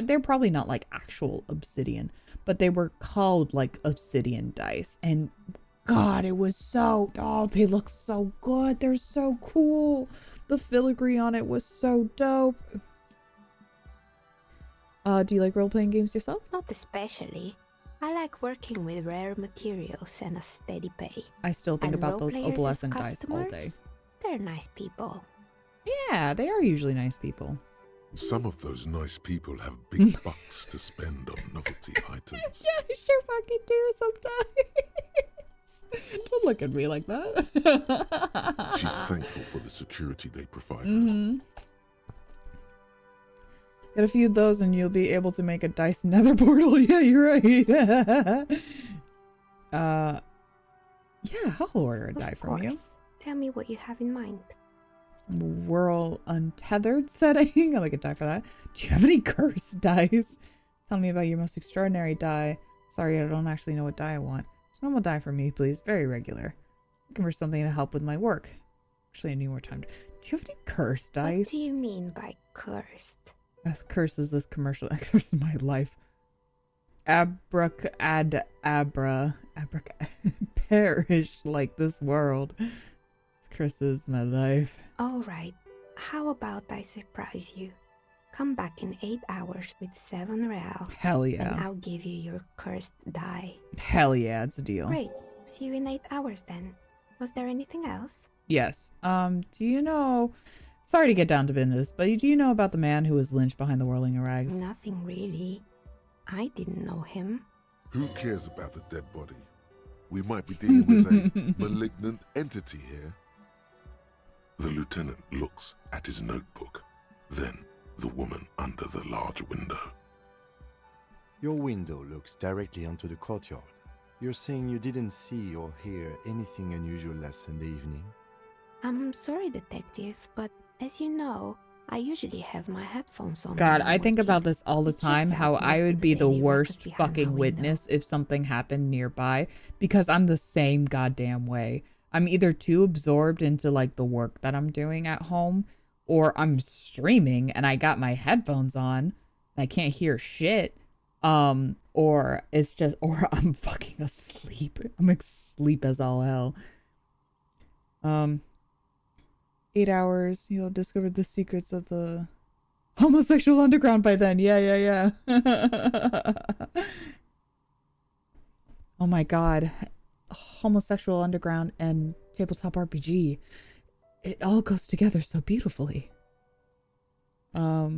A: they're probably not like actual obsidian, but they were called like obsidian dice, and God, it was so, oh, they look so good. They're so cool. The filigree on it was so dope. Do you like role-playing games yourself?
K: Not especially. I like working with rare materials and a steady pay.
A: I still think about those opalescent dice all day.
K: They're nice people.
A: Yeah, they are usually nice people.
C: Some of those nice people have big bucks to spend on novelty items.
A: Yeah, I sure fucking do sometimes. Don't look at me like that.
C: She's thankful for the security they provide.
A: Get a few of those and you'll be able to make a dice nether portal. Yeah, you're right. Yeah, I'll order a die from you.
K: Tell me what you have in mind.
A: Whirl untethered setting. I like a die for that. Do you have any cursed dice? Tell me about your most extraordinary die. Sorry, I don't actually know what die I want. Just normal die for me, please. Very regular. Looking for something to help with my work. Actually, I need more time. Do you have any cursed dice?
K: What do you mean by cursed?
A: Curse is this commercial. Curse is my life. Abracadabra. Perish like this world. Curse is my life.
K: Alright. How about I surprise you? Come back in 8 hours with 7 real.
A: Hell yeah.
K: And I'll give you your cursed die.
A: Hell yeah, it's a deal.
K: Great. See you in 8 hours then. Was there anything else?
A: Yes. Do you know... Sorry to get down to business, but do you know about the man who was lynched behind the whirling rags?
K: Nothing really. I didn't know him.
C: Who cares about the dead body? We might be dealing with a malignant entity here. The lieutenant looks at his notebook, then the woman under the large window.
G: Your window looks directly onto the courtyard. You're saying you didn't see or hear anything unusual last Sunday evening?
K: I'm sorry, detective, but as you know, I usually have my headphones on.
A: God, I think about this all the time, how I would be the worst fucking witness if something happened nearby, because I'm the same goddamn way. I'm either too absorbed into like the work that I'm doing at home, or I'm streaming and I got my headphones on and I can't hear shit. Or it's just, or I'm fucking asleep. I'm asleep as all hell. 8 hours, you'll have discovered the secrets of the homosexual underground by then. Yeah. Oh my god. Homosexual underground and tabletop RPG. It all goes together so beautifully. I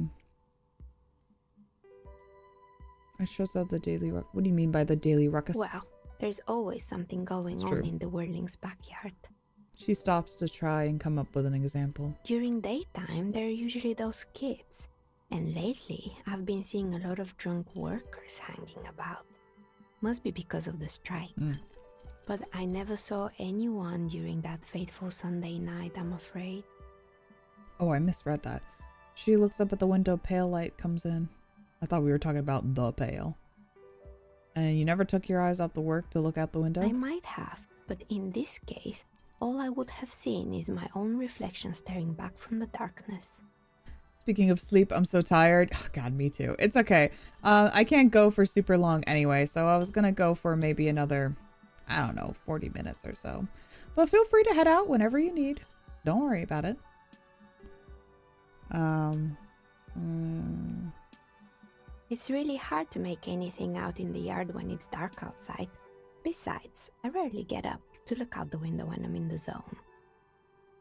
A: shows out the daily ruckus. What do you mean by the daily ruckus?
K: Well, there's always something going on in the Whirling's backyard.
A: She stops to try and come up with an example.
K: During daytime, there are usually those kids. And lately, I've been seeing a lot of drunk workers hanging about. Must be because of the strike. But I never saw anyone during that fateful Sunday night, I'm afraid.
A: Oh, I misread that. She looks up at the window, pale light comes in. I thought we were talking about the pale. And you never took your eyes off the work to look out the window?
K: I might have, but in this case, all I would have seen is my own reflection staring back from the darkness.
A: Speaking of sleep, I'm so tired. Oh, God, me too. It's okay. I can't go for super long anyway, so I was gonna go for maybe another, I don't know, 40 minutes or so. But feel free to head out whenever you need. Don't worry about it.
K: It's really hard to make anything out in the yard when it's dark outside. Besides, I rarely get up to look out the window when I'm in the zone.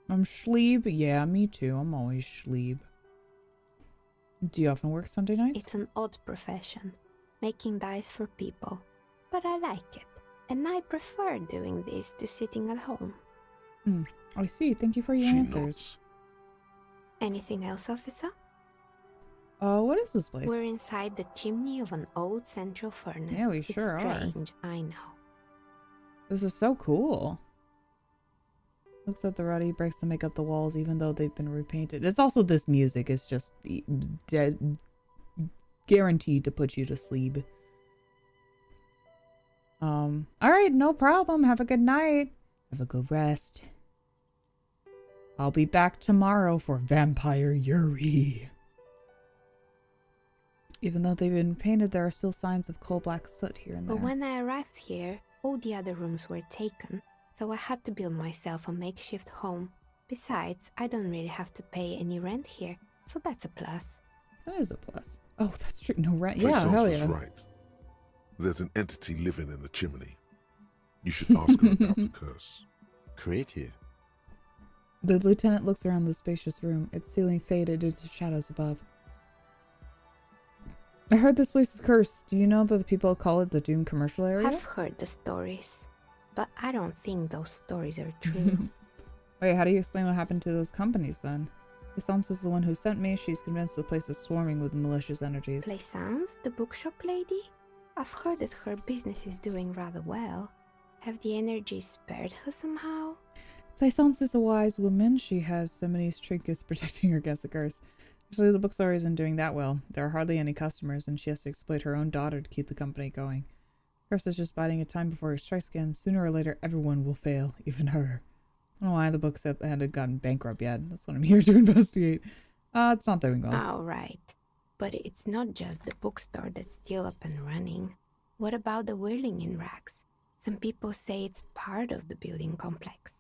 A: I'm schleeb? Yeah, me too. I'm always schleeb. Do you often work Sunday nights?
K: It's an odd profession, making dice for people. But I like it, and I prefer doing this to sitting at home.
A: I see. Thank you for your answers.
K: Anything else, officer?
A: Oh, what is this place?
K: We're inside the chimney of an old central furnace.
A: Yeah, we sure are.
K: It's strange, I know.
A: This is so cool. Looks at the ruddy bricks to make up the walls, even though they've been repainted. It's also this music is just guaranteed to put you to sleep. All right, no problem. Have a good night. Have a good rest. I'll be back tomorrow for Vampire Yuri. Even though they've been painted, there are still signs of coal black soot here and there.
K: But when I arrived here, all the other rooms were taken, so I had to build myself a makeshift home. Besides, I don't really have to pay any rent here, so that's a plus.
A: That is a plus. Oh, that's true. No rent.
C: Plaisance
A: Yeah, hell
C: was
A: yeah.
C: right. There's an entity living in the chimney. You should ask her about the curse.
G: Creative.
A: The lieutenant looks around the spacious room, its ceiling faded into shadows above. I heard this place is cursed. Do you know that the people call it the Doom commercial area?
K: I've heard the stories, but I don't think those stories are true.
A: Wait, how do you explain what happened to those companies then? Plaisance is the one who sent me. She's convinced the place is swarming with malicious energies.
K: Plaisance, the bookshop lady? I've heard that her business is doing rather well. Have the energies spared her somehow?
A: Plaisance is a wise woman. She has so many trinkets protecting her against the curse. Actually, the bookstore isn't doing that well. There are hardly any customers, and she has to exploit her own daughter to keep the company going. Curse is just biding a time before it strikes again. Sooner or later, everyone will fail, even her. I don't know why the bookshop hadn't gotten bankrupt yet. That's what I'm here to investigate. It's not doing well.
K: Oh, right. But it's not just the bookstore that's still up and running. What about the whirling in rags? Some people say it's part of the building complex.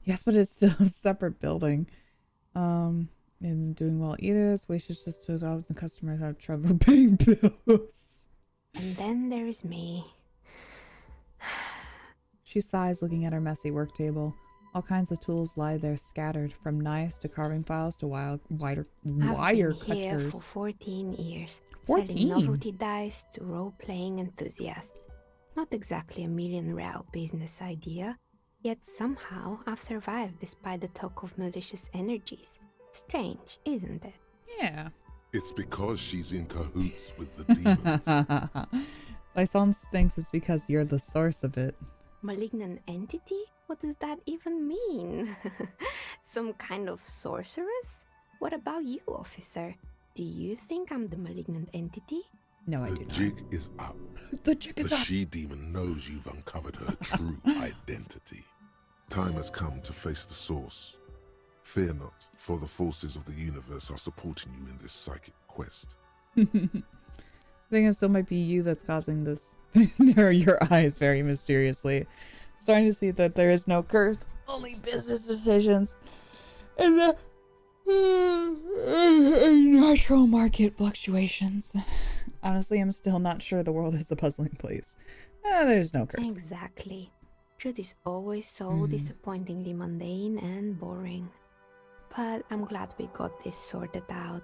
A: Yes, but it's still a separate building. Isn't doing well either. Its wages just stood out and customers have trouble paying bills.
K: And then there is me.
A: She sighs, looking at her messy work table. All kinds of tools lie there scattered, from knives to carving files to wire cutters.
K: I've been here for 14 years.
A: 14?
K: Selling novelty dice to role-playing enthusiasts. Not exactly a million-real business idea, yet somehow I've survived despite the talk of malicious energies. Strange, isn't it?
A: Yeah.
C: It's because she's in cahoots with the demons.
A: Plaisance thinks it's because you're the source of it.
K: Malignant entity? What does that even mean? Some kind of sorceress? What about you, officer? Do you think I'm the malignant entity?
A: No, I do not.
C: The jig is up.
A: The jig is up.
C: The she-demon knows you've uncovered her true identity. Time has come to face the source. Fear not, for the forces of the universe are supporting you in this psychic quest.
A: I think it still might be you that's causing this. Narrow your eyes very mysteriously. Starting to see that there is no curse, only business decisions. And the natural market fluctuations. Honestly, I'm still not sure the world is a puzzling place. There's no curse.
K: Exactly. Truth is always so disappointingly mundane and boring. But I'm glad we got this sorted out.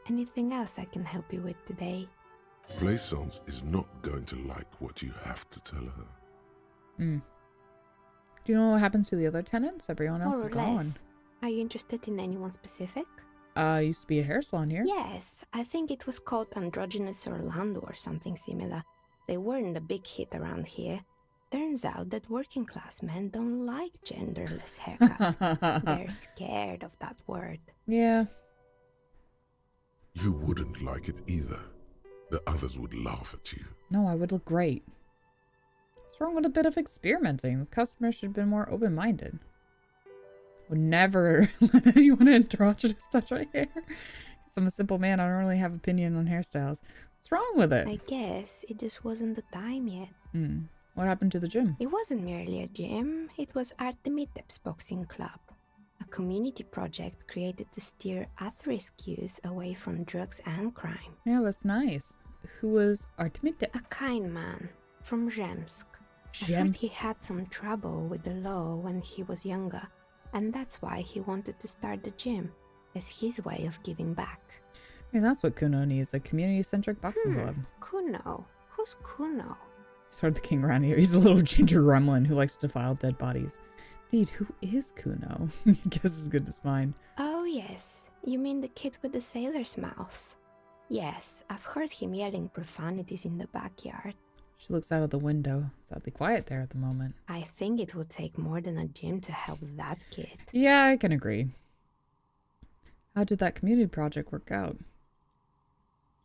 K: Anything else I can help you with today?
C: Plaisance is not going to like what you have to tell her.
A: Do you know what happens to the other tenants? Everyone else is gone.
K: Are you interested in anyone specific?
A: Used to be a hair salon here.
K: Yes, I think it was called Androgynous Orlando or something similar. They weren't a big hit around here. Turns out that working class men don't like genderless haircuts. They're scared of that word.
A: Yeah.
C: You wouldn't like it either. The others would laugh at you.
A: No, I would look great. What's wrong with a bit of experimenting? The customers should have been more open-minded. Would never let anyone androgynous touch my hair. Because I'm a simple man, I don't really have opinion on hairstyles. What's wrong with it?
K: I guess it just wasn't the time yet.
A: What happened to the gym?
K: It wasn't merely a gym, it was Artemitep's boxing club. A community project created to steer at-risk youth away from drugs and crime.
A: Yeah, that's nice. Who was Artemitep?
K: A kind man from Zemsk. I heard he had some trouble with the law when he was younger, and that's why he wanted to start the gym, as his way of giving back.
A: I mean, that's what Kuno needs, a community-centric boxing club.
K: Kuno? Who's Kuno?
A: Sort of the king around here. He's a little ginger gremlin who likes to defile dead bodies. Indeed, who is Kuno? I guess as good as mine.
K: Oh yes, you mean the kid with the sailor's mouth. Yes, I've heard him yelling profanities in the backyard.
A: She looks out of the window. It's oddly quiet there at the moment.
K: I think it would take more than a gym to help that kid.
A: Yeah, I can agree. How did that community project work out?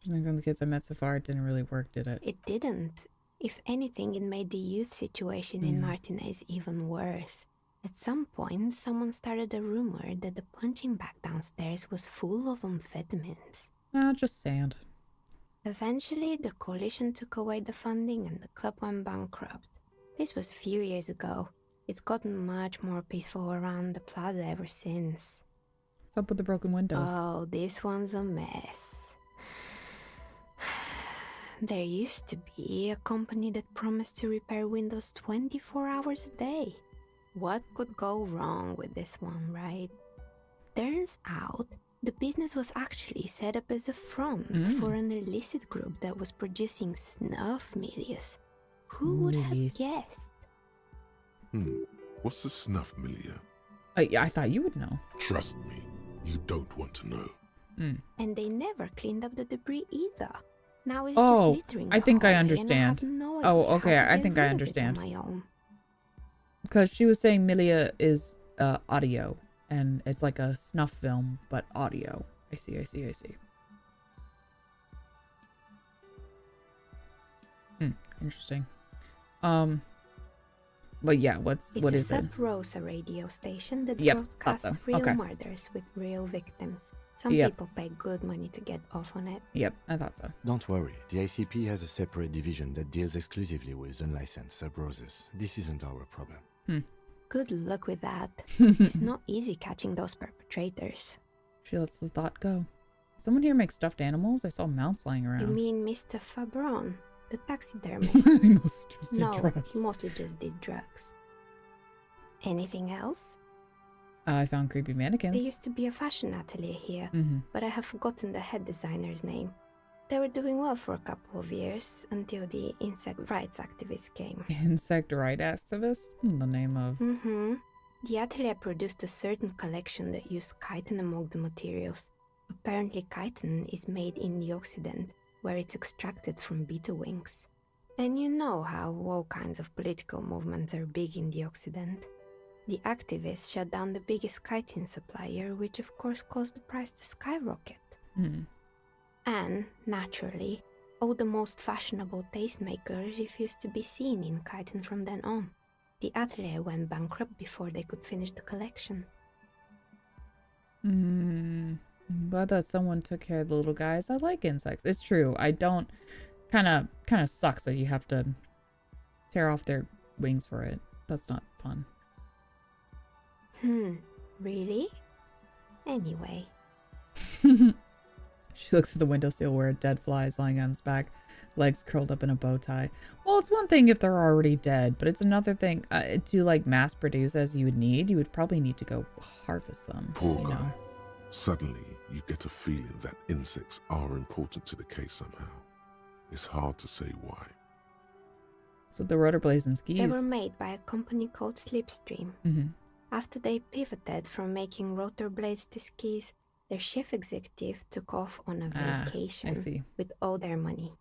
A: From the kids I met so far, it didn't really work, did it?
K: It didn't. If anything, it made the youth situation in Martinez even worse. At some point, someone started a rumor that the punching bag downstairs was full of amphetamines.
A: Just sand.
K: Eventually, the coalition took away the funding and the club went bankrupt. This was a few years ago. It's gotten much more peaceful around the plaza ever since.
A: What's up with the broken windows?
K: Oh, this one's a mess. There used to be a company that promised to repair windows 24 hours a day. What could go wrong with this one, right? Turns out, the business was actually set up as a front for an illicit group that was producing snuff milias. Who would have guessed?
C: What's a snuff milia?
A: I thought you would know.
C: Trust me, you don't want to know.
K: And they never cleaned up the debris either. Now it's just littering.
A: I think I understand.
K: Okay,
A: I think I understand. Because she was saying milia is audio, and it's like a snuff film, but audio. I see. Interesting. But yeah, what is it?
K: It's a Sub Rosa radio station that broadcasts real murders with real victims. Some people pay good money to get off on it.
A: Yep, I thought so.
G: Don't worry, the ICP has a separate division that deals exclusively with unlicensed sub-roses. This isn't our problem.
K: Good luck with that. It's not easy catching those perpetrators.
A: She lets the thought go. Someone here makes stuffed animals? I saw mounts lying around.
K: You mean Mr. Fabron, the taxidermist?
A: He must just did drugs.
K: He mostly just did drugs. Anything else?
A: I found creepy mannequins.
K: There used to be a fashion atelier here, but I have forgotten the head designer's name. They were doing well for a couple of years, until the insect rights activists came.
A: Insect rights activists? The name of...
K: The atelier produced a certain collection that used chitin among the materials. Apparently chitin is made in the Occident, where it's extracted from beetle wings. And you know how all kinds of political movements are big in the Occident. The activists shut down the biggest chitin supplier, which of course caused the price to skyrocket. And, naturally, all the most fashionable tastemakers refused to be seen in chitin from then on. The atelier went bankrupt before they could finish the collection.
A: Glad that someone took care of the little guys. I like insects. It's true. I don't... Kind of sucks that you have to tear off their wings for it. That's not fun.
K: Really? Anyway.
A: She looks at the windowsill where a dead fly is lying on its back, legs curled up in a bow tie. Well, it's one thing if they're already dead, but it's another thing to like mass produce as you would need. You would probably need to go harvest them.
C: Poor guy. Suddenly, you get a feeling that insects are important to the case somehow. It's hard to say why.
A: So the rotor blades and skis.
K: They were made by a company called Slipstream. After they pivoted from making rotor blades to skis, their chief executive took off on a vacation with all their money.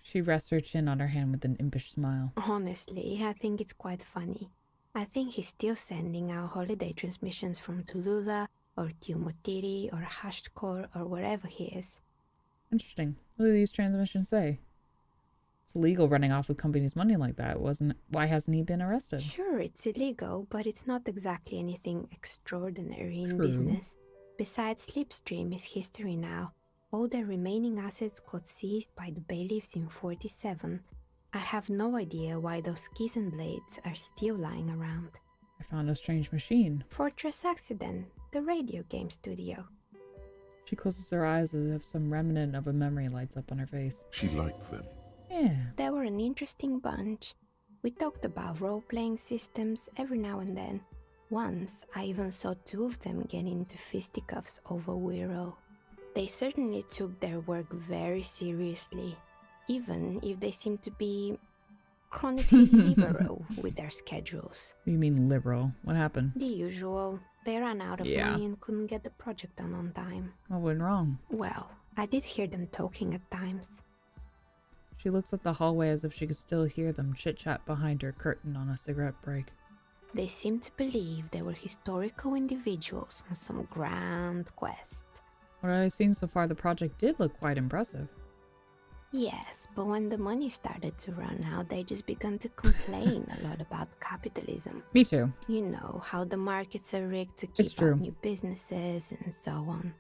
A: She rests her chin on her hand with an impish smile.
K: Honestly, I think it's quite funny. I think he's still sending out holiday transmissions from Tulula or Tiumotiri or Hashtkor or wherever he is.
A: Interesting. What do these transmissions say? It's illegal running off with companies' money like that. Why hasn't he been arrested?
K: Sure, it's illegal, but it's not exactly anything extraordinary in business. Besides, Slipstream is history now. All their remaining assets got seized by the bailiffs in 47. I have no idea why those keys and blades are still lying around.
A: I found a strange machine.
K: Fortress Accident, the radio game studio.
A: She closes her eyes as if some remnant of a memory lights up on her face.
C: She liked them.
A: Yeah.
K: They were an interesting bunch. We talked about role-playing systems every now and then. Once, I even saw two of them get into fisticuffs over Wirral. They certainly took their work very seriously, even if they seemed to be chronically liberal with their schedules.
A: What do you mean liberal? What happened?
K: The usual. They ran out of money and couldn't get the project done on time.
A: What went wrong?
K: Well, I did hear them talking at times.
A: She looks at the hallway as if she could still hear them chit-chat behind her curtain on a cigarette break.
K: They seem to believe they were historical individuals on some grand quest.
A: What I've seen so far, the project did look quite impressive.
K: Yes, but when the money started to run out, they just began to complain a lot about capitalism.
A: Me too.
K: You know, how the markets are rigged to keep out new businesses and so on.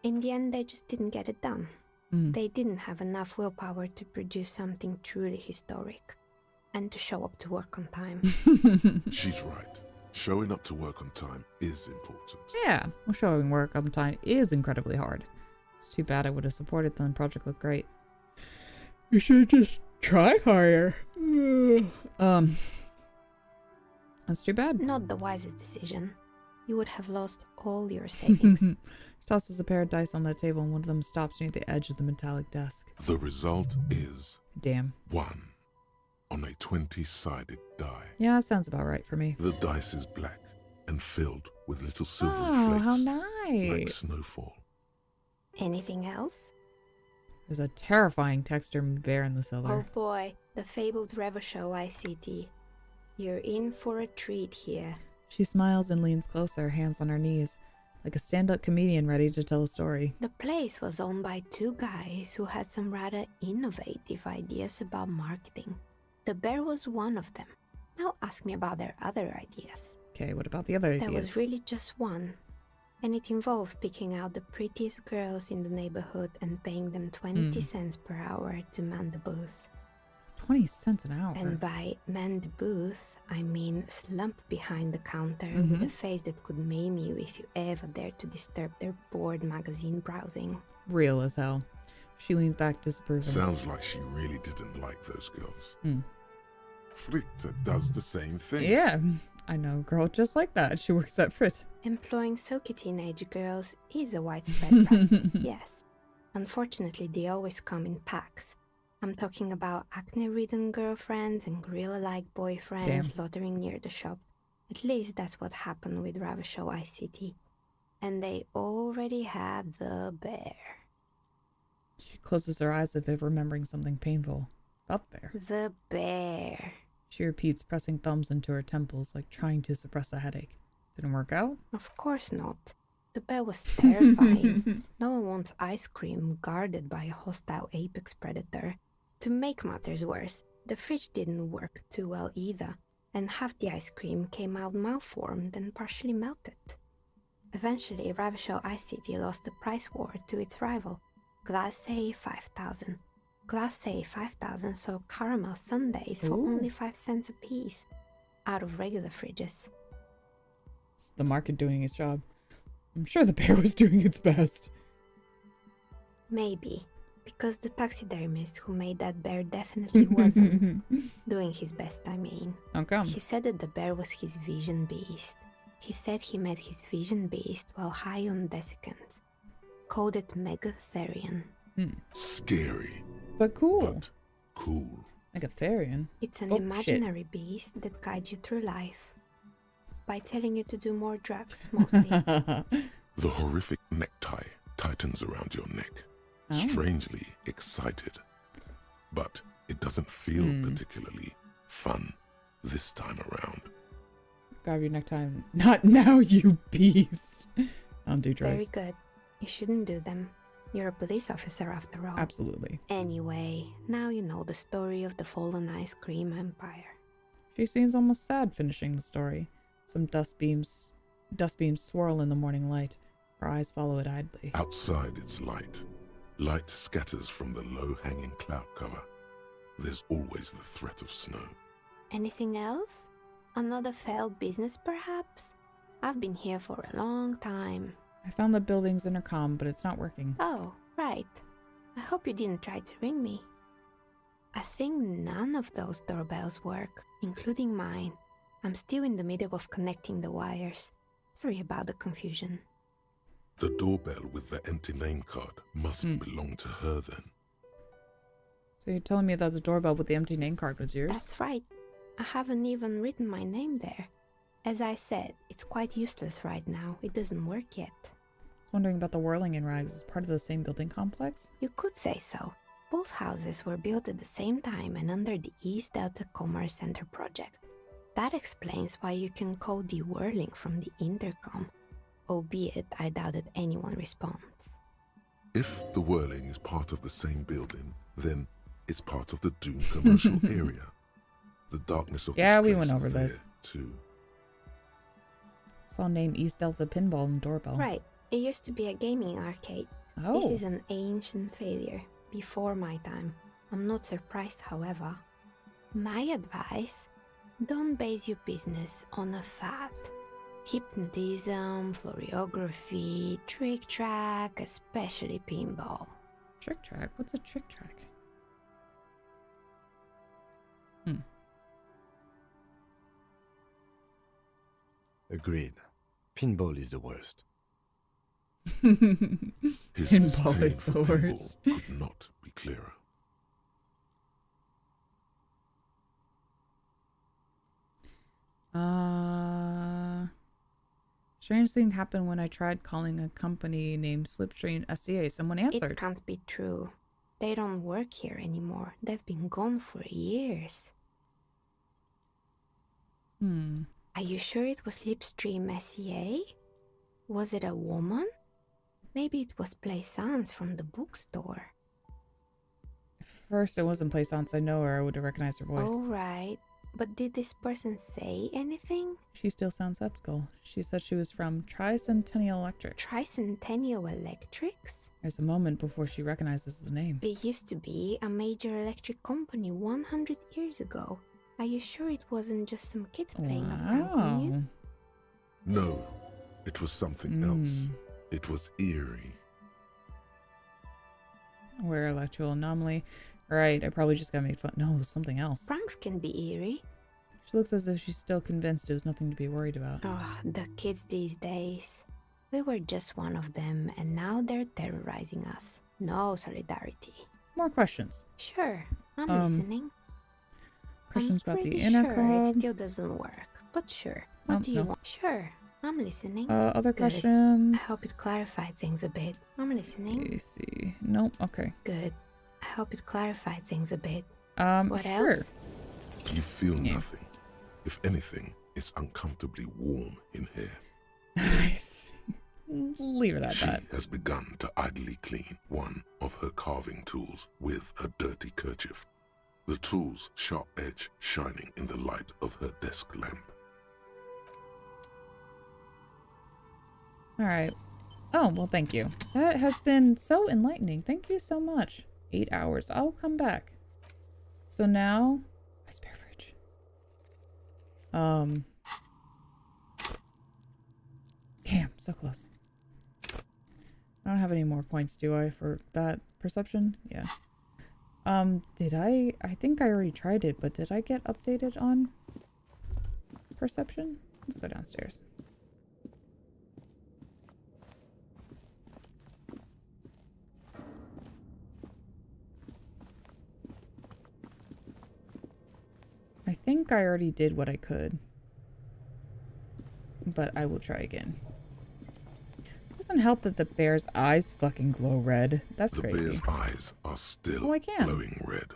K: In the end, they just didn't get it done. They didn't have enough willpower to produce something truly historic and to show up to work on time.
C: She's right. Showing up to work on time is important.
A: Yeah, well, showing work on time is incredibly hard. It's too bad I would have supported them. The project looked great. You should just try harder. That's too bad.
K: Not the wisest decision. You would have lost all your savings.
A: Tosses a pair of dice on the table and one of them stops near the edge of the metallic desk.
C: The result is...
A: Damn.
C: 1 on a 20-sided die.
A: Yeah, that sounds about right for me.
C: The dice is black and filled with little silvery
A: flakes.
C: Oh,
A: how nice.
C: Like snowfall.
K: Anything else?
A: There's a terrifying texture bear in the cellar.
K: Oh boy, the fabled Revachol ICT. You're in for a treat here.
A: She smiles and leans closer, hands on her knees, like a stand-up comedian ready to tell a story.
K: The place was owned by 2 guys who had some rather innovative ideas about marketing. The bear was one of them. Now ask me about their other ideas.
A: Okay, what about the other ideas?
K: There was really just one. And it involved picking out the prettiest girls in the neighborhood and paying them 20 cents per hour to man the booth.
A: 20 cents an hour?
K: And by man the booth, I mean slump behind the counter with a face that could maim you if you ever dared to disturb their bored magazine browsing.
A: Real as hell. She leans back disapproving.
C: Sounds like she really didn't like those girls. Fritta does the same thing.
A: Yeah, I know a girl just like that. She works at Frit.
K: Employing silky teenage girls is a widespread practice, yes. Unfortunately, they always come in packs. I'm talking about acne-ridden girlfriends and gorilla-like boyfriends loitering near the shop. At least that's what happened with Revachol ICT. And they already had the bear.
A: She closes her eyes as if remembering something painful. About the bear.
K: The bear.
A: She repeats, pressing thumbs into her temples like trying to suppress a headache. Didn't work out?
K: Of course not. The bear was terrifying. No one wants ice cream guarded by a hostile apex predator. To make matters worse, the fridge didn't work too well either, and half the ice cream came out malformed and partially melted. Eventually, Revachol ICT lost the price war to its rival, Glacé 5000. Glacé 5000 sold caramel sundaes for only 5 cents a piece, out of regular fridges.
A: It's the market doing its job. I'm sure the bear was doing its best.
K: Maybe, because the taxidermist who made that bear definitely wasn't. Doing his best, I mean.
A: How come?
K: He said that the bear was his vision beast. He said he met his vision beast while high on desiccants. Called it Megatherian.
C: Scary.
A: But cool.
C: But cool.
A: Megatherian?
K: It's an imaginary beast that guides you through life. By telling you to do more drugs, mostly.
C: The horrific necktie tightens around your neck. Strangely excited. But it doesn't feel particularly fun this time around.
A: Grab your necktie. Not now, you beast. I don't do drugs.
K: Very good. You shouldn't do them. You're a police officer after all.
A: Absolutely.
K: Anyway, now you know the story of the fallen ice cream empire.
A: She seems almost sad finishing the story. Some dust beams swirl in the morning light. Her eyes follow it idly.
C: Outside it's light. Light scatters from the low-hanging cloud cover. There's always the threat of snow.
K: Anything else? Another failed business, perhaps? I've been here for a long time.
A: I found the building's intercom, but it's not working.
K: Oh, right. I hope you didn't try to ring me. I think none of those doorbells work, including mine. I'm still in the middle of connecting the wires. Sorry about the confusion.
C: The doorbell with the empty name card must belong to her then.
A: So you're telling me that the doorbell with the empty name card was yours?
K: That's right. I haven't even written my name there. As I said, it's quite useless right now. It doesn't work yet.
A: was wondering about the whirling in rags. Is part of the same building complex?
K: You could say so. Both houses were built at the same time and under the East Delta Commerce Center project. That explains why you can call the whirling from the intercom, albeit I doubt that anyone responds.
C: If the whirling is part of the same building, then it's part of the Doom commercial area. The darkness of this place
A: we went over
C: is
A: this
C: there too.
A: Saw name East Delta Pinball and doorbell.
K: Right. It used to be a gaming arcade.
A: Oh.
K: This is an ancient failure, before my time. I'm not surprised, however. My advice, don't base your business on a fad. Hypnotism, floriography, trick track, especially pinball.
A: Trick track? What's a trick track?
G: Agreed. Pinball is the worst.
C: His
A: Pinball
C: disdain
A: is
C: for
A: the
C: pinball
A: worst.
C: could not be clearer.
A: Strange thing happened when I tried calling a company named Slipstream SCA. Someone answered.
K: It can't be true. They don't work here anymore. They've been gone for years. Are you sure it was Slipstream SCA? Was it a woman? Maybe it was Plaisance from the bookstore.
A: First, it wasn't Plaisance. I know her. I would have recognized her voice.
K: Oh, right. But did this person say anything?
A: She still sounds skeptical. She said she was from Tricentennial Electrics.
K: Tricentennial Electrics?
A: There's a moment before she recognizes the name.
K: It used to be a major electric company 100 years ago. Are you sure it wasn't just some kids playing a prank on you?
C: No, it was something else. It was eerie.
A: Where electrical anomaly. Right, I probably just gotta make fun. No, it was something else.
K: Pranks can be eerie.
A: She looks as if she's still convinced there's nothing to be worried about.
K: Oh, the kids these days. We were just one of them, and now they're terrorizing us. No solidarity.
A: More questions.
K: Sure, I'm listening.
A: Questions about the
K: Sure
A: intercom.
K: it still doesn't work, but sure. What do you want? Sure, I'm listening.
A: Other
K: Good.
A: questions?
K: I hope it clarified things a bit. I'm listening.
A: Let's see. Nope. Okay.
K: Good. I hope it clarified things a bit. What
A: sure.
K: else?
C: You feel nothing. If anything, it's uncomfortably warm in here.
A: I see. Leave it at that.
C: She has begun to idly clean one of her carving tools with a dirty kerchief. The tool's sharp edge shining in the light of her desk lamp.
A: Alright. Oh, well, thank you. That has been so enlightening. Thank you so much. 8 hours. I'll come back. So now... my spare fridge. Damn, so close. I don't have any more points, do I, for that perception? Yeah. Did I think I already tried it, but did I get updated on perception? Let's go downstairs. I think I already did what I could, but I will try again. Doesn't help that the bear's eyes fucking glow red. That's crazy.
C: The bear's eyes are still glowing red.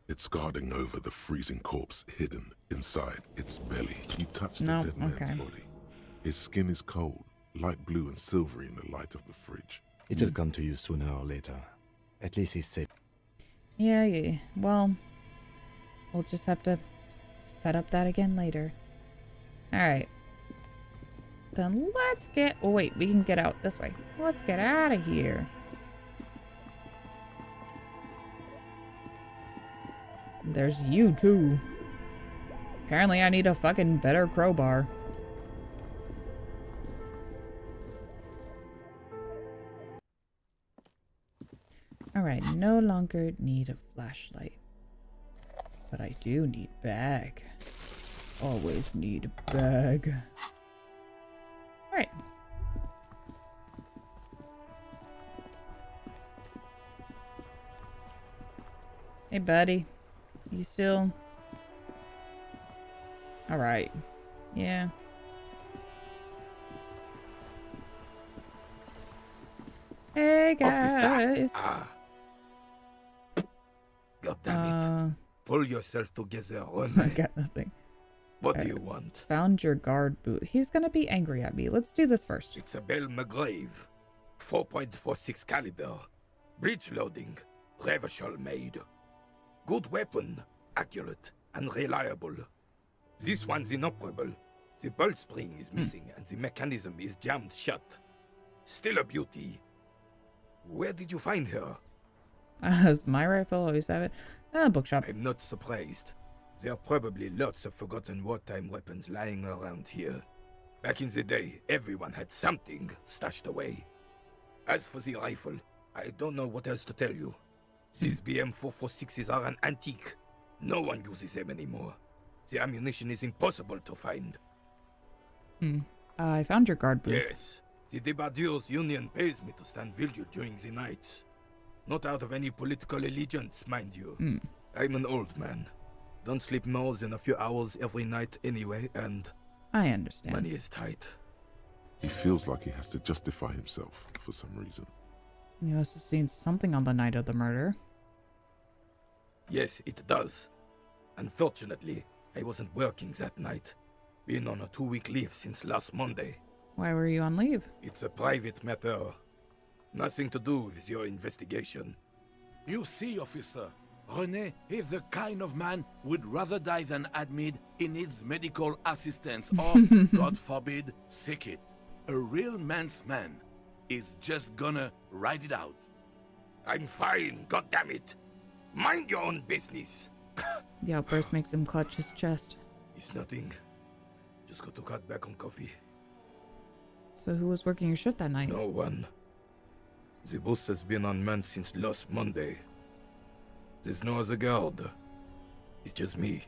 C: It's guarding over the freezing corpse hidden inside its belly. You touch the dead man's body. His skin is cold, light blue and silvery in the light of the fridge.
G: It'll come to you sooner or later. At least he's safe.
A: Yeah. Well, we'll just have to set up that again later. Alright. Then let's get... oh, wait. We can get out this way. Let's get out of here. There's you, too. Apparently, I need a fucking better crowbar. Alright, no longer need a flashlight. But I do need bag. Always need a bag. Alright. Hey, buddy. You still... alright. Yeah. Hey guys.
L: God damn it. Pull yourself together, Rene.
A: I got nothing.
L: What do you want?
A: Found your guard boot. He's gonna be angry at me. Let's do this first.
L: It's a Bell McGrave. 4.46 caliber. Breech loading. Revachol made. Good weapon. Accurate and reliable. This one's inoperable. The bolt spring is missing and the mechanism is jammed shut. Still a beauty. Where did you find her?
A: It's my rifle. Always have it. Bookshop.
L: I'm not surprised. There are probably lots of forgotten wartime weapons lying around here. Back in the day, everyone had something stashed away. As for the rifle, I don't know what else to tell you. These BM-446s are an antique. No one uses them anymore. The ammunition is impossible to find.
A: I found your guard boot.
L: Yes. The Debardeurs Union pays me to stand vigil during the nights. Not out of any political allegiance, mind you. I'm an old man. Don't sleep more than a few hours every night anyway, and...
A: I understand.
L: Money is tight.
C: He feels like he has to justify himself for some reason.
A: He must have seen something on the night of the murder.
L: Yes, it does. Unfortunately, I wasn't working that night. Been on a 2-week leave since last Monday.
A: Why were you on leave?
L: It's a private matter. Nothing to do with your investigation.
M: You see, officer, René is the kind of man would rather die than admit he needs medical assistance or, God forbid, sick it. A real man's man is just gonna ride it out.
L: I'm fine, goddammit. Mind your own business.
A: The outburst makes him clutch his chest.
L: It's nothing. Just got to cut back on coffee.
A: So who was working your shift that night?
L: No one. The boss has been unmanned since last Monday. There's no other guard. It's just me.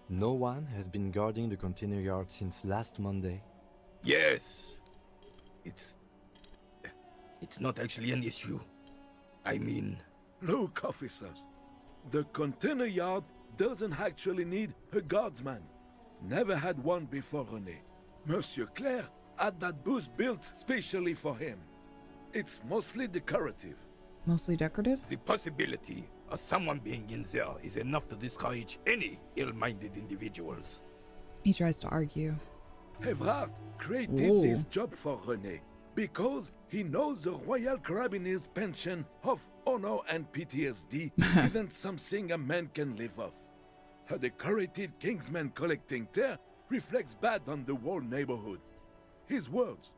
G: No one has been guarding the container yard since last Monday?
L: Yes. It's not actually an issue. I mean...
M: Look, officer. The container yard doesn't actually need a guardsman. Never had one before René. Monsieur Claire had that booth built specially for him. It's mostly decorative.
A: Mostly decorative?
L: The possibility of someone being in there is enough to discourage any ill-minded individuals.
A: He tries to argue.
M: Evrard created this job for René because he knows the Royal Carabiniers' pension of honor and PTSD isn't something a man can live off. A decorated Kingsman collecting tear reflects bad on the whole neighborhood. His words.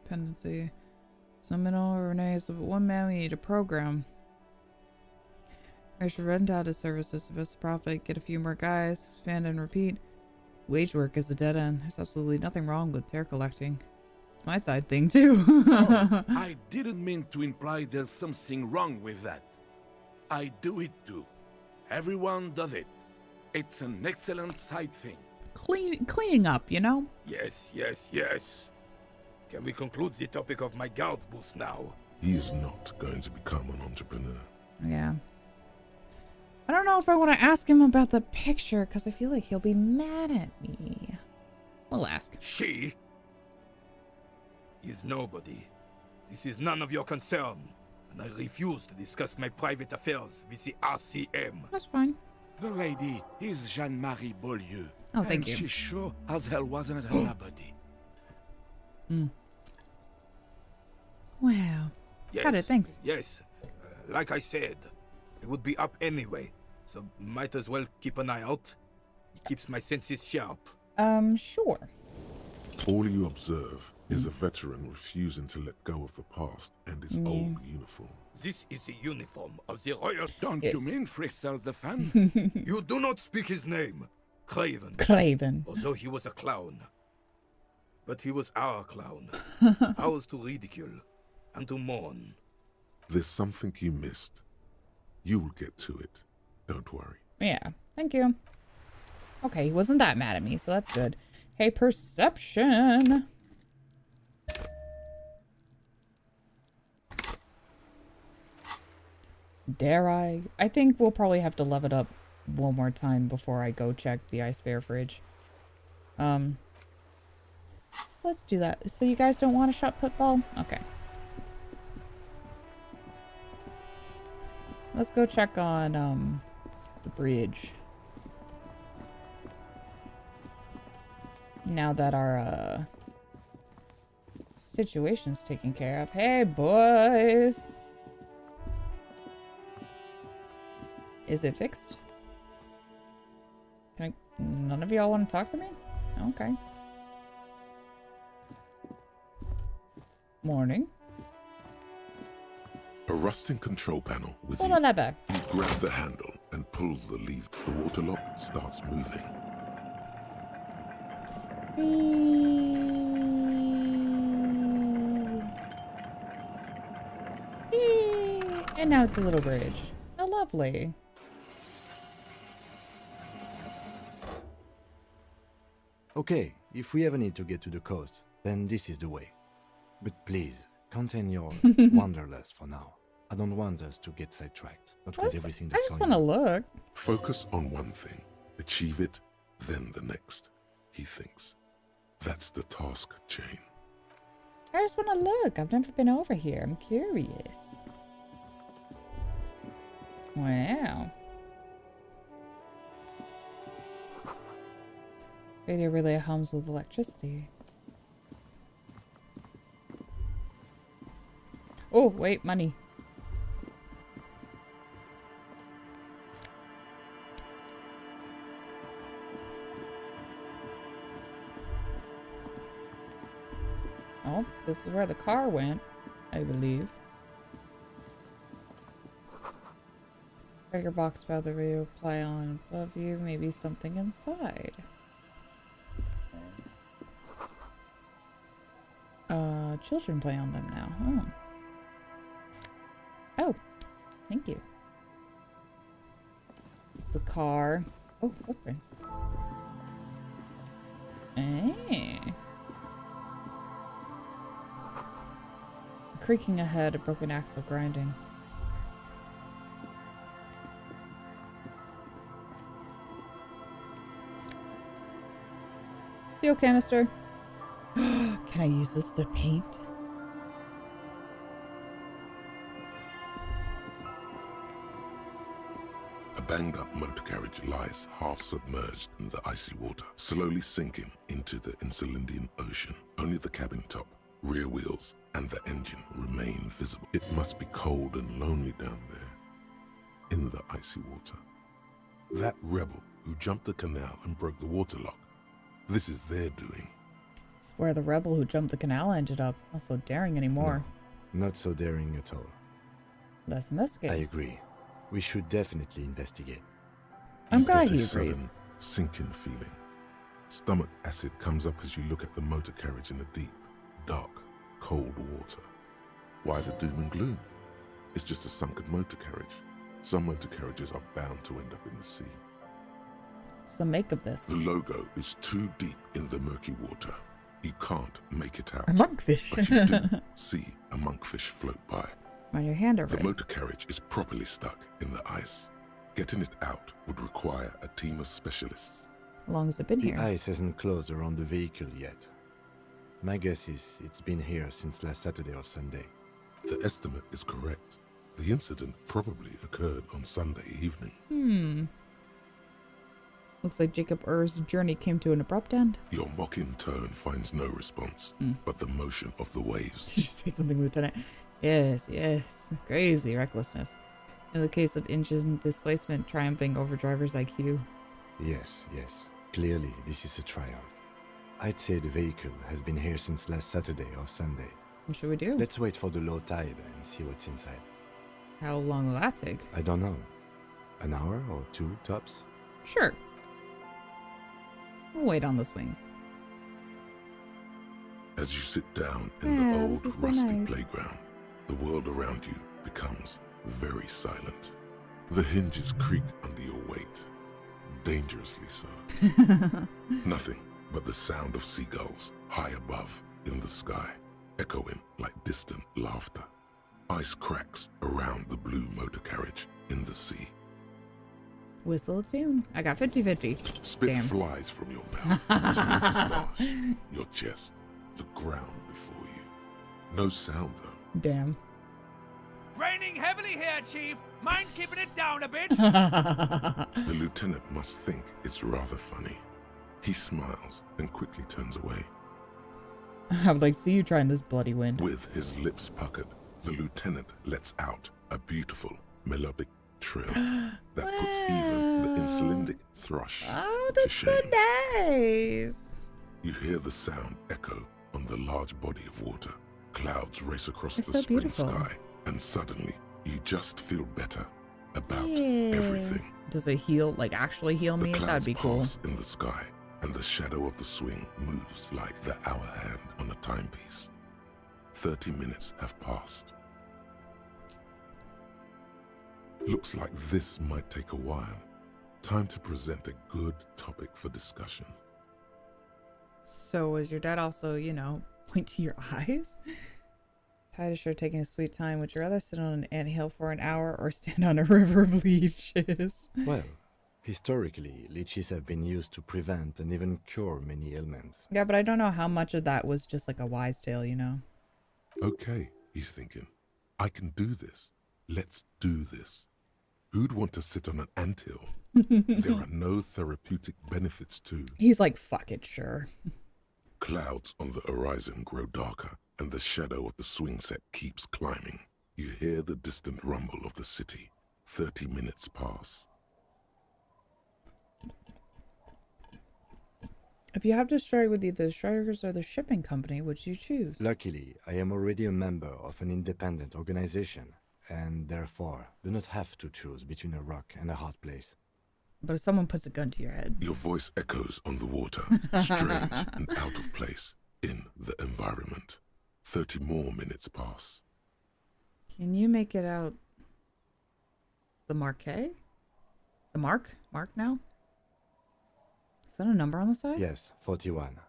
A: Dependency. Seminole Renee is one man. We need a program. I should rent out his services, invest a profit, get a few more guys, expand and repeat. Wage work is a dead end. There's absolutely nothing wrong with tear collecting. It's my side thing too.
M: Oh, I didn't mean to imply there's something wrong with that. I do it too. Everyone does it. It's an excellent side thing.
A: Cleaning up, you know?
L: Yes. Can we conclude the topic of my guard booth now?
C: He is not going to become an entrepreneur.
A: Yeah. I don't know if I want to ask him about the picture, because I feel like he'll be mad at me. We'll ask.
L: She is nobody. This is none of your concern, and I refuse to discuss my private affairs with the RCM.
A: That's fine.
M: The lady is Jeanne-Marie Beaulieu.
A: Oh, thank you.
M: She sure as hell wasn't a nobody.
A: Wow.
L: Yes,
A: Got it, thanks.
L: Yes. Like I said, it would be up anyway, so might as well keep an eye out. It keeps my senses sharp.
A: Sure.
C: All you observe is a veteran refusing to let go of the past and his old uniform.
L: This is the uniform of the Royal...
M: Don't you mean Freestyle the fan?
L: You do not speak his name. Craven. Although he was a clown. But he was our clown. Ours to ridicule and to mourn.
C: There's something you missed. You will get to it. Don't worry.
A: Yeah, thank you. Okay, he wasn't that mad at me, so that's good. Hey, perception. Dare I? I think we'll probably have to level it up one more time before I go check the ice bear fridge. let's do that. So you guys don't want a shot football? Okay. Let's go check on the bridge. Now that our situation's taken care of. Hey boys! Is it fixed? None of y'all want to talk to me? Okay. Morning.
C: A rusting control panel with
A: Pull
C: you.
A: the lever.
C: You grab the handle and pull the lever. The water lock starts moving.
A: And now it's a little bridge. How lovely.
G: Okay, if we ever need to get to the coast, then this is the way. But please, contain your wanderlust for now. I don't want us to get sidetracked, not with everything that's
A: I just
G: going
A: want
G: on.
A: to look.
C: Focus on one thing. Achieve it, then the next, he thinks. That's the task chain.
A: I just want to look. I've never been over here. I'm curious. Wow. Radio relay hums with electricity. Oh, wait, money. Oh, this is where the car went, I believe. Trigger box by the radio play on above you, maybe something inside. Children play on them now. Oh, thank you. It's the car. Oh, footprints. Hey. Creaking ahead, a broken axle grinding. Fuel canister. Can I use this to paint?
C: A banged up motor carriage lies half submerged in the icy water, slowly sinking into the Insulindian Ocean. Only the cabin top, rear wheels, and the engine remain visible. It must be cold and lonely down there, in the icy water. That rebel who jumped the canal and broke the waterlock, this is their doing.
A: It's where the rebel who jumped the canal ended up. Not so daring anymore.
G: No, not so daring at all.
A: Let's investigate.
G: I agree. We should definitely investigate.
A: I'm glad
C: you
A: he
C: get a
A: agrees.
C: sudden sinking feeling. Stomach acid comes up as you look at the motor carriage in the deep, dark, cold water. Why the doom and gloom? It's just a sunken motor carriage. Some motor carriages are bound to end up in the sea.
A: What's the make of this?
C: The logo is too deep in the murky water. You can't make it out.
A: A monkfish.
C: But you do see a monkfish float by.
A: On your hand over
C: The motor carriage is properly stuck in the ice. Getting it out would require a team of specialists.
A: How long has it been here?
G: The ice hasn't closed around the vehicle yet. My guess is it's been here since last Saturday or Sunday.
C: The estimate is correct. The incident probably occurred on Sunday evening.
A: Looks like Jacob Er's journey came to an abrupt end.
C: Your mocking tone finds no response, but the motion of the waves.
A: Did you say something, Lieutenant? Yes, yes. Crazy recklessness. In the case of engine displacement triumphing over driver's IQ.
G: Yes, yes. Clearly, this is a triumph. I'd say the vehicle has been here since last Saturday or Sunday.
A: What should we do?
G: Let's wait for the low tide and see what's inside.
A: How long will that take?
G: I don't know. An hour or two, tops?
A: Sure. We'll wait on the swings.
C: As you sit down in the old,
A: this is so
C: rusty
A: nice.
C: playground, the world around you becomes very silent. The hinges creak under your weight, dangerously so. Nothing but the sound of seagulls high above in the sky, echoing like distant laughter. Ice cracks around the blue motor carriage in the sea.
A: Whistle a tune. I got 50-50.
C: Spit
A: Damn.
C: flies from your mouth to your moustache, your chest, the ground before you. No sound, though.
A: Damn.
N: Raining heavily here, Chief. Mind keeping it down a bit?
C: The lieutenant must think it's rather funny. He smiles and quickly turns away.
A: I would like to see you trying this bloody wind.
C: With his lips puckered, the lieutenant lets out a beautiful, melodic trill that puts even the insulindic thrush to shame.
A: So nice.
C: You hear the sound echo on the large body of water. Clouds race across
A: It's
C: the
A: so
C: spring
A: beautiful.
C: sky, and suddenly you just feel better about everything.
A: Does it heal, like actually heal me? That'd be cool.
C: Pass in the sky, and the shadow of the swing moves like the hour hand on a timepiece. 30 minutes have passed. Looks like this might take a while. Time to present a good topic for discussion.
A: So was your dad also, you know, point to your eyes? Tired of sure taking a sweet time. Would you rather sit on an anthill for an hour or stand on a river of leeches?
G: Well, historically, leeches have been used to prevent and even cure many ailments.
A: Yeah, but I don't know how much of that was just like a wise tale, you know?
C: Okay, he's thinking. I can do this. Let's do this. Who'd want to sit on an anthill? There are no therapeutic benefits to.
A: He's like, fuck it, sure.
C: Clouds on the horizon grow darker, and the shadow of the swing set keeps climbing. You hear the distant rumble of the city. 30 minutes pass.
A: If you have to strike with either the strikers or the shipping company, which you choose?
G: Luckily, I am already a member of an independent organization, and therefore do not have to choose between a rock and a hard place.
A: But if someone puts a gun to your head...
C: Your voice echoes on the water, strange and out of place in the environment. 30 more minutes pass.
A: Can you make it out the marquee? The mark? Mark now? Is that a number on the side?
G: Yes, 41.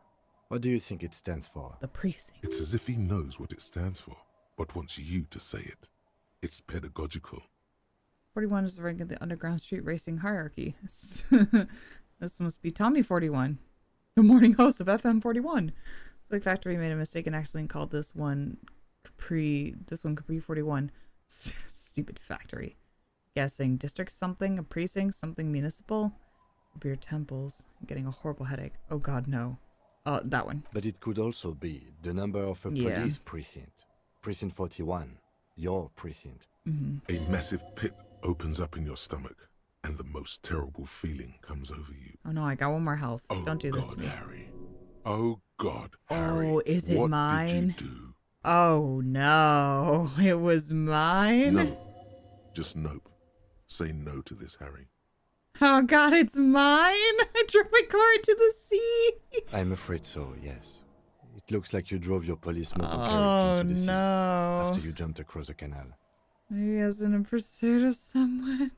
G: What do you think it stands for?
A: The precinct.
C: It's as if he knows what it stands for, but wants you to say it. It's pedagogical.
A: 41 is the rank of the underground street racing hierarchy. This must be Tommy 41, the morning host of FM 41. The factory made a mistake and accidentally called this one Capri 41. Stupid factory. Guessing district something, a precinct, something municipal. Beer temples. I'm getting a horrible headache. Oh god, no. That one.
G: But it could also be the number of a police precinct. Precinct 41. Your precinct.
C: A massive pit opens up in your stomach, and the most terrible feeling comes over you.
A: Oh no, I got one more health.
C: Oh,
A: don't do this
C: God,
A: to me.
C: Harry. Oh God, Harry.
A: Oh, is it
C: what
A: mine?
C: Did you do?
A: Oh no, it was mine?
C: No. Just nope. Say no to this, Harry.
A: Oh god, it's mine! I drove my car into the sea!
G: I'm afraid so, yes. It looks like you drove your police motor carriage into the sea after you jumped across the canal.
A: Maybe I was in a pursuit of someone.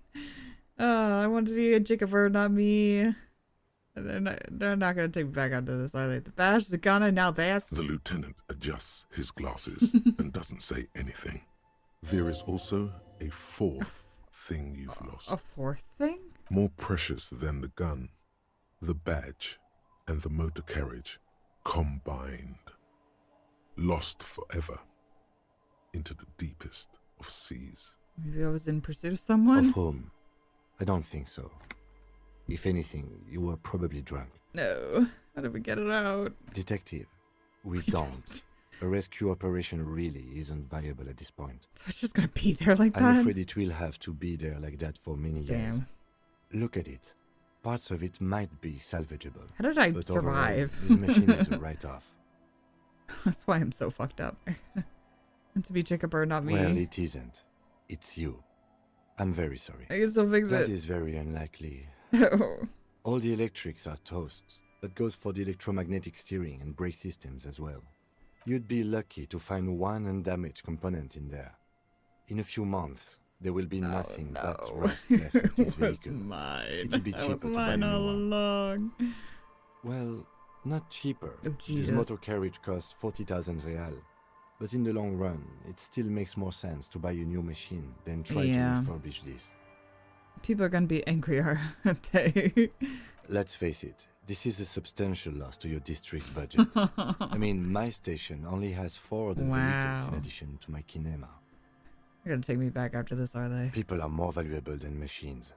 A: Oh, I want to be a Jacob bird, not me. They're not gonna take me back onto this, are they? The bash, the gunna, now this.
C: The lieutenant adjusts his glasses and doesn't say anything. There is also a fourth thing you've lost.
A: A fourth thing?
C: More precious than the gun, the badge, and the motor carriage combined. Lost forever into the deepest of seas.
A: Maybe I was in pursuit of someone?
G: Of whom? I don't think so. If anything, you were probably drunk.
A: No. How did we get it out?
G: Detective, we don't. A rescue operation really isn't viable at this point.
A: So it's just gonna be there like that?
G: I'm afraid it will have to be there like that for many years.
A: Damn.
G: Look at it. Parts of it might be salvageable.
A: How did I
G: but
A: survive?
G: Overall, this machine is a write-off.
A: That's why I'm so fucked up. And to be Jacob bird, not me.
G: Well, it isn't. It's you. I'm very sorry.
A: I can still fix it.
G: That is very unlikely.
A: Oh.
G: All the electrics are toast. That goes for the electromagnetic steering and brake systems as well. You'd be lucky to find one undamaged component in there. In a few months, there will be nothing but rust left of this vehicle.
A: Mine.
G: It will be cheaper
A: was
G: to
A: mine
G: buy a new
A: all
G: one.
A: along.
G: Well, not cheaper.
A: Oh,
G: this
A: Jesus.
G: motor carriage costs 40,000 real. But in the long run, it still makes more sense to buy a new machine than try to refurbish this.
A: People are gonna be angry, aren't they?
G: Let's face it, This is a substantial loss to your district's budget. I mean, my station only has 4 of the vehicles in addition to my kinema.
A: You're gonna take me back after this, are they?
G: People are more valuable than machines.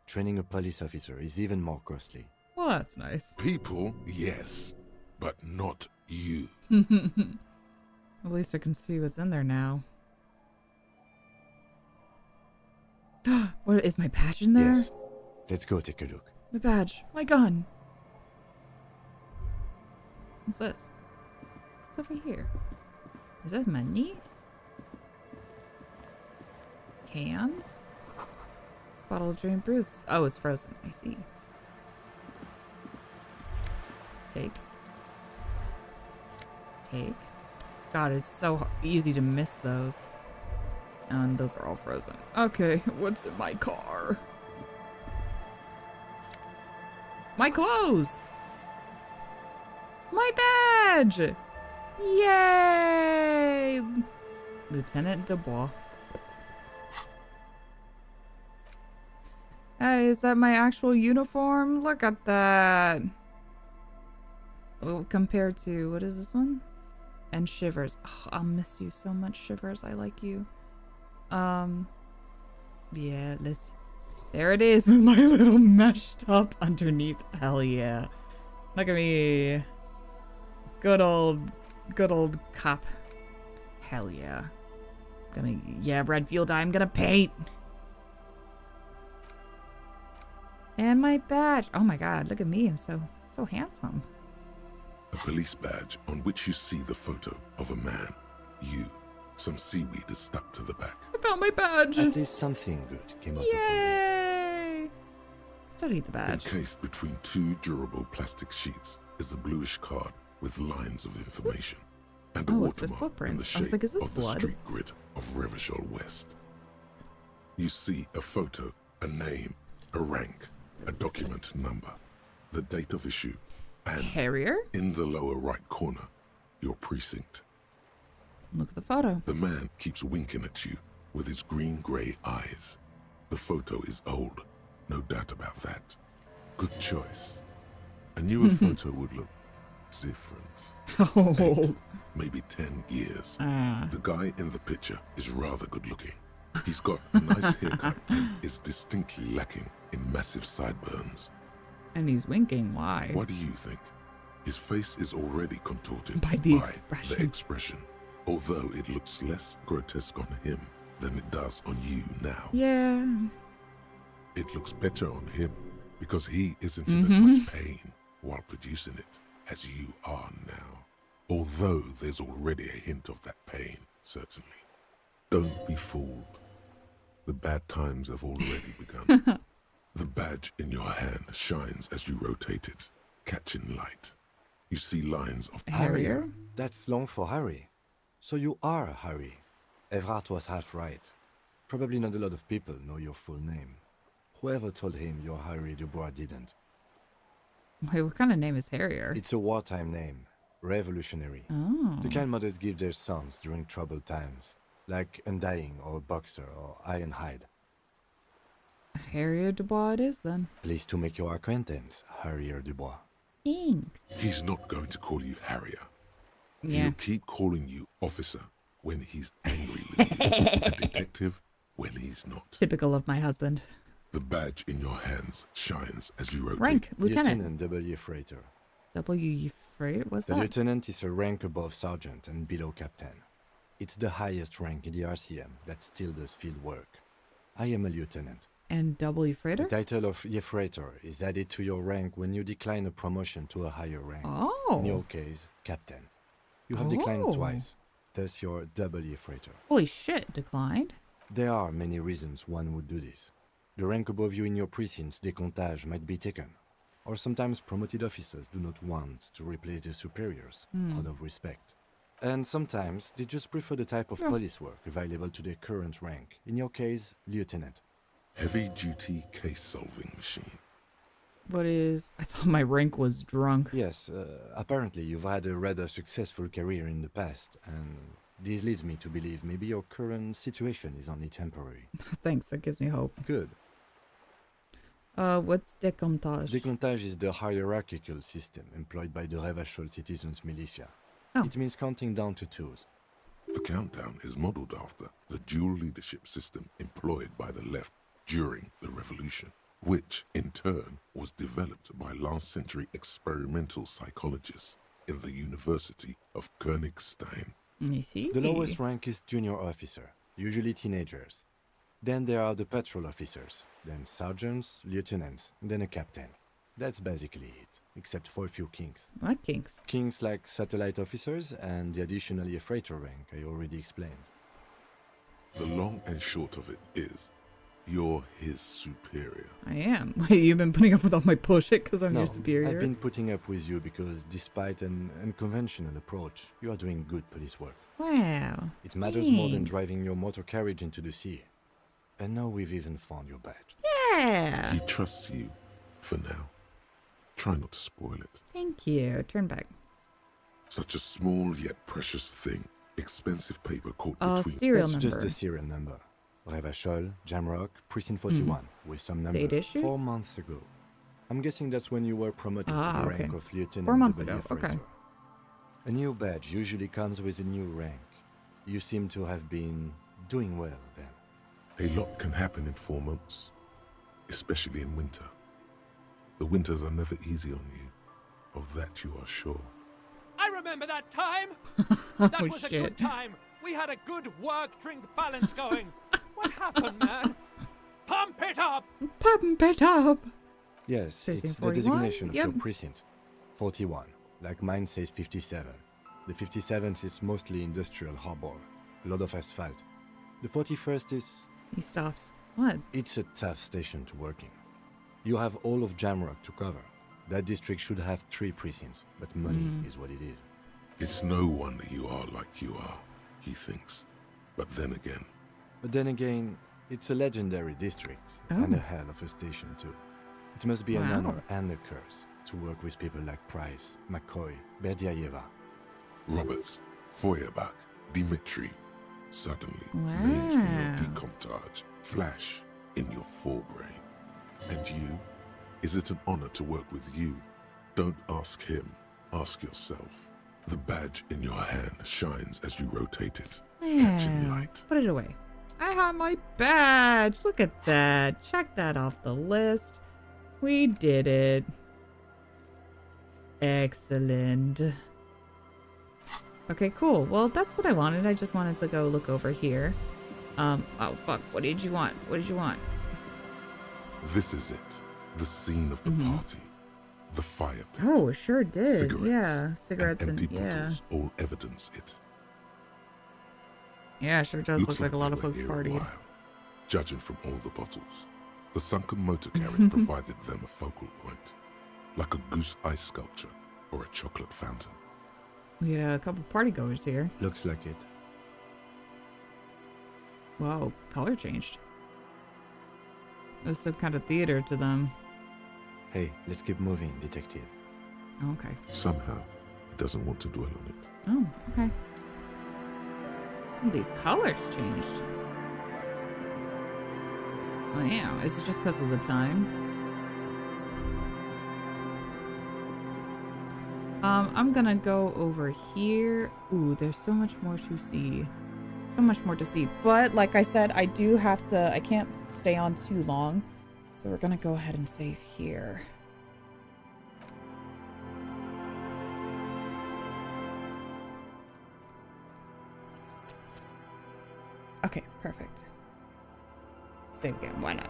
G: Training a police officer is even more costly.
A: Well, that's nice.
C: People, yes, but not you.
A: At least I can see what's in there now. What is my badge in there?
G: Yes. Let's go take a look.
A: My badge. My gun. What's this? What's over here? Is that money? Cans? Bottle of Dream Bruce. Oh, it's frozen. I see. Cake. Cake. God, it's so easy to miss those. And those are all frozen. Okay, what's in my car? My clothes! My badge! Yay! Lieutenant Dubois. Hey, is that my actual uniform? Look at that. Oh, compared to, what is this one? And Shivers. Oh, I'll miss you so much, Shivers. I like you. Yeah, there it is with my little mesh top underneath. Hell yeah. Look at me. Good old cop. Hell yeah. Red fuel dye, I'm gonna paint. And my badge. Oh my god, look at me. I'm so handsome.
C: A police badge on which you see the photo of a man. You. Some seaweed is stuck to the back.
A: I found my badge.
G: At least something good came out of
A: Yay! Study the badge.
C: Encased between 2 durable plastic sheets is a bluish card with lines of information and a watermark in the shape of the street grid of Revachol West. You see a photo, a name, a rank, a document number, the date of issue, and
A: Harrier?
C: In the lower right corner, your precinct.
A: Look at the photo.
C: The man keeps winking at you with his green-grey eyes. The photo is old, no doubt about that. Good choice. A newer photo would look different. 8, maybe 10 years. The guy in the picture is rather good-looking. He's got a nice haircut and is distinctly lacking in massive sideburns.
A: And he's winking. Why?
C: What do you think? His face is already contorted
A: by the expression.
C: Although it looks less grotesque on him than it does on you now.
A: Yeah.
C: It looks better on him because he isn't in as much pain while producing it as you are now. Although there's already a hint of that pain, certainly. Don't be fooled. The bad times have already begun. The badge in your hand shines as you rotate it, catching light. You see lines of
A: Harrier?
G: That's long for Harry. So you are Harry. Evrard was half right. Probably not a lot of people know your full name. Whoever told him you're Harry Dubois didn't.
A: Wait, what kind of name is Harrier?
G: It's a wartime name. Revolutionary.
A: Oh.
G: The kind mothers give their sons during troubled times. Like Undying or Boxer or Ironhide.
A: Harrier Dubois it is then.
G: Pleased to make your acquaintance, Harrier Dubois.
A: Thanks.
C: He's not going to call you Harrier.
A: Yeah.
C: He'll keep calling you officer when he's angry with you, a detective when he's not.
A: Typical of my husband.
C: The badge in your hands shines as you rotate.
A: Rank, Lieutenant.
G: Lieutenant W. Freighter.
A: W. Freighter? What's that?
G: The lieutenant is a rank above sergeant and below captain. It's the highest rank in the RCM that still does field work. I am a lieutenant.
A: And W. Freighter?
G: The title of Freighter is added to your rank when you decline a promotion to a higher rank.
A: Oh.
G: In your case, captain. You have declined twice, thus you're W. Freighter.
A: Holy shit, declined?
G: There are many reasons one would do this. The rank above you in your precinct's decontage might be taken, or sometimes promoted officers do not want to replace their superiors out of respect. And sometimes they just prefer the type of police work available to their current rank, in your case, lieutenant.
C: Heavy-duty case-solving machine.
A: What is... I thought my rank was drunk.
G: Yes, apparently you've had a rather successful career in the past, and this leads me to believe maybe your current situation is only temporary.
A: Thanks, that gives me hope.
G: Good.
A: What's décomptage?
G: Décomptage is the hierarchical system employed by the Revachol citizens militia.
A: Oh.
G: It means counting down to twos.
C: The countdown is modeled after the dual leadership system employed by the left during the revolution, which in turn was developed by last century experimental psychologists in the University of Königstein.
G: The lowest rank is junior officer, usually teenagers. Then there are the patrol officers, then sergeants, lieutenants, then a captain. That's basically it, except for a few kings.
A: What kings?
G: Kings like satellite officers and the additionally a freighter rank I already explained.
C: The long and short of it is, you're his superior.
A: I am. You've been putting up with all my bullshit because I'm your superior?
G: I've been putting up with you because despite an unconventional approach, you are doing good police work.
A: Wow.
G: It matters more than driving your motor carriage into the sea. And now we've even found your badge.
A: Yeah.
C: He trusts you, for now. Try not to spoil it.
A: Thank you. Turn back.
C: Such a small yet precious thing. Expensive paper caught between...
A: serial
G: That's
A: number.
G: just the serial number. Revachol, Jamrock, Precinct 41, with some numbers.
A: Date issue?
G: 4 months ago. I'm guessing that's when you were promoted to the rank of lieutenant.
A: 4 months
G: W
A: ago,
G: freighter.
A: okay.
G: A new badge usually comes with a new rank. You seem to have been doing well then.
C: A lot can happen in 4 months, especially in winter. The winters are never easy on you. Of that you are sure.
N: I remember that time. That was a good time. We had a good work-drink balance going. What happened, man? Pump it up!
A: Pump it up!
G: Yes,
A: Precinct
G: it's the
A: 41?
G: designation of
A: Yep.
G: your precinct. 41, like mine says 57. The 57th is mostly industrial harbor, a lot of asphalt. The 41st is...
A: He stops. What?
G: It's a tough station to work in. You have all of Jamrock to cover. That district should have 3 precincts, but money is what it is.
C: It's no wonder you are like you are, he thinks. But then again, it's a legendary district, and a hell of a station too. It must be an honor and a curse to work with people like Price, McCoy, Berdiayeva. Roberts, Feuerbach, Dimitri. Suddenly,
A: Wow.
C: names from your decomptage flash in your forebrain. And you? Is it an honor to work with you? Don't ask him, ask yourself. The badge in your hand shines as you rotate it, catching light.
A: Put it away. I have my badge. Look at that. Check that off the list. We did it. Excellent. Okay, cool. Well, that's what I wanted. I just wanted to go look over here. Oh, fuck. What did you want? What did you want?
C: This is it. The scene of the party. The fire pit.
A: Oh, it sure did.
C: Cigarettes,
A: yeah, cigarettes
C: and empty
A: yeah.
C: bottles all evidence it.
A: Yeah, it sure does
C: Looks
A: look like a lot
C: they
A: of
C: were
A: folks
C: here a
A: partied.
C: while, judging from all the bottles. The sunken motor carriage provided them a focal point, like a goose eye sculpture or a chocolate fountain.
A: We had a couple party goers here.
G: Looks like it.
A: Wow, color changed. There's some kind of theater to them.
G: Hey, let's keep moving, detective.
A: Okay.
C: Somehow, he doesn't want to dwell on it.
A: Oh, okay. Oh, these colors changed. Oh, yeah. Is it just because of the time? I'm gonna go over here. Ooh, there's so much more to see. So much more to see. But, like I said, I do have to... I can't stay on too long. So we're gonna go ahead and save here. Okay, perfect. Save again. Why not?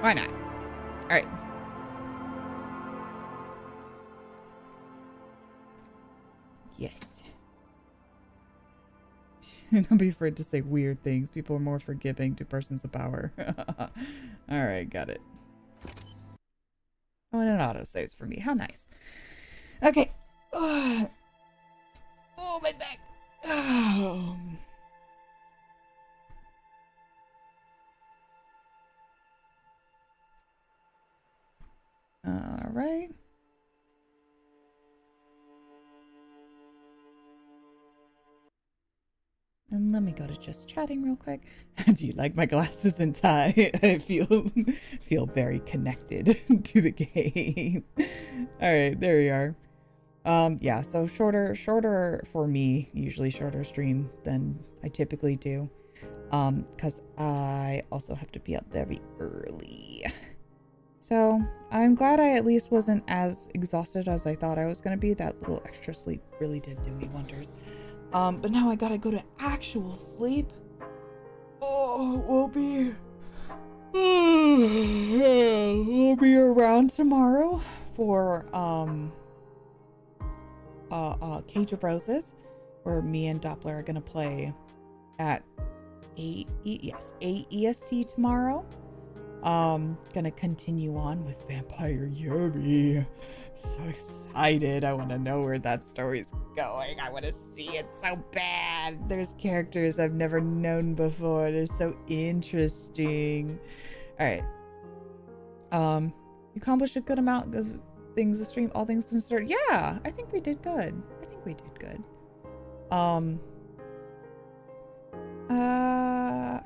A: Why not? Alright. Yes. Don't be afraid to say weird things. People are more forgiving to persons of power. Alright, got it. Oh, and it auto saves for me. How nice. Okay. Oh, my back. Oh. All right. And let me go to just chatting real quick. Do you like my glasses and tie? I feel very connected to the game. All right, there we are. Yeah, so shorter for me, usually shorter stream than I typically do. Because I also have to be up very early. So I'm glad I at least wasn't as exhausted as I thought I was going to be. That little extra sleep really did do me wonders. But now I gotta go to actual sleep. Oh, we'll be around tomorrow for Cage of Roses, where me and Doppler are gonna play at 8 EST tomorrow. Gonna continue on with Vampire Yuri. So excited. I want to know where that story's going. I want to see it so bad. There's characters I've never known before. They're so interesting. All right. You accomplished a good amount of things to stream, all things considered. Yeah, I think we did good.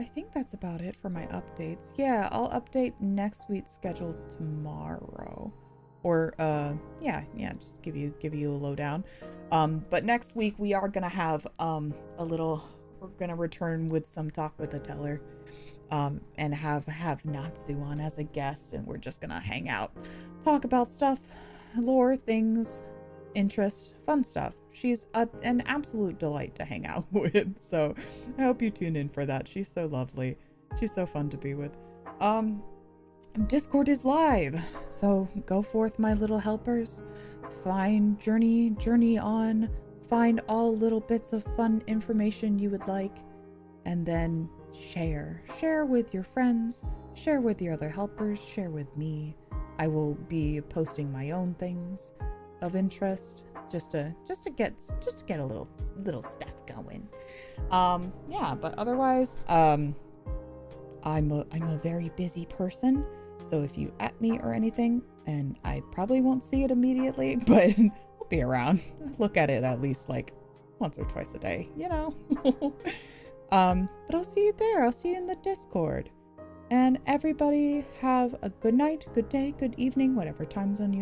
A: I think that's about it for my updates. Yeah, I'll update next week's schedule tomorrow. Or yeah, just give you a lowdown. But next week we are gonna have we're gonna return with some talk with the teller, and have Natsu on as a guest, and we're just gonna hang out, talk about stuff, lore, things, interest, fun stuff. She's an absolute delight to hang out with, so I hope you tune in for that. She's so lovely. She's so fun to be with. Discord is live, so go forth, my little helpers. Find journey on, find all little bits of fun information you would like, and then share with your friends, share with your other helpers, share with me. I will be posting my own things of interest just to get a little stuff going. Yeah, but otherwise, I'm a very busy person. So if you at me or anything, and I probably won't see it immediately, but I'll be around. Look at it at least like once or twice a day, you know. But I'll see you there. I'll see you in the Discord. And everybody have a good night, good day, good evening, whatever time zone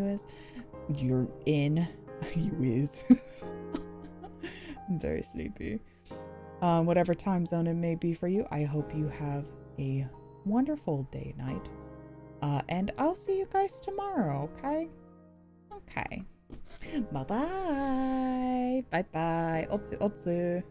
A: you're in. You is. I'm very sleepy. Whatever time zone it may be for you, I hope you have a wonderful day, night. And I'll see you guys tomorrow, okay? Okay. Bye-bye. Bye-bye. Otsu, otsu.